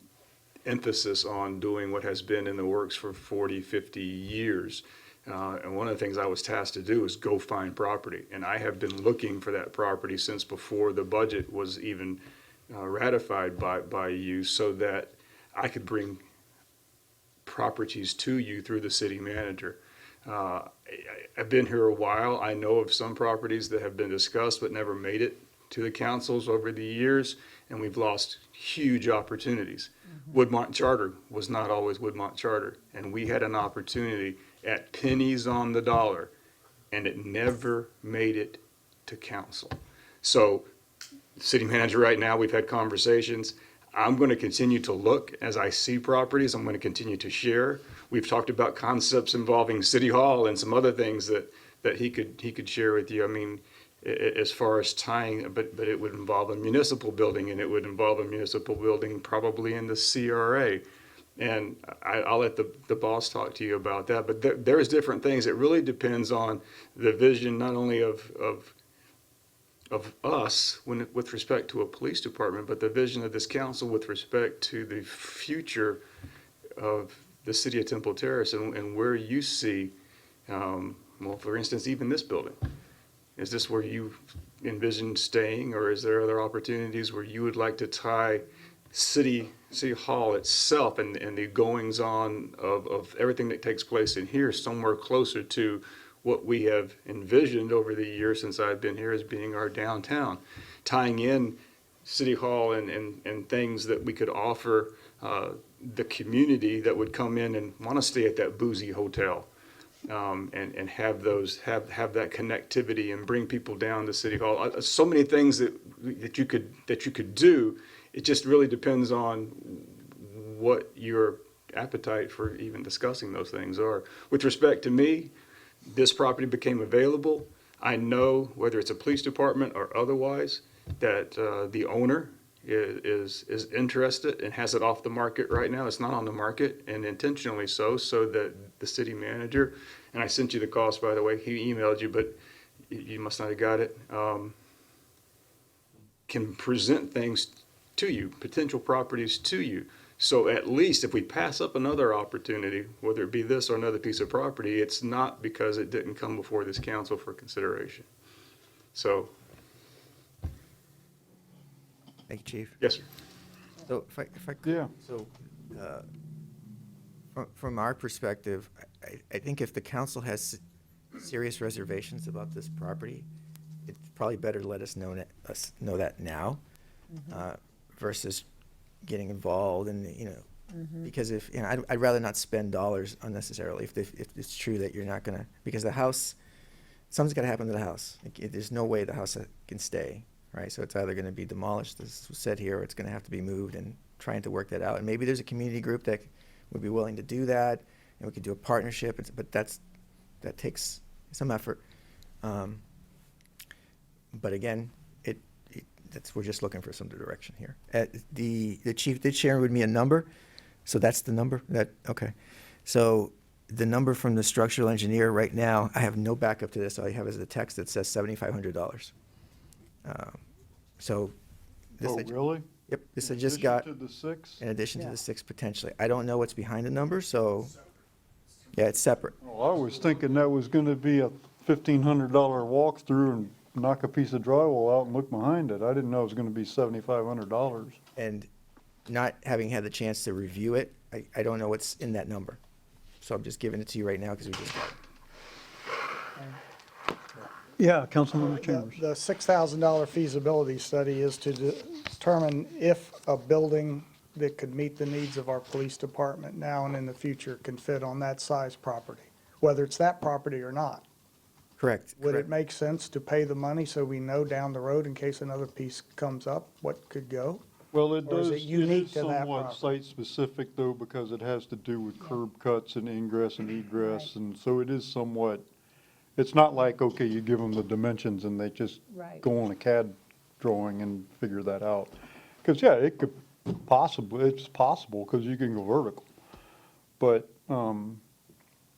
emphasis on doing what has been in the works for 40, 50 years. And one of the things I was tasked to do is go find property. And I have been looking for that property since before the budget was even ratified by you, so that I could bring properties to you through the city manager. I've been here a while. I know of some properties that have been discussed but never made it to the councils over the years, and we've lost huge opportunities. Woodmont Charter was not always Woodmont Charter, and we had an opportunity at pennies on the dollar, and it never made it to council. So, city manager right now, we've had conversations. I'm going to continue to look as I see properties. I'm going to continue to share. We've talked about concepts involving City Hall and some other things that he could share with you. I mean, as far as tying, but it would involve a municipal building, and it would involve a municipal building probably in the CRA. And I'll let the boss talk to you about that. But there's different things. It really depends on the vision, not only of us with respect to a police department, but the vision of this council with respect to the future of the city of Temple Terrace, and where you see, well, for instance, even this building. Is this where you envision staying, or is there other opportunities where you would like to tie City Hall itself and the goings-on of everything that takes place in here somewhere closer to what we have envisioned over the years since I've been here as being our downtown, tying in City Hall and things that we could offer the community that would come in and want to stay at that boozy hotel, and have that connectivity and bring people down to City Hall. So many things that you could do. It just really depends on what your appetite for even discussing those things are. With respect to me, this property became available. I know, whether it's a police department or otherwise, that the owner is interested and has it off the market right now. It's not on the market, and intentionally so that the city manager, and I sent you the cost, by the way, he emailed you, but you must not have got it, can present things to you, potential properties to you. So at least if we pass up another opportunity, whether it be this or another piece of property, it's not because it didn't come before this council for consideration. So. Thank you, Chief. Yes, sir. So if I could, Yeah. so from our perspective, I think if the council has serious reservations about this property, it's probably better to let us know that now, versus getting involved and, because if, I'd rather not spend dollars unnecessarily if it's true that you're not gonna, because the house, something's gotta happen to the house. There's no way the house can stay, right? So it's either gonna be demolished, as was said here, or it's gonna have to be moved, and trying to work that out. And maybe there's a community group that would be willing to do that, and we could do a partnership, but that takes some effort. But again, we're just looking for some direction here. The chief did share with me a number, so that's the number okay. So the number from the structural engineer right now, I have no backup to this. All I have is the text that says $7,500. So this. Oh, really? Yep, this I just got. In addition to the 6? In addition to the 6 potentially. I don't know what's behind the number, so, yeah, it's separate. Well, I was thinking that was gonna be a $1,500 walkthrough and knock a piece of drywall out and look behind it. I didn't know it was gonna be $7,500. And not having had the chance to review it, I don't know what's in that number. So I'm just giving it to you right now because we just got it. Yeah, Councilmember Chambers. The $6,000 feasibility study is to determine if a building that could meet the needs of our police department now and in the future can fit on that size property, whether it's that property or not. Correct. Would correct. it make sense to pay the money so we know down the road in case another piece comes up, what could go? Well, it Or is does, it it unique is to that somewhat property? site-specific though, because it has to do with curb cuts and ingress and egress, and so it is somewhat, it's not like, okay, you give them the dimensions and they just Right. go on a CAD drawing and figure that out. Because, yeah, it could possibly, it's possible, because you can go vertical. But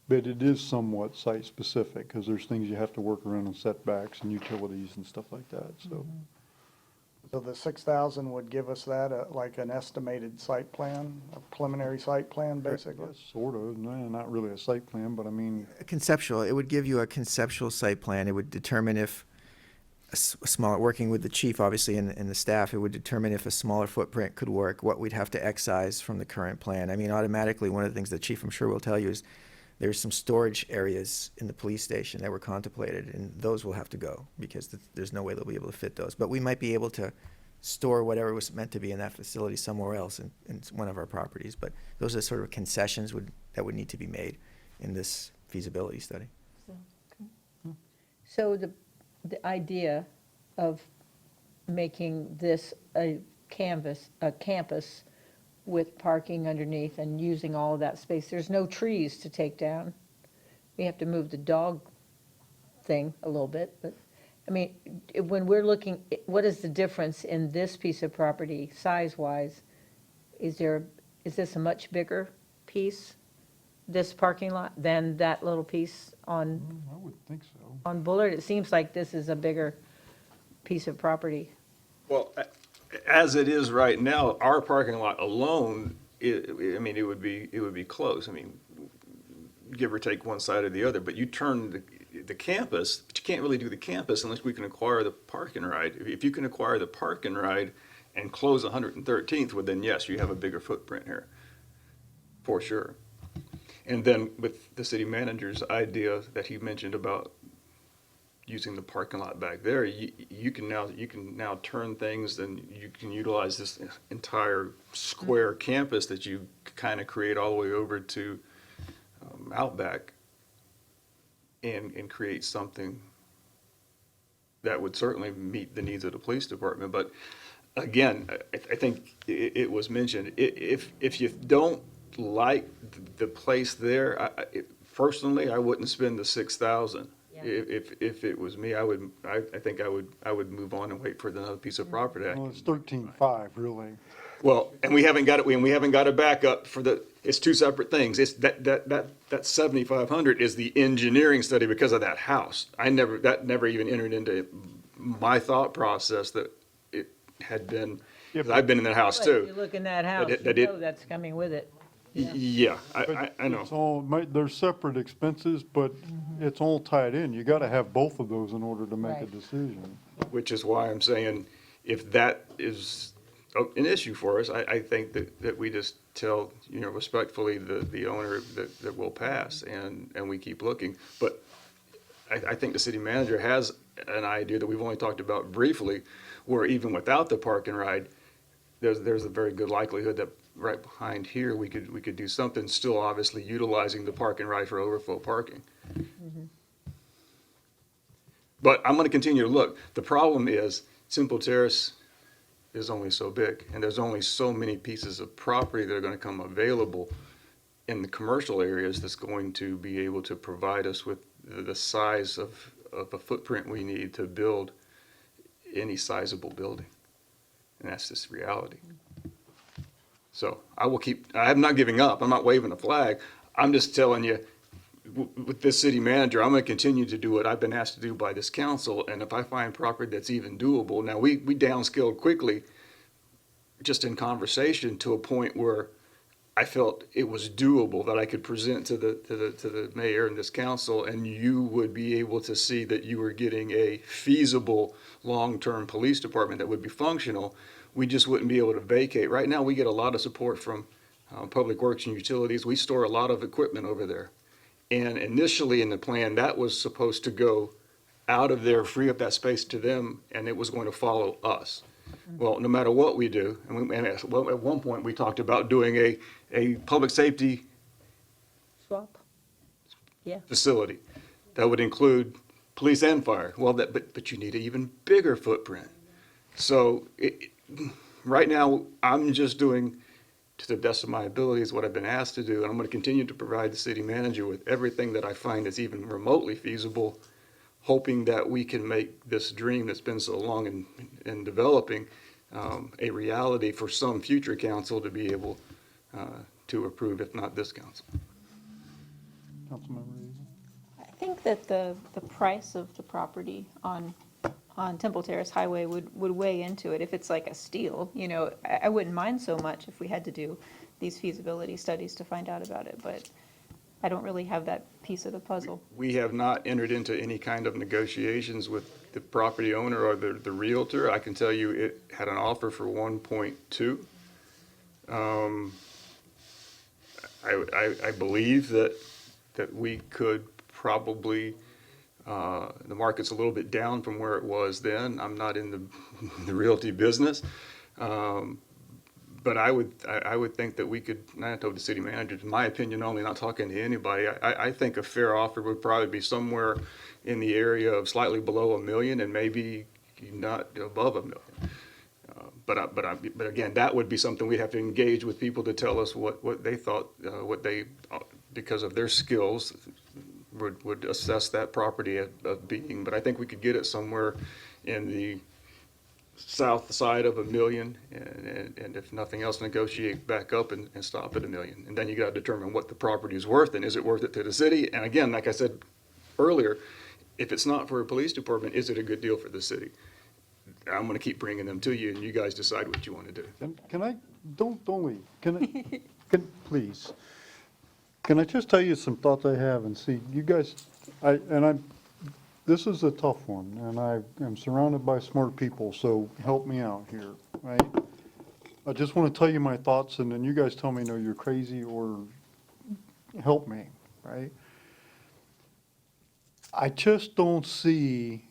it is somewhat site-specific, because there's things you have to work around on setbacks and utilities and stuff like that, so. So the 6,000 would give us that, like an estimated site plan, a preliminary site plan, basically? Sort of, no, not really a site plan, but I mean, Conceptual, it would give you a conceptual site plan. It would determine if a smaller, working with the chief, obviously, and the staff, it would determine if a smaller footprint could work, what we'd have to excise from the current plan. I mean, automatically, one of the things the chief, I'm sure, will tell you is there's some storage areas in the police station that were contemplated, and those will have to go because there's no way they'll be able to fit those. But we might be able to store whatever was meant to be in that facility somewhere else in one of our properties. But those are sort of concessions that would need to be made in this feasibility study. So the idea of making this a campus with parking underneath and using all of that space, there's no trees to take down. We have to move the dog thing a little bit, but, I mean, when we're looking, what is the difference in this piece of property, size-wise? Is this a much bigger piece, this parking lot, than that little piece on I would think so. on Bullard? It seems like this is a bigger piece of property. Well, as it is right now, our parking lot alone, I mean, it would be close. I mean, give or take one side or the other, but you turn the campus, but you can't really do the campus unless we can acquire the park and ride. If you can acquire the park and ride and close 113th, well, then yes, you have a bigger footprint here, for sure. And then with the city manager's idea that he mentioned about using the parking lot back there, you can now turn things, and you can utilize this entire square campus that you kind of create all the way over to Outback, and create something that would certainly meet the needs of the police department. But again, I think it was mentioned, if you don't like the place there, personally, I wouldn't spend the 6,000. If it was me, I think I would move on and wait for another piece of property. Well, it's 13.5, really. Well, and we haven't got a backup for it's two separate things. It's that 7,500 is the engineering study because of that house. That never even entered into my thought process that it had been, because I've been in that house But too. you look in that house, That you it- know that's coming with it. Yeah, I know. It's all, they're separate expenses, but it's all tied in. You gotta have both of those in order to make a Right. decision. Which is why I'm saying, if that is an issue for us, I think that we just tell, respectfully, the owner that we'll pass, and we keep looking. But I think the city manager has an idea that we've only talked about briefly, where even without the park and ride, there's a very good likelihood that right behind here, we could do something, still obviously utilizing the park and ride for overflow parking. But I'm gonna continue to look. The problem is, Simple Terrace is only so big, and there's only so many pieces of property that are gonna come available in the commercial areas that's going to be able to provide us with the size of a footprint we need to build any sizable building. And that's just reality. So I'm not giving up. I'm not waving a flag. I'm just telling you, with this city manager, I'm going to continue to do what I've been asked to do by this council. And if I find property that's even doable, now we downscaled quickly, just in conversation, to a point where I felt it was doable, that I could present to the mayor and this council, and you would be able to see that you were getting a feasible long-term police department that would be functional. We just wouldn't be able to vacate. Right now, we get a lot of support from Public Works and Utilities. We store a lot of equipment over there. And initially in the plan, that was supposed to go out of there, free up that space to them, and it was going to follow us. Well, no matter what we do, and at one point, we talked about doing a public safety Swap? Yeah. facility that would include police and fire. Well, but you need an even bigger footprint. So right now, I'm just doing, to the best of my abilities, what I've been asked to do, and I'm going to continue to provide the city manager with everything that I find is even remotely feasible, hoping that we can make this dream that's been so long in developing a reality for some future council to be able to approve, if not this council. Councilmember Reason? I think that the price of the property on Temple Terrace Highway would weigh into it. If it's like a steal, you know, I wouldn't mind so much if we had to do these feasibility studies to find out about it, but I don't really have that piece of the puzzle. We have not entered into any kind of negotiations with the property owner or the realtor. I can tell you it had an offer for 1.2. I believe that we could probably, the market's a little bit down from where it was then. I'm not in the realty business. But I would think that we could, and I told the city manager, in my opinion only, not talking to anybody, I think a fair offer would probably be somewhere in the area of slightly below $1 million and maybe not above $1 million. But again, that would be something we'd have to engage with people to tell us what they thought, what they, because of their skills, would assess that property of being. But I think we could get it somewhere in the south side of $1 million, and if nothing else, negotiate back up and stop at $1 million. And then you got to determine what the property is worth, and is it worth it to the city? And again, like I said earlier, if it's not for a police department, is it a good deal for the city? I'm going to keep bringing them to you, and you guys decide what you want to do. Can I, don't leave. Please. Can I just tell you some thoughts I have and see, you guys, this is a tough one, and I am surrounded by smart people, so help me out here, right? I just want to tell you my thoughts, and then you guys tell me, no, you're crazy, or help me, right? I just don't see,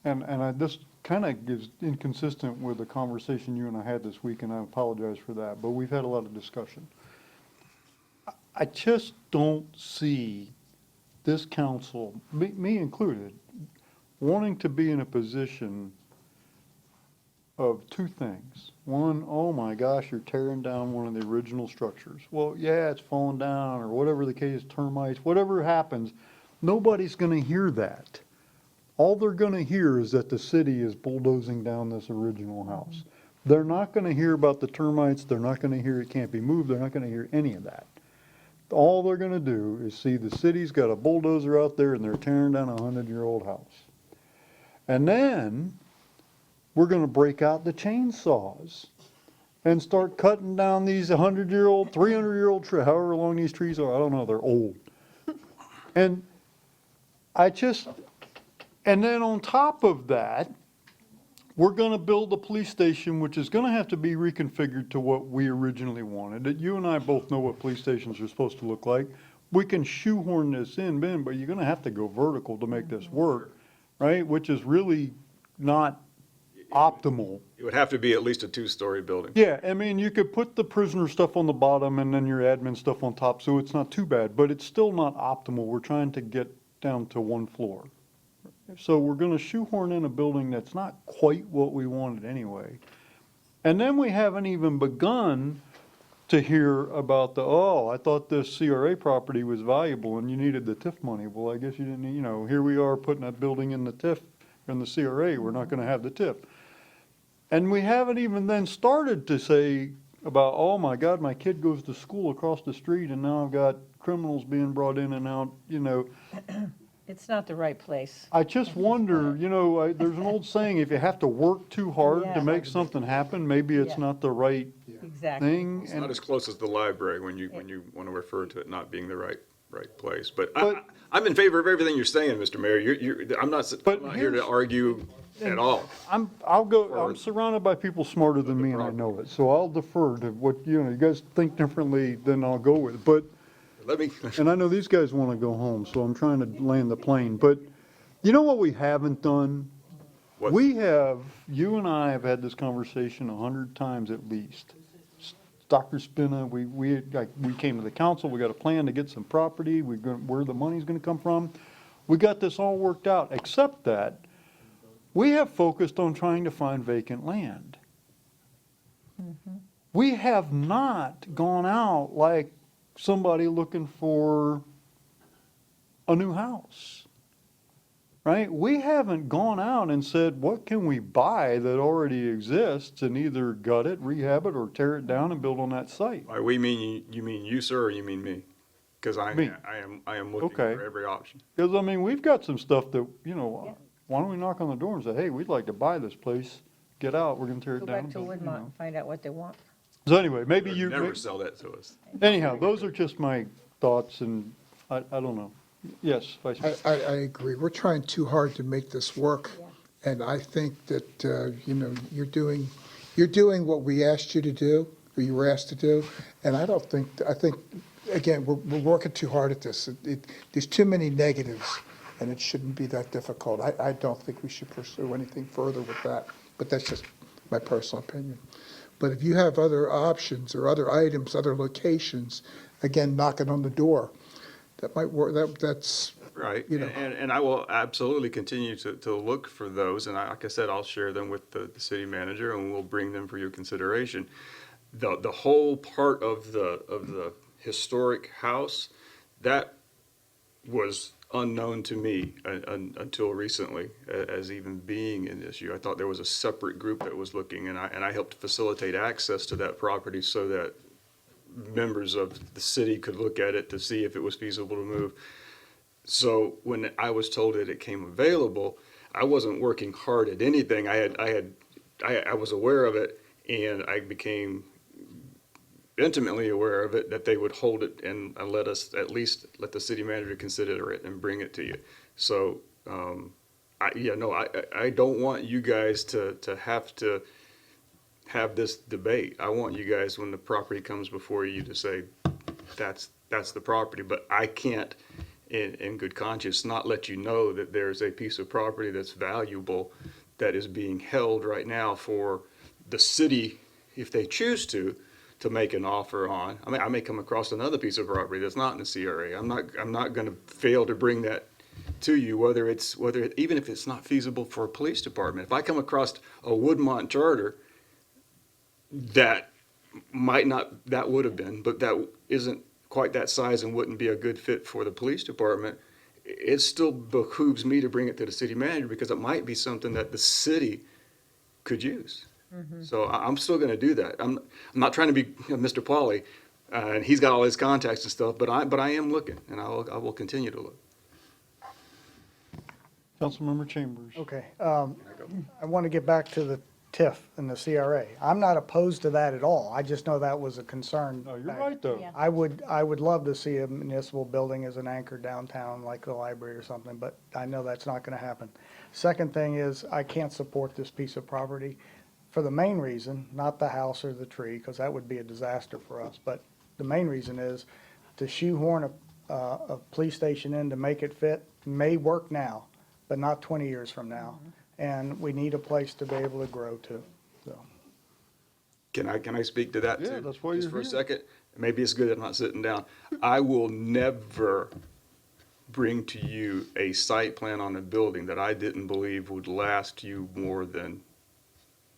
and this kind of is inconsistent with the conversation you and I had this week, and I apologize for that, but we've had a lot of discussion. I just don't see this council, me included, wanting to be in a position of two things. One, oh my gosh, you're tearing down one of the original structures. Well, yeah, it's falling down, or whatever the case, termites, whatever happens, nobody's going to hear that. All they're going to hear is that the city is bulldozing down this original house. They're not going to hear about the termites. They're not going to hear it can't be moved. They're not going to hear any of that. All they're going to do is see the city's got a bulldozer out there and they're tearing down a 100-year-old house. And then we're going to break out the chainsaws and start cutting down these 100-year-old, 300-year-old trees, however long these trees are. I don't know, they're old. And and then on top of that, we're going to build a police station, which is going to have to be reconfigured to what we originally wanted. You and I both know what police stations are supposed to look like. We can shoehorn this in, Ben, but you're going to have to go vertical to make this work, right? Which is really not optimal. It would have to be at least a 2-story building. Yeah, I mean, you could put the prisoner stuff on the bottom and then your admin stuff on top, so it's not too bad, but it's still not optimal. We're trying to get down to one floor. So we're going to shoehorn in a building that's not quite what we wanted anyway. And then we haven't even begun to hear about I thought this CRA property was valuable and you needed the TIF money. Well, I guess you didn't, here we are putting that building in the TIF, in the CRA. We're not going to have the TIF. And we haven't even then started to say about, oh my God, my kid goes to school across the street and now I've got criminals being brought in and out, It's not the right place. I just wonder, there's an old saying, if you have to work too hard Yeah. to make something happen, maybe it's Yeah. not the right Exactly. thing. It's and not as close as the library when you want to refer to it not being the right place. But But- I'm in favor of everything you're saying, Mr. Mayor. I'm not But here to here's- argue at all. I'm surrounded by people smarter than me and I know it, so I'll defer to what, you guys think differently, then I'll go with it. But, Let me, and I know these guys want to go home, so I'm trying to land the plane, but you know what we haven't done? What? You and I have had this conversation 100 times at least. Dr. Spina, we came to the council, we got a plan to get some property, where the money's gonna come from. We got this all worked out, except that we have focused on trying to find vacant land. We have not gone out like somebody looking for a new house, right? We haven't gone out and said, what can we buy that already exists and either gut it, rehab it, or tear it down and build on that site? By we mean, you mean you, sir, or you mean me? Because I Me. am looking Okay. for every option. Because, I mean, we've got some stuff that, why don't we knock on the door and say, hey, we'd like to buy this place, get out, we're gonna tear Go it down. back and to build," Woodmont and find out what they want. So anyway, maybe They'll you, never sell that to us. anyhow, those are just my thoughts, and I don't know. Yes, Vice Mayor. I agree. We're trying too hard to make this work. And I think that, you're doing what we asked you to do, or you were asked to do. And I think, again, we're working too hard at this. There's too many negatives, and it shouldn't be that difficult. I don't think we should pursue anything further with that, but that's just my personal opinion. But if you have other options or other items, other locations, again, knocking on the door, that might work, that's, Right, you know. and I will absolutely continue to look for those, and like I said, I'll share them with the city manager, and we'll bring them for your consideration. The whole part of the historic house, that was unknown to me until recently, as even being an issue. I thought there was a separate group that was looking, and I helped facilitate access to that property so that members of the city could look at it to see if it was feasible to move. So when I was told that it came available, I wasn't working hard at anything. I was aware of it, and I became intimately aware of it, that they would hold it and let us, at least let the city manager consider it and bring it to you. So, I don't want you guys to have this debate. I want you guys, when the property comes before you, to say, that's the property, but I can't, in good conscience, not let you know that there's a piece of property that's valuable that is being held right now for the city, if they choose to make an offer on. I mean, I may come across another piece of property that's not in the CRA. I'm not gonna fail to bring that to you, even if it's not feasible for a police department. If I come across a Woodmont charter that would have been, but that isn't quite that size and wouldn't be a good fit for the police department, it still behooves me to bring it to the city manager, because it might be something that the city could use. So I'm still gonna do that. I'm not trying to be Mr. Pauly, and he's got all his contacts and stuff, but I am looking, and I will continue to look. Councilmember Chambers. Okay, I want to get back to the TIF and the CRA. I'm not opposed to that at all. I just know that was a concern. No, you're right, though. Yeah. I would love to see a municipal building as an anchor downtown, like the library or something, but I know that's not gonna happen. Second thing is, I can't support this piece of property for the main reason, not the house or the tree, because that would be a disaster for us, but the main reason is to shoehorn a police station in to make it fit may work now, but not 20 years from now. And we need a place to be able to grow to, so. Can I speak to that too? Yeah, that's why Just you're for a here. second? Maybe it's good I'm not sitting down. I will never bring to you a site plan on a building that I didn't believe would last you more than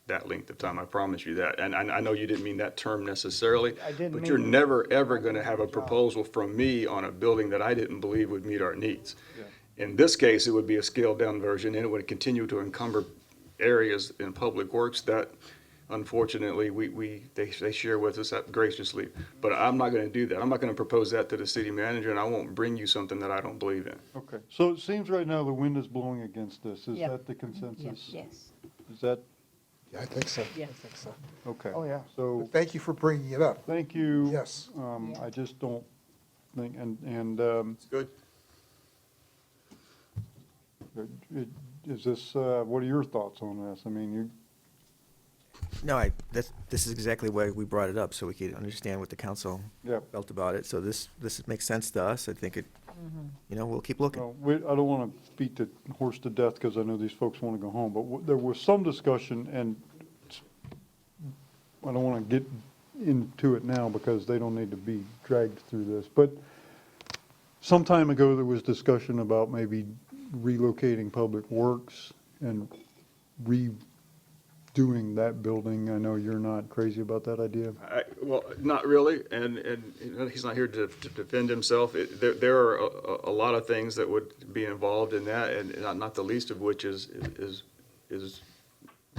that length of time. I promise you that. And I know you didn't mean that term necessarily, I didn't but mean you're it. never, ever gonna have a proposal from me on a building that I didn't believe would meet our needs. In this case, it would be a scaled-down version, and it would continue to encumber areas in public works that, unfortunately, they share with us graciously. But I'm not gonna do that. I'm not gonna propose that to the city manager, and I won't bring you something that I don't believe in. Okay, so it seems right now the wind is blowing against this. Is Yep. that the consensus? Yes. Is that Yeah, I think so. Yes. I think so. Okay. Oh, yeah. So, Thank you for bringing it up. thank you. Yes. I just don't think, It's good. is this, what are your thoughts on this? I mean, you, No, this is exactly why we brought it up, so we could understand what the council yeah. felt about it. So this makes sense to us. I think it, we'll keep looking. No, I don't want to beat the horse to death because I know these folks want to go home, but there was some discussion, and I don't want to get into it now because they don't need to be dragged through this, but some time ago, there was discussion about maybe relocating Public Works and redoing that building. I know you're not crazy about that idea. Well, not really, and he's not here to defend himself. There are a lot of things that would be involved in that, and not the least of which is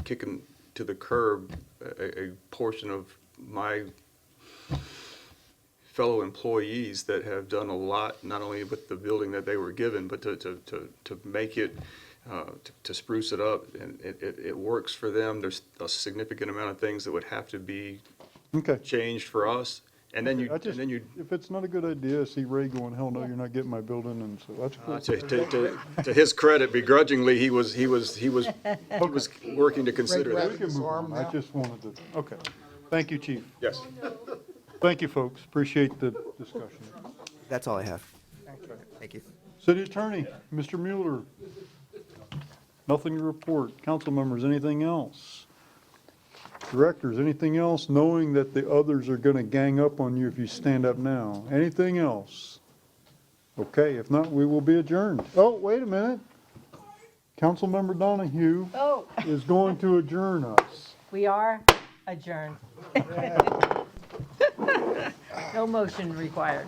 kicking to the curb a portion of my fellow employees that have done a lot, not only with the building that they were given, but to make it, to spruce it up, and it works for them. There's a significant amount of things that would have to be Okay. changed for us, and then you, If it's not a good idea, I see Ray going, hell no, you're not getting my building, and so that's cool. to his credit, begrudgingly, he was working to consider Ray that. We can move on. I just wanted to, okay. Thank you, Chief. Yes. Thank you, folks. Appreciate the discussion. That's all I have. Thank you. City Attorney, Mr. Mueller. Nothing to report. Council members, anything else? Directors, anything else, knowing that the others are going to gang up on you if you stand up now? Anything else? Okay, if not, we will be adjourned. Oh, wait a minute. Councilmember Donahue is going to adjourn us. We are adjourned. No motion required.